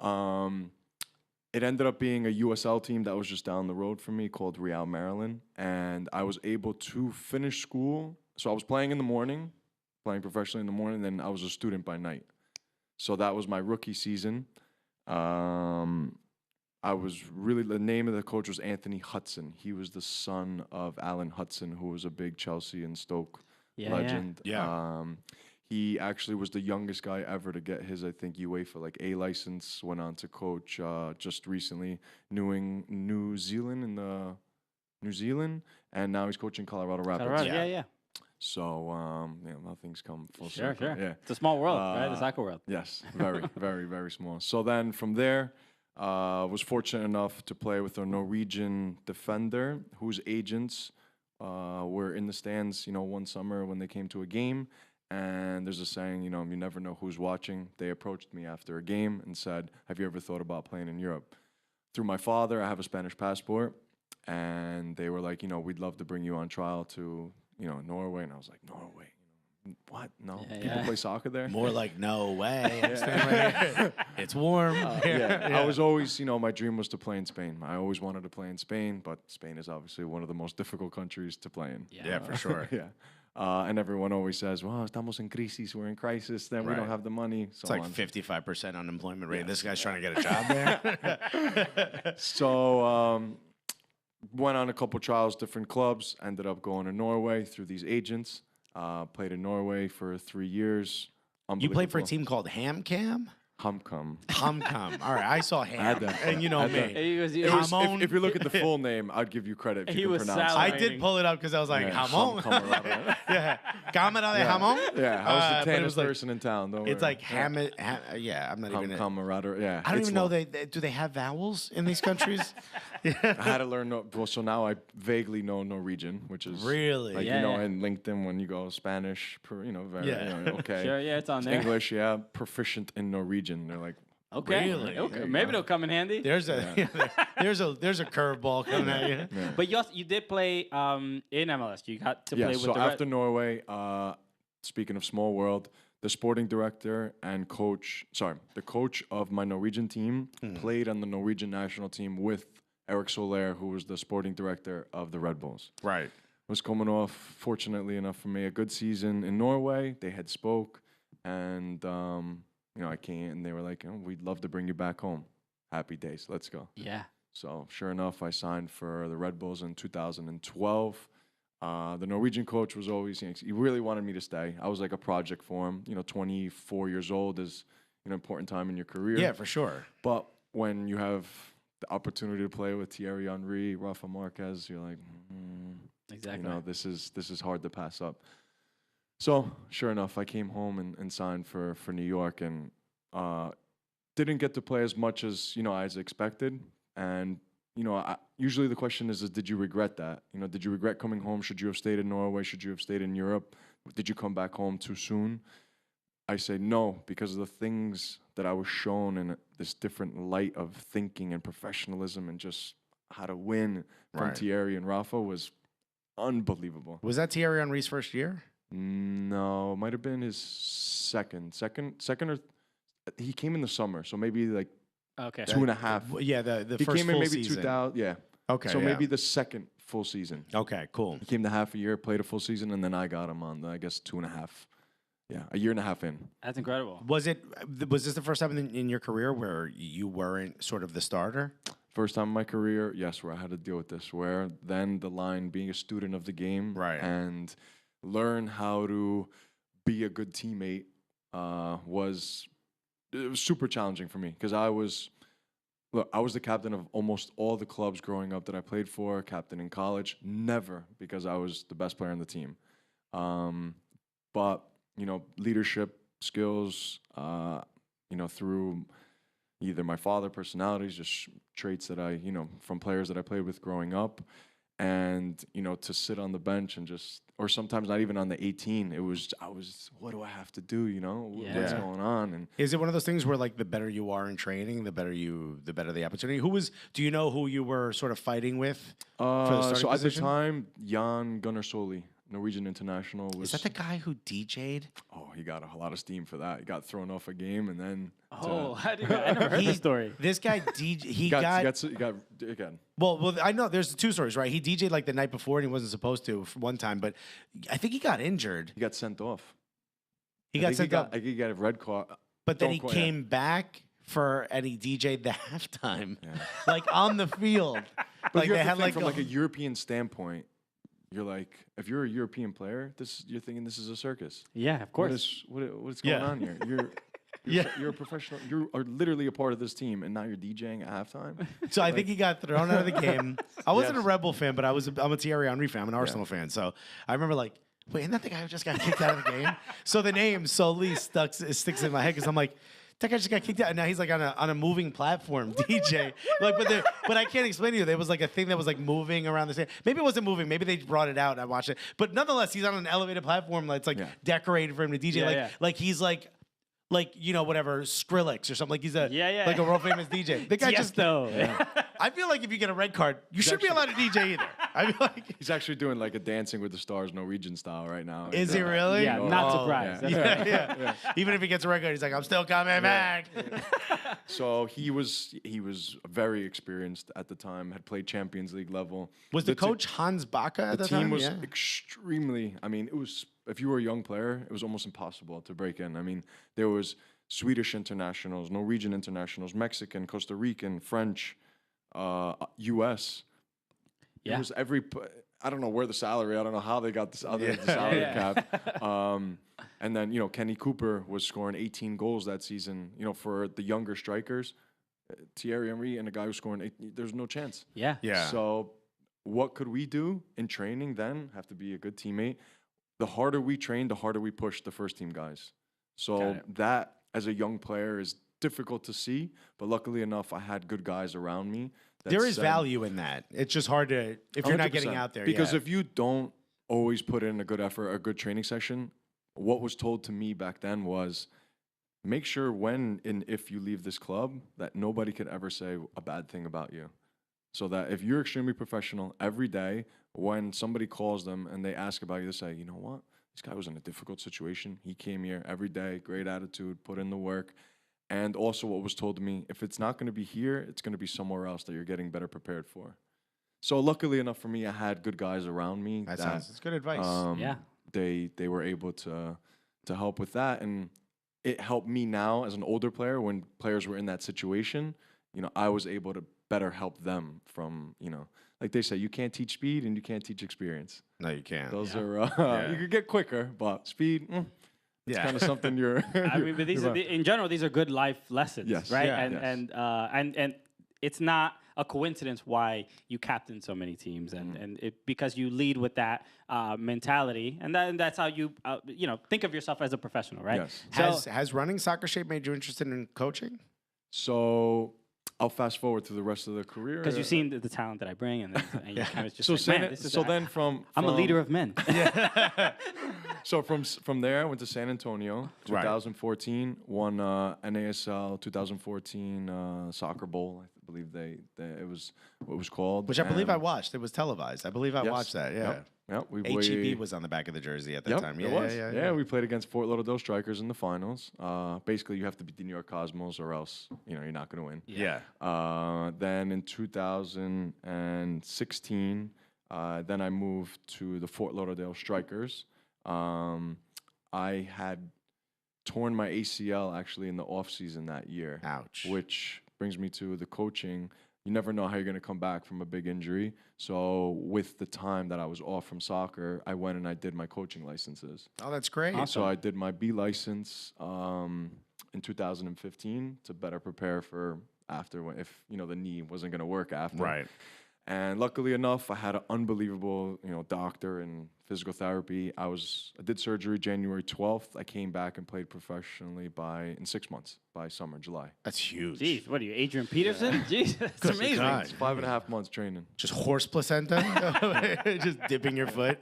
Yeah. It ended up being a USL team that was just down the road from me called Real Maryland. And I was able to finish school. So I was playing in the morning, playing professionally in the morning, then I was a student by night. So that was my rookie season. I was really, the name of the coach was Anthony Hudson. He was the son of Alan Hudson, who was a big Chelsea and Stoke legend. Yeah. He actually was the youngest guy ever to get his, I think, UEFA like A license. Went on to coach just recently New Zealand and now he's coaching Colorado Rapids. Colorado, yeah. So things come full Sure. circle. Yeah, It's a small world, right? The soccer world. yes, very, very, very small. So then from there, was fortunate enough to play with a Norwegian defender whose agents were in the stands, one summer when they came to a game. And there's a saying, you never know who's watching. They approached me after a game and said, have you ever thought about playing in Europe? Through my father, I have a Spanish passport. And they were like, we'd love to bring you on trial to, Norway. And I was like, Norway? What? No. People play soccer there? More like, no way. I'm staying right here. It's warm. I was always, my dream was to play in Spain. I always wanted to play in Spain, but Spain is obviously one of the most difficult countries to play in. Yeah, for sure. Yeah. And everyone always says, well, estamos en crisis, we're in crisis, then we don't have the money. So it's like 55% unemployment rate. This guy's trying to get a job there. So went on a couple trials, different clubs, ended up going to Norway through these agents. Played in Norway for 3 years. You played for a team called HamCam? Humcum. Humcum. All right, I saw Ham, and you know me. If you look at the full name, I'd give you credit if you can pronounce it. I did pull it up because I was like, Hamon? Yeah. Cámara de Hamon? Yeah, I was the tannest person in town. Don't worry. It's like yeah, I'm not even... Yeah. I don't even know, do they have vowels in these countries? I had to learn, so now I vaguely know Norwegian, which is... Really? Like, in LinkedIn, when you go Spanish, very, okay. Sure, it's on there. English, proficient in Norwegian. They're like, okay, really? Okay. Maybe they'll come in handy. There's a curveball coming at you. Yeah. But you did play in MLS. You got to play with so the after Norway, speaking of small world, the sporting director and the coach of my Norwegian team played on the Norwegian national team with Eric Soler, who was the sporting director of the Red Bulls. Right. Was coming off, fortunately enough for me, a good season in Norway. They had spoke, and I came, and they were like, we'd love to bring you back home. Happy days, let's go. Yeah. So sure enough, I signed for the Red Bulls in 2012. The Norwegian coach was always, he really wanted me to stay. I was like a project for him. 24 years old is an important time in your career. Yeah, for sure. But when you have the opportunity to play with Thierry Henry, Rafa Marquez, you're like, exactly. This is hard to pass up. So sure enough, I came home and signed for New York, and didn't get to play as much as as expected. And usually the question is did you regret that? Did you regret coming home? Should you have stayed in Norway? Should you have stayed in Europe? Did you come back home too soon? I say no, because of the things that I was shown in this different light of thinking and professionalism and just how to win from Thierry and Rafa was unbelievable. Was that Thierry Henry's first year? No, might have been his second or he came in the summer, so maybe like 2.5. Yeah, the he first came in full year season. 2000. Yeah. Okay. So maybe the second full season. Okay, cool. He came to half a year, played a full season, and then I got him on, I guess, 2.5. Yeah, a year and a half in. That's incredible. Was this the first time in your career where you weren't sort of the starter? First time in my career, yes, where I had to deal with this. Where then the line being a student of the game, and learn how to be a good teammate was super challenging for me, because I was the captain of almost all the clubs growing up that I played for, captain in college, never because I was the best player on the team. But, leadership skills, through either my father personalities, just traits that I, from players that I played with growing up, and, to sit on the bench and just, or sometimes not even on the 18, what do I have to do, what's going on? And is it one of those things where, like, the better you are in training, the better the opportunity? Do you know who you were sort of fighting with for the starting position? At the time, Jan Gunnar Solli, Norwegian international. Is that the guy who DJ'd? Oh, he got a lot of steam for that. He got thrown off a game, and then... I never heard the story. This guy, he got again. Well, I know there's two stories, right? He DJ'd like the night before, and he wasn't supposed to for one time, but I think he got injured. He got sent off. He got sent off. I think he got a red card. But then he came back and he DJ'd the halftime, like on the field. But Like you they have to had think like from like a European standpoint. You're like, if you're a European player, you're thinking this is a circus. Yeah, of course. What's going on here? You're a professional. You are literally a part of this team, and now you're DJing at halftime. So I think he got thrown out of the game. I wasn't a Rebel fan, but I'm a Thierry Henry fan. I'm an Arsenal fan. So I remember like, wait, isn't that the guy who just got kicked out of the game? So the name Sully sticks in my head because I'm like, that guy just got kicked out. And now he's like on a moving platform DJ. Like, but I can't explain to you. There was like a thing that was like moving around the stage. Maybe it wasn't moving. Maybe they brought it out and I watched it. But nonetheless, he's on an elevated platform that's like decorated for him to DJ. Like he's like whatever Skrillex or something. Like he's like a world famous DJ. The guy just though. I feel like if you get a red card, you shouldn't be allowed to DJ either. I feel like he's actually doing like a Dancing with the Stars Norwegian style right now. Is he really? Yeah, not surprised. Yeah. Even if he gets a red card, he's like, I'm still coming back. So he was very experienced at the time. Had played Champions League level. Was the coach Hans Backe at the the team time? was extremely. I mean, it was. If you were a young player, it was almost impossible to break in. I mean, there was Swedish internationals, Norwegian internationals, Mexican, Costa Rican, French, U.S. Yeah. It was I don't know where the salary. I don't know how they got this other the salary cap. And then Kenny Cooper was scoring 18 goals that season. For the younger strikers, Thierry Henry and a guy who's scoring there's no chance. Yeah. So what could we do in training then? Have to be a good teammate. The harder we train, the harder we push the first team guys. So that, as a young player, is difficult to see. But luckily enough, I had good guys around me. There is value in that. It's just hard to, if you're not getting out there. Because if you don't always put in a good effort, a good training session, what was told to me back then was, make sure when and if you leave this club that nobody could ever say a bad thing about you. So that if you're extremely professional every day, when somebody calls them and they ask about you, they say, you know what? This guy was in a difficult situation. He came here every day, great attitude, put in the work. And also what was told to me, if it's not going to be here, it's going to be somewhere else that you're getting better prepared for. So luckily enough for me, I had good guys around me. That's good advice. They were able to help with that. And it helped me now as an older player when players were in that situation. I was able to better help them from, like they say, you can't teach speed and you can't teach experience. No, you can't. Those are, you could get quicker, but speed, it's kind of something you're. I mean, but in general, these are good life lessons, right? Yeah, and it's not a coincidence why you captain so many teams, and because you lead with that mentality, and that's how you think of yourself as a professional, right? Yes. Has running Soccer Shape made you interested in coaching? So I'll fast forward to the rest of the career. Because you've seen the talent that I bring, and you kind of just I'm a leader of men. So from there, I went to San Antonio, 2014, won NASL 2014 Soccer Bowl. I believe it was what it was called. Which I believe I watched. It was televised. I believe I watched that. Yeah. Yep. HEB was on the back of the jersey at that time. Yeah, we played against Fort Lauderdale Strikers in the finals. Basically, you have to beat the New York Cosmos or else you're not going to win. Yeah. Then in 2016, then I moved to the Fort Lauderdale Strikers. I had torn my ACL actually in the off season that year. Ouch. Which brings me to the coaching. You never know how you're going to come back from a big injury. So with the time that I was off from soccer, I went and I did my coaching licenses. Oh, that's great. Awesome. So I did my B license in 2015 to better prepare for after if the knee wasn't going to work after. Right. And luckily enough, I had an unbelievable, doctor in physical therapy. I did surgery January 12th. I came back and played professionally in 6 months, by summer, July. That's huge. Jeez, what are you, Adrian Peterson? Jeez, that's amazing. It's 5.5 months training. Just horse placenta? Just dipping your foot?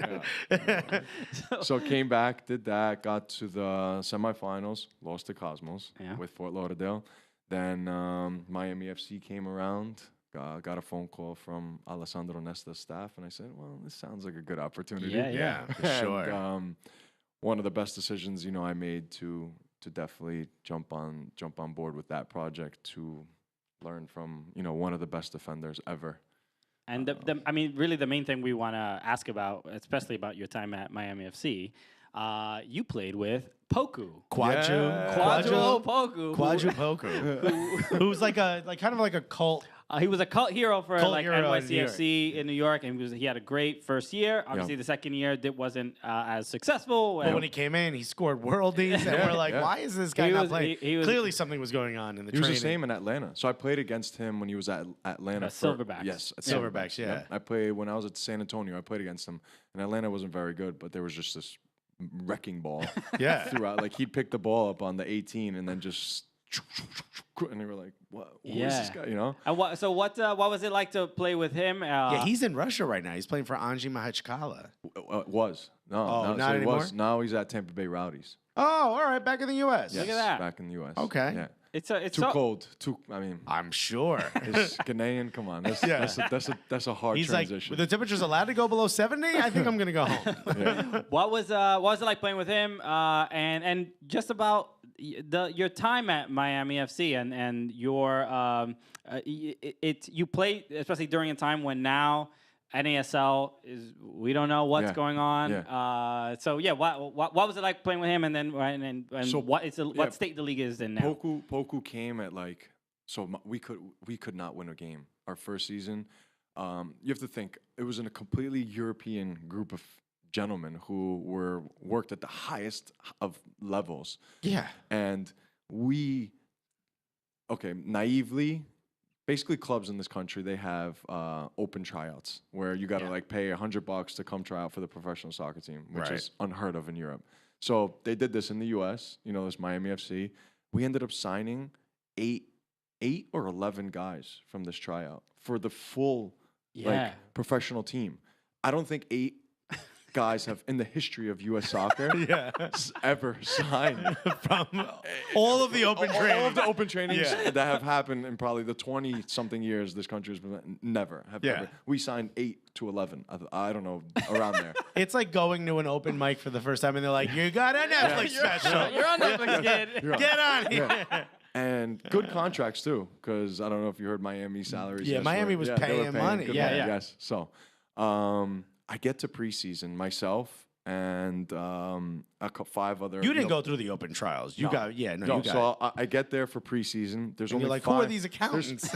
Yeah. So came back, did that, got to the semifinals, lost to Cosmos with Fort Lauderdale. Then Miami FC came around. Got a phone call from Alessandro Nesta's staff, and I said, well, this sounds like a good opportunity. Yeah, for sure. And, one of the best decisions, I made to definitely jump on board with that project to learn from, one of the best defenders ever. And I mean, really the main thing we want to ask about, especially about your time at Miami FC, you played with Poku. Quadru Poku. Poku. Who's like kind of like a cult. He was a cult hero for Cult like hero in NYCFC in New York, and he had a great first year. Obviously, the second year wasn't as successful. But when he came in, he scored worldies, and we're like, why is this guy not playing? Clearly, something was going on in the training. He was the same in Atlanta. So I played against him when he was at Atlanta. Silverbacks. Yes, at Silverbacks, yeah. I played when I was at San Antonio. I played against him, and Atlanta wasn't very good, but there was just this wrecking ball. Throughout, like he'd pick the ball up on the 18 and then just. And they were like, "What? Who is this guy?" You know. And what was it like to play with him? Yeah, he's in Russia right now. He's playing for Anzhi Mahachkala. Not anymore. Now he's at Tampa Bay Rowdies. Oh, all right, back in the U.S. Look at that. Back in the U.S. Okay. Yeah. It's too cold. I'm sure. It's Ghanaian. Come on, that's a hard He's transition. like, the temperature's allowed to go below 70. I think I'm gonna go home. What was it like playing with him? And just about your time at Miami FC and your you played especially during a time when now NASL we don't know what's going on. What was it like playing with him? And then so what state the league is in now? Poku came at we could not win a game our first season. You have to think it was in a completely European group of gentlemen who worked at the highest of levels. Yeah, and naively. Basically, clubs in this country, they have open tryouts where you got to pay $100 to come try out for the professional soccer team, which is unheard of in Europe. So they did this in the U.S. You know, this Miami FC. We ended up signing eight or 11 guys from this tryout for the full professional team. I don't think 8 guys have in the history of U.S. soccer ever signed from all of the open training. All of the open trainings that have happened in probably the 20-something years this country has been never. We signed 8 to 11. I don't know, around there. It's like going to an open mic for the first time and they're like, you got a Netflix special. You're on Netflix, kid. Get on here. And good contracts too, because I don't know if you heard Miami salaries. Yeah, Miami was paying money. Money. Yes. So I get to preseason myself and 5 other. You didn't go through the open trials. You got you got. So I get there for preseason. There's only you're like, 5, who are these accountants?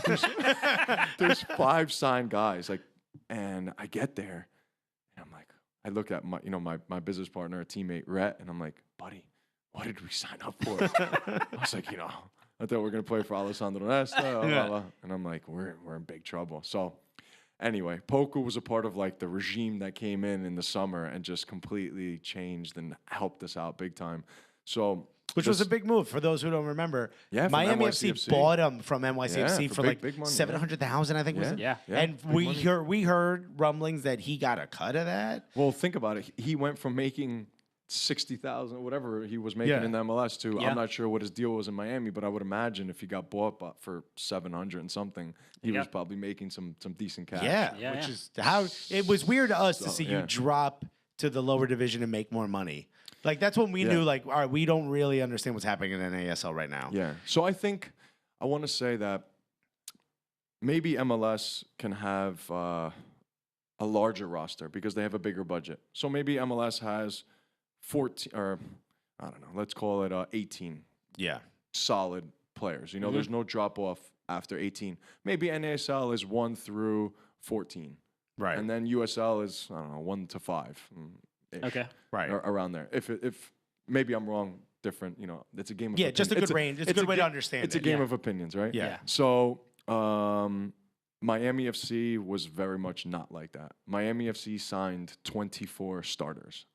There's 5 signed guys. And I get there, and I'm like, I look at my business partner, a teammate, Rhett, and I'm like, buddy, what did we sign up for? I was like, I thought we were gonna play for Alessandro Nesta, and I'm like, we're in big trouble. So. Anyway, Poku was a part of the regime that came in the summer and just completely changed and helped us out big time. So, which was a big move for those who don't remember. Yeah, Miami FC bought him from NYCFC for big money, $700,000, I think. Was it? Yeah. And we heard rumblings that he got a cut of that. Well, think about it. He went from making 60,000, whatever he was making in the MLS to I'm not sure what his deal was in Miami, but I would imagine if he got bought for 700 and something, he was probably making some decent cash. Yeah, which is how it was weird to us to see you drop to the lower division and make more money. That's when we knew, all right, we don't really understand what's happening in NASL right now. Yeah. So I think I want to say that maybe MLS can have a larger roster because they have a bigger budget. So maybe MLS has 14, or I don't know, let's call it 18. Yeah. Solid players. There's no drop off after 18. Maybe NASL is 1 through 14. Right. And then USL is, I don't know, 1 to 5. Okay. Right. Around there. If maybe I'm wrong, different, it's a game of opinions. Just a good range. It's a good way to understand it. It's a game of opinions, right? Yeah. So, Miami FC was very much not like that. Miami FC signed 24 starters.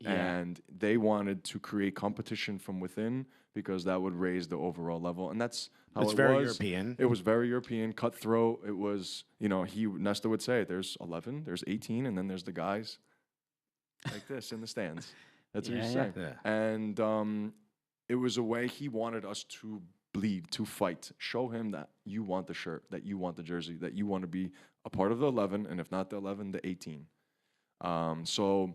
And they wanted to create competition from within because that would raise the overall level. And that's how it was. It's very European. It was very European, cutthroat. It was, Nesta would say, there's 11, there's 18, and then there's the guys like this in the stands. That's what he's saying. Yeah. And it was a way he wanted us to bleed, to fight. Show him that you want the shirt, that you want the jersey, that you want to be a part of the 11, and if not the 11, the 18. So...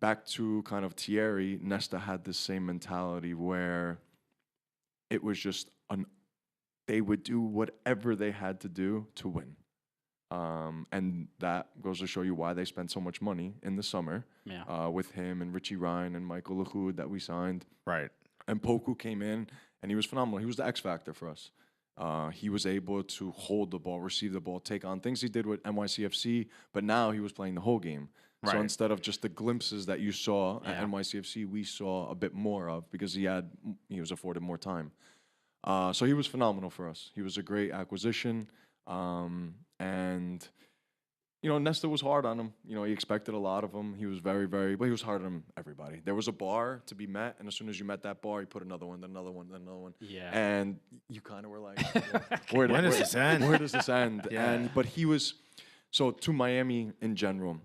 Back to kind of Thierry, Nesta had this same mentality where it was just they would do whatever they had to do to win. And that goes to show you why they spent so much money in the summer with him and Richie Ryan and Michael Lahoud that we signed. Right. And Poku came in, and he was phenomenal. He was the X factor for us. He was able to hold the ball, receive the ball, take on things he did with NYCFC, but now he was playing the whole game. Right. So instead of just the glimpses that you saw at NYCFC, we saw a bit more of because he was afforded more time. So he was phenomenal for us. He was a great acquisition. And, you know, Nesta was hard on him. You know, he expected a lot of him. He was very, but he was hard on everybody. There was a bar to be met, and as soon as you met that bar, he put another one, then another one, then another one. Yeah. And you kind of were like, where does this end? Where does this end? Yeah. But he was, so to Miami in general,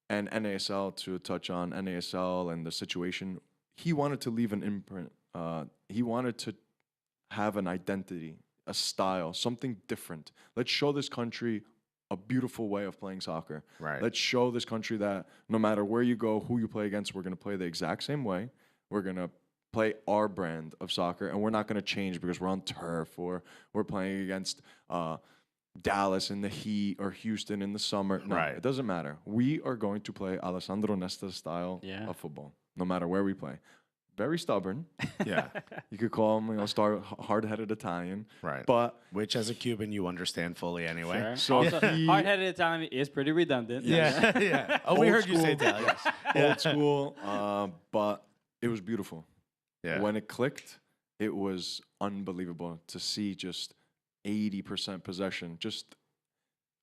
and NASL, to touch on NASL and the situation, he wanted to leave an imprint. He wanted to have an identity, a style, something different. Let's show this country a beautiful way of playing soccer. Right. Let's show this country that no matter where you go, who you play against, we're going to play the exact same way. We're going to play our brand of soccer, and we're not going to change because we're on turf or we're playing against Dallas in the heat or Houston in the summer. No, it doesn't matter. We are going to play Alessandro Nesta's style of football, no matter where we play. Very stubborn. Yeah. You could call him, hard-headed Italian. Right. But which, as a Cuban, you understand fully anyway. Sure. So also, hard-headed Italian is pretty redundant. Yeah. Yeah. Oh, we heard you say Italian. Old school, but it was beautiful. Yeah. When it clicked, it was unbelievable to see just 80% possession. Just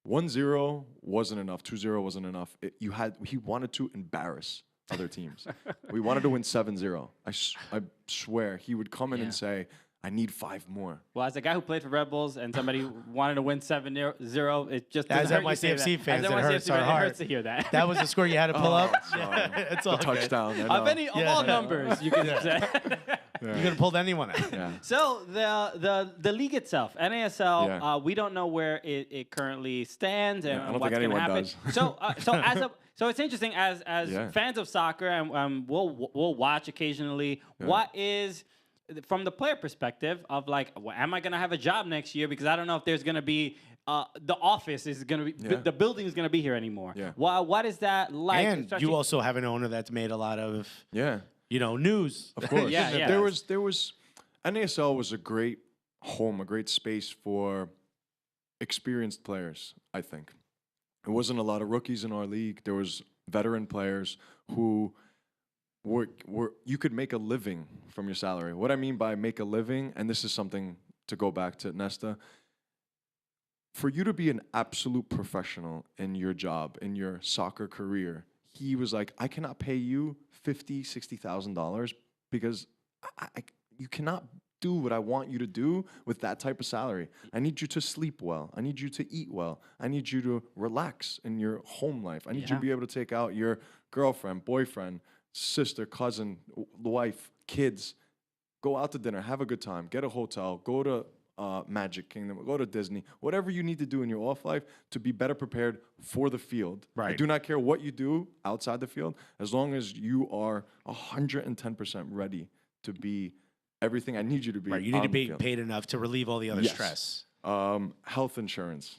1-0 wasn't enough. 2-0 wasn't enough. He wanted to embarrass other teams. We wanted to win 7-0. I swear he would come in and say, I need 5 more. Well, as a guy who played for Red Bulls and somebody wanted to win 7-0, it just doesn't hurt NYCFC fans, it hurts to hear that. That was the score you had to pull up? It's all touchdown. Of all numbers, you can say. You could have pulled anyone out. Yeah. So the league itself, NASL, we don't know where it currently stands and what's going to happen. Does. So it's interesting as fans of soccer, and we'll watch occasionally. What is, from the player perspective of like, am I going to have a job next year? Because I don't know if there's going to be the office is going to be the building is going to be here anymore. Yeah. What is that like? And you also have an owner that's made a lot of news. Of course. There was NASL was a great home, a great space for experienced players, I think. There wasn't a lot of rookies in our league. There was veteran players who were you could make a living from your salary. What I mean by make a living, and this is something to go back to Nesta, for you to be an absolute professional in your job, in your soccer career, he was like, I cannot pay you $50,000, $60,000 because you cannot do what I want you to do with that type of salary. I need you to sleep well. I need you to eat well. I need you to relax in your home life. I need you to be able to take out your girlfriend, boyfriend, sister, cousin, wife, kids, go out to dinner, have a good time, get a hotel, go to Magic Kingdom, go to Disney, whatever you need to do in your off life to be better prepared for the field. Right. I do not care what you do outside the field, as long as you are 110% ready to be everything I need you to be. Right, you need to be paid enough to relieve all the other stress. Health insurance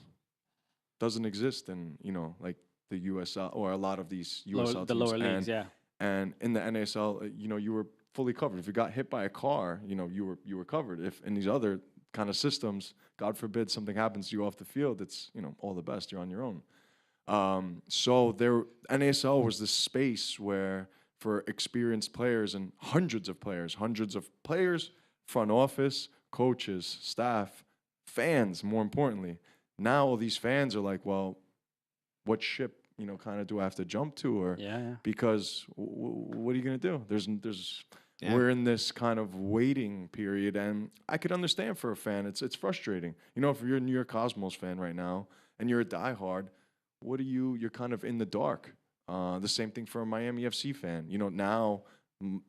doesn't exist in, like the USL or a lot of these USL teams. The lower leagues, And in the NASL, you were fully covered. If you got hit by a car, you were covered. If in these other kind of systems, God forbid something happens to you off the field, it's, all the best, you're on your own. So NASL was this space where for experienced players and hundreds of players, front office, coaches, staff, fans, more importantly. Now all these fans are like, well, what ship, kind of do I have to jump to? Or because what are you going to do? We're in this kind of waiting period, and I could understand for a fan, it's frustrating. If you're a New York Cosmos fan right now and you're a diehard, you're kind of in the dark. The same thing for a Miami FC fan. Now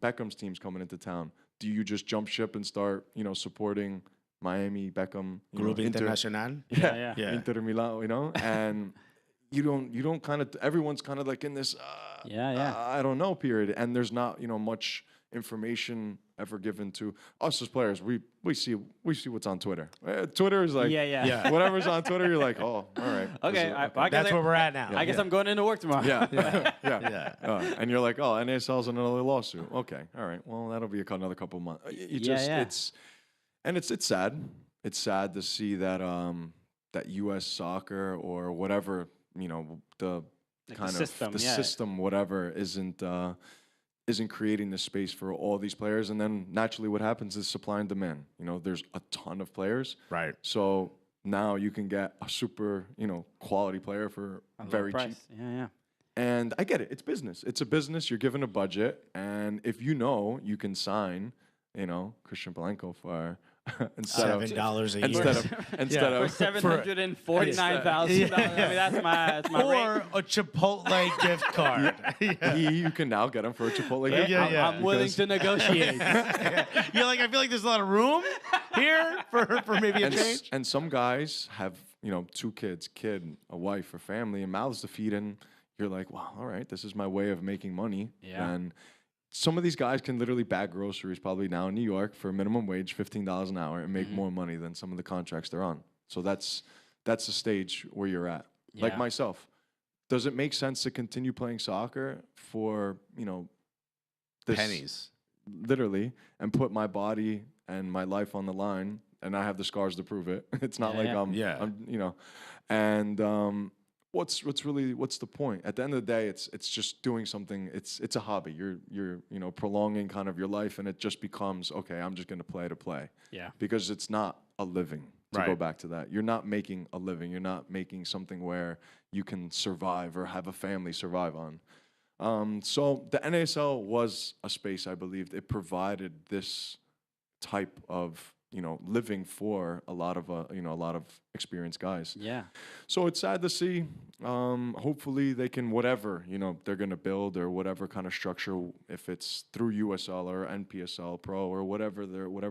Beckham's team's coming into town. Do you just jump ship and start, supporting Miami, Beckham, Grupo Internacional? Yeah. Inter Milan, and you don't kind of, everyone's kind of like in this, I don't know period. And there's not, much information ever given to us as players. We see what's on Twitter. Twitter is like, whatever's on Twitter, you're like, oh, all right. Okay, That's where we're at now. I guess I'm going into work tomorrow. And you're like, oh, NASL's another lawsuit. Okay, all right. Well, that'll be another couple months. It's sad. It's sad to see that that U.S. soccer or whatever, the kind of system, whatever, isn't creating the space for all these players. And then naturally what happens is supply and demand. There's a ton of players. Right. So now you can get a super, quality player for very cheap. Yeah. And I get it. It's business. It's a business. You're given a budget. And if you can sign, Christian Blanco for $7 a year instead of $749,000. I mean, that's my or rate. a Chipotle gift card. You can now get him for a Chipotle gift card. I'm willing to negotiate. You're like, I feel like there's a lot of room here for maybe a change. And some guys have 2 kids, a wife, or family, and mouths to feed, and you're like, wow, all right, this is my way of making money. And some of these guys can literally bag groceries probably now in New York for minimum wage, $15 an hour, and make more money than some of the contracts they're on. So that's the stage where you're at. Like myself, does it make sense to continue playing soccer for this, pennies, literally, and put my body and my life on the line? And I have the scars to prove it. It's not and what's the point? At the end of the day, it's just doing something. It's a hobby. You're prolonging kind of your life, and it just becomes, okay, I'm just going to play. Yeah. Because it's not a living. To go back to that, you're not making a living. You're not making something where you can survive or have a family survive on. So the NASL was a space, I believed. It provided this type of living for a lot of experienced guys. Yeah. So it's sad to see. Hopefully they can, whatever, they're going to build or whatever kind of structure, if it's through USL or NPSL Pro or whatever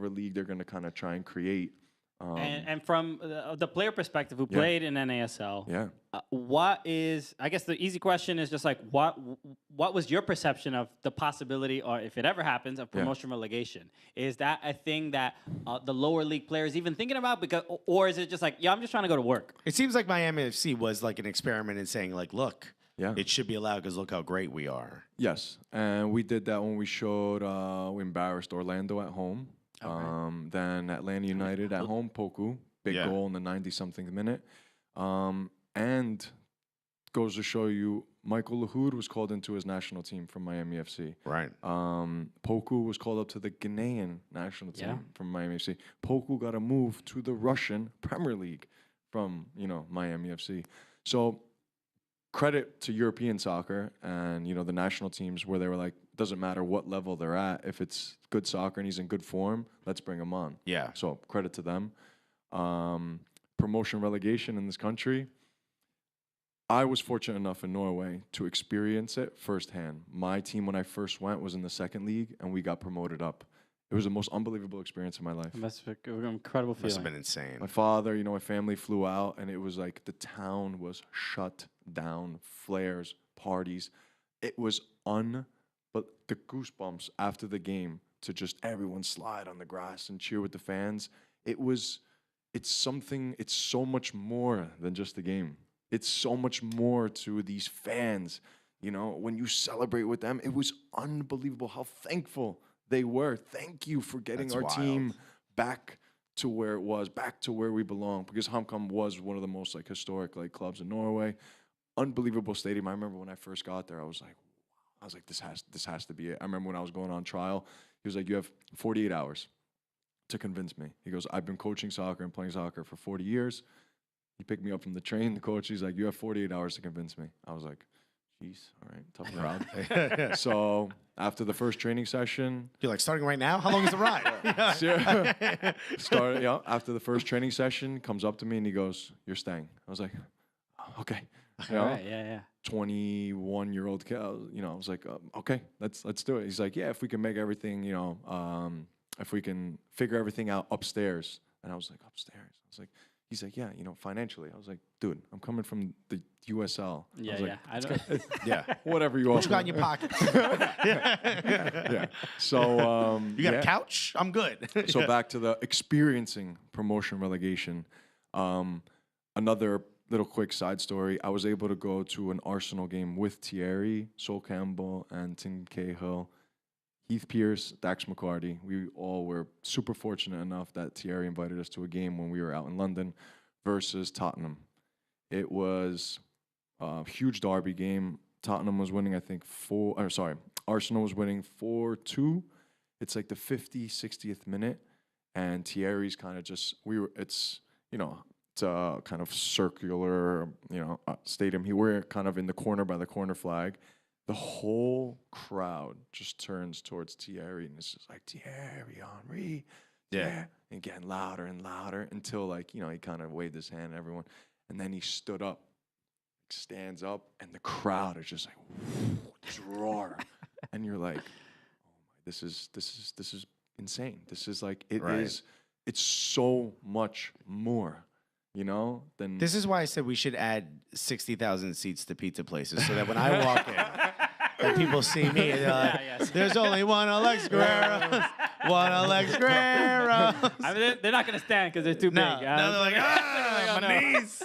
league they're going to kind of try and create. And from the player perspective who played in NASL, what is, I guess the easy question is just like, what was your perception of the possibility, or if it ever happens, of promotion relegation? Is that a thing that the lower league players even thinking about? Because, or is it just like, I'm just trying to go to work? It seems like Miami FC was like an experiment in saying like, look, it should be allowed because look how great we are. Yes, and we did that when we showed, we embarrassed Orlando at home. Okay. Then Atlanta United at home, Poku, big goal in the 90-something minute. And goes to show you, Michael Lahoud was called into his national team from Miami FC. Right. Poku was called up to the Ghanaian national team from Miami FC. Poku got a move to the Russian Premier League from, Miami FC. So credit to European soccer and, the national teams where they were like, doesn't matter what level they're at. If it's good soccer and he's in good form, let's bring him on. Yeah. So credit to them. Promotion relegation in this country. I was fortunate enough in Norway to experience it firsthand. My team, when I first went, was in the 2nd league, and we got promoted up. It was the most unbelievable experience of my life. It must have been an incredible feeling. Must have been insane. My father, my family flew out, and it was like the town was shut down, flares, parties. It was but the goosebumps after the game to just everyone slide on the grass and cheer with the fans. It's so much more than just the game. It's so much more to these fans. When you celebrate with them, it was unbelievable how thankful they were. Thank you for getting our team back to where it was, back to where we belong. Because HamKam was one of the most historic clubs in Norway. Unbelievable stadium. I remember when I first got there, I was like, this has to be it. I remember when I was going on trial, he was like, you have 48 hours to convince me. He goes, I've been coaching soccer and playing soccer for 40 years. He picked me up from the train, the coach. He's like, you have 48 hours to convince me. I was like, jeez, all right, tough crowd. So after the first training session. You're like, starting right now? How long is the ride? After the first training session, comes up to me and he goes, you're staying. I was like, oh, okay. Right, 21-year-old kid, I was like, okay, let's do it. He's like, yeah, if we can make everything, if we can figure everything out upstairs. And I was like, upstairs? I was like, He's like, yeah, you know, financially. I was like, dude, I'm coming from the USL. Yeah, I was yeah. like, I don't. Yeah. whatever you What want. you got in your pocket? Yeah. So You got yeah. a couch? I'm good. So back to the experiencing promotion relegation. Another little quick side story. I was able to go to an Arsenal game with Thierry, Sol Campbell, and Tim Cahill, Heath Pierce, Dax McCarty. We all were super fortunate enough that Thierry invited us to a game when we were out in London versus Tottenham. It was a huge derby game. Tottenham was winning, I think, Arsenal was winning 4-2. It's like the 60th minute, and Thierry's kind of just, it's a kind of circular, stadium. We're kind of in the corner by the corner flag. The whole crowd just turns towards Thierry, and it's just like, Thierry Henry. Yeah. And getting louder and louder until, he kind of waved his hand at everyone. And then he stood up, stands up, and the crowd is just like, this roar. And you're like, oh my, this is insane. This is like, it's so much more. Then this is why I said we should add 60,000 seats to pizza places so that when I walk in, that people see me and they're like, there's only one Alex Guerrero. One Alex Guerrero. I mean, they're not going to stand because they're too big. No, they're like, my knees.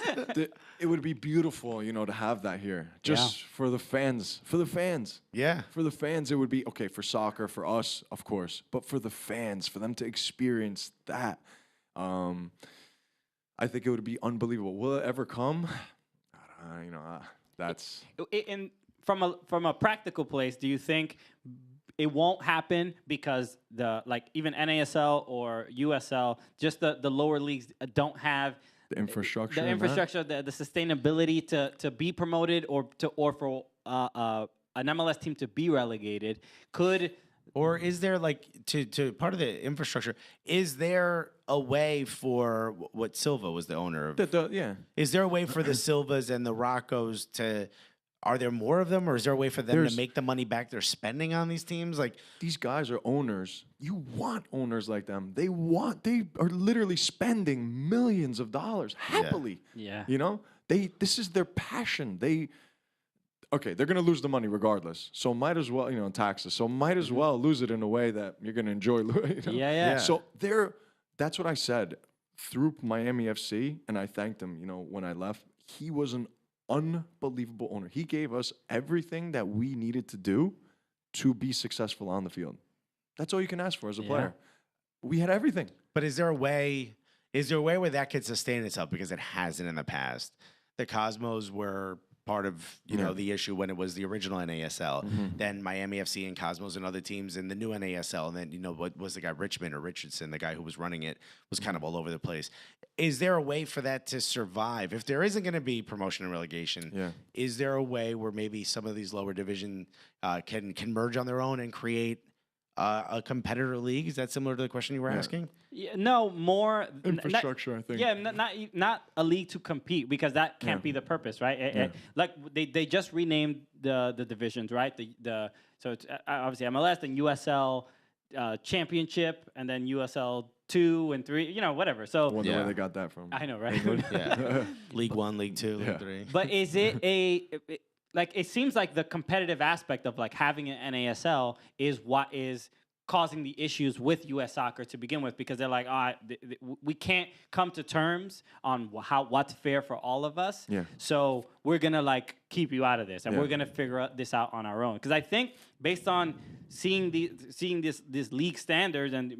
It would be beautiful, to have that here. Just for the fans. For the fans. Yeah. For the fans, it would be, okay, for soccer, for us, of course. But for the fans, for them to experience that, I think it would be unbelievable. Will it ever come? That's... And from a practical place, do you think it won't happen because even NASL or USL, just the lower leagues don't have the infrastructure, the sustainability to be promoted or for an MLS team to be relegated? Or is there to part of the infrastructure? Is there a way for what Silva was the owner of? Yeah. Is there a way for the Silvas and the Roccos to? Are there more of them, or is there a way for them to make the money back they're spending on these teams? These guys are owners. You want owners like them. They are literally spending millions of dollars happily. Yeah. This is their passion. They're going to lose the money regardless. So might as well, taxes. So might as well lose it in a way that you're going to enjoy. Yeah. So that's what I said through Miami FC, and I thanked him, when I left. He was an unbelievable owner. He gave us everything that we needed to do to be successful on the field. That's all you can ask for as a player. We had everything. But is there a way where that could sustain itself? Because it hasn't in the past. The Cosmos were part of the issue when it was the original NASL. Then Miami FC and Cosmos and other teams in the new NASL. And then what was the guy Richmond or Richardson, the guy who was running it, was kind of all over the place. Is there a way for that to survive? If there isn't going to be promotion and relegation, is there a way where maybe some of these lower division can merge on their own and create a competitor league? Is that similar to the question you were asking? Yeah, no, more infrastructure, I think. Yeah, not a league to compete, because that can't be the purpose, right? They just renamed the divisions, right? So it's obviously MLS, then USL Championship, and then USL 2 and 3, whatever. So I wonder where they got that from. I know, right? League 1, League 2, League 3. But is it it seems like the competitive aspect of having an NASL is what is causing the issues with U.S. soccer to begin with, because they're like, we can't come to terms on what's fair for all of us. Yeah. So we're gonna keep you out of this, and we're gonna figure this out on our own. Because I think based on seeing this league standards and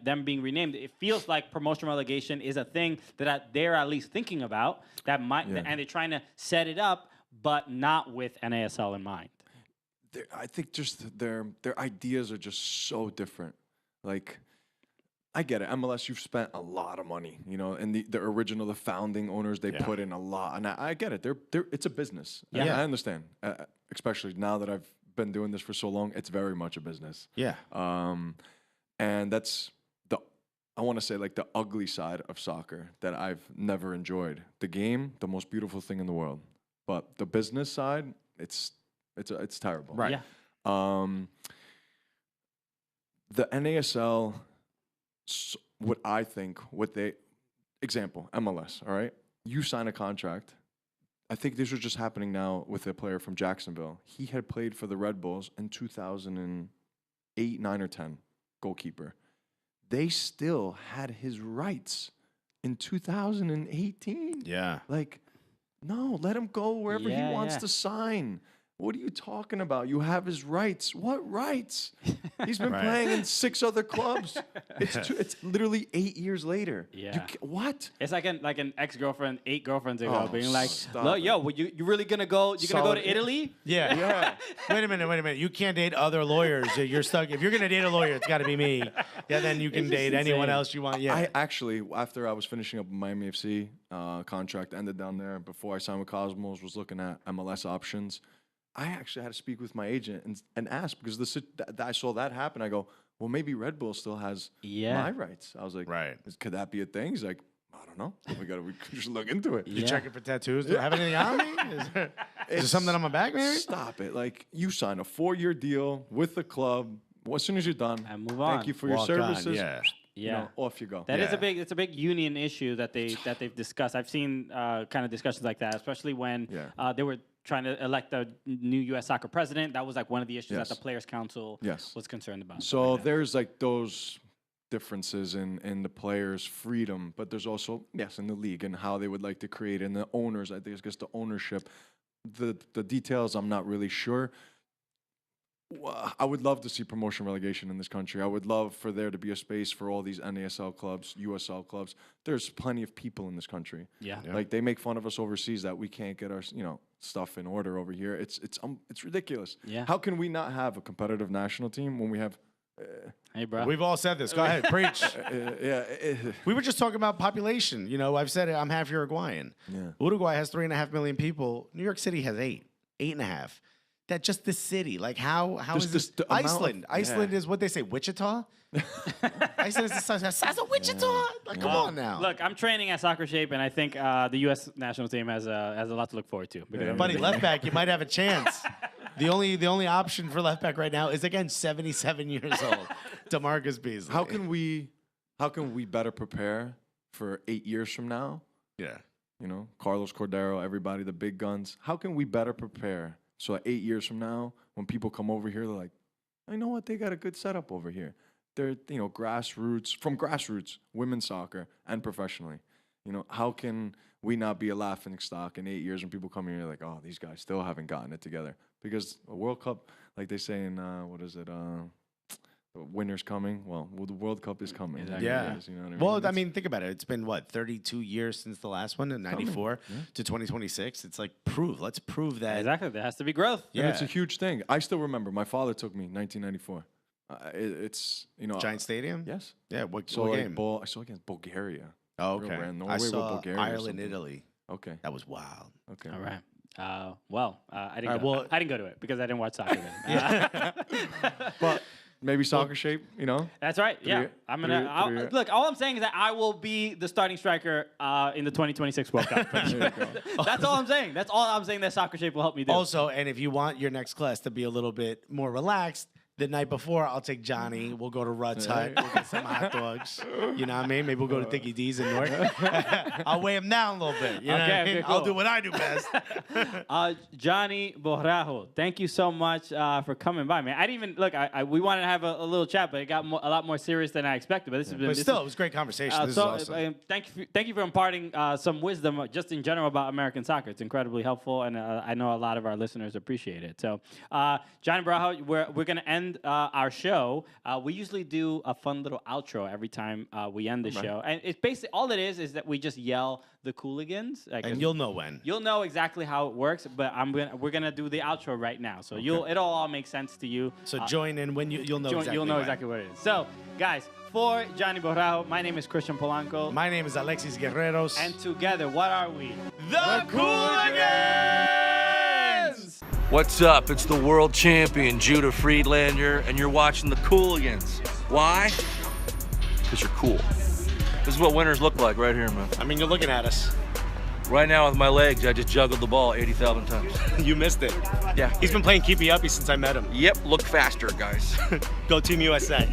them being renamed, it feels like promotion relegation is a thing that they're at least thinking about. And they're trying to set it up, but not with NASL in mind. I think just their ideas are just so different. I get it. MLS, you've spent a lot of money, and the founding owners, they put in a lot, and I get it. It's a business. I understand. Especially now that I've been doing this for so long, it's very much a business. Yeah. And that's I want to say the ugly side of soccer that I've never enjoyed. The game, the most beautiful thing in the world, but the business side, it's terrible. Right. Yeah. The NASL, what example, MLS, all right? You sign a contract. I think this was just happening now with a player from Jacksonville. He had played for the Red Bulls in 2008, 9, or 10, goalkeeper. They still had his rights in 2018. Yeah. Like, no, let him go wherever he wants to sign. What are you talking about? You have his rights. What rights? He's been playing in 6 other clubs. It's literally 8 years later. Yeah. What? It's like an ex-girlfriend 8 girlfriends ago being like, stop look, yo, you really gonna go? You gonna go to Italy? Yeah. Wait a minute. You can't date other lawyers. You're stuck. If you're gonna date a lawyer, it's got to be me. Yeah, then you can date anyone else you want. Yeah. I actually, after I was finishing up Miami FC contract, ended down there. Before I signed with Cosmos, was looking at MLS options. I actually had to speak with my agent and ask because I saw that happen. I go, well, maybe Red Bull still has my rights. I was like, could that be a thing? He's like, I don't know. We should look into it. You checking for tattoos? Do I have anything on me? Is there something on my back, maybe? Stop it. Like, you sign a 4-year deal with the club. Well, as soon as you're done, and move on. Thank you for your services. Yeah, you know, off you go. That is it's a big union issue that they've discussed. I've seen kind of discussions like that, especially when they were trying to elect a new U.S. soccer president. That was like one of the issues that the Players Council was concerned about. So there's like those differences in the players' freedom, but there's also in the league and how they would like to create, and the owners. I think it's just the ownership. The details I'm not really sure. I would love to see promotion relegation in this country. I would love for there to be a space for all these NASL clubs, USL clubs. There's plenty of people in this country. Yeah. Like, they make fun of us overseas that we can't get our, stuff in order over here. It's ridiculous. Yeah. How can we not have a competitive national team when we have hey, bro. We've all said this. Go ahead, preach. We were just talking about population. I've said it. I'm half Uruguayan. Yeah. Uruguay has 3.5 million people. New York City has 8.5. That just the city. Like, how is this? Iceland. Iceland is what they say, Wichita? Iceland is the size of Wichita? Like, come on now. Look, I'm training at Soccer Shape, and I think the U.S. national team has a lot to look forward to. Buddy, left back, you might have a chance. The only option for left back right now is, again, 77 years old, DeMarcus Beasley. How can we better prepare for 8 years from now? Yeah. Carlos Cordero, everybody, the big guns. How can we better prepare? So 8 years from now, when people come over here, they're like, I know what, they got a good setup over here. They're, grassroots, women's soccer, and professionally. How can we not be a laughing stock in 8 years when people come here and like, oh, these guys still haven't gotten it together? Because a World Cup, like they say in, winter's coming. Well, the World Cup is coming. Yeah. Is, what I mean? Well, I mean, think about it. It's been, 32 years since the last one in 94 to 2026. It's like, let's prove that. Exactly. There has to be growth. Yeah. And it's a huge thing. I still remember my father took me 1994. It's, Giant Stadium? Yes. Yeah. What so game? I saw against Bulgaria. Oh, okay. I saw Ireland, Italy. Okay. That was wild. Okay. All right. I didn't go. I didn't go to it because I didn't watch soccer then. But maybe Soccer Shape, That's right. Yeah, I'm gonna look. All I'm saying is that I will be the starting striker in the 2026 World Cup. That's all I'm saying. That's all I'm saying that Soccer Shape will help me do. Also, and if you want your next class to be a little bit more relaxed, the night before, I'll take Johnny. We'll go to Rutt's Hut. We'll get some hot dogs. You know what I mean? Maybe we'll go to Dickie D's in Newark. I'll weigh him down a little bit. You know what I mean? Cool. I'll do what I do best. Johnny Borrajo, thank you so much for coming by, man. I didn't even look. We wanted to have a little chat, but it got a lot more serious than I expected. But it was a great conversation. This is awesome. Thank you for imparting some wisdom just in general about American soccer. It's incredibly helpful, and I know a lot of our listeners appreciate it. So, Johnny Borrajo, we're gonna end our show. We usually do a fun little outro every time we end the show, and it's basically all it is that we just yell the Cooligans, and you'll know when. You'll know exactly how it works, but we're gonna do the outro right now, so it'll all make sense to you. So join in when you'll know exactly what it is. So, guys, for Johnny Borrajo, my name is Christian Polanco. My name is Alexis Guerreros, and together, what are we? The Cooligans! What's up? It's the world champion, Judah Friedlander, and you're watching the Cooligans. Why? Because you're cool. This is what winners look like right here, man. I mean, you're looking at us. Right now with my legs, I just juggled the ball 80,000 times. You missed it. Yeah. He's been playing keepy uppy since I met him. Yep, look faster, guys. Go Team USA.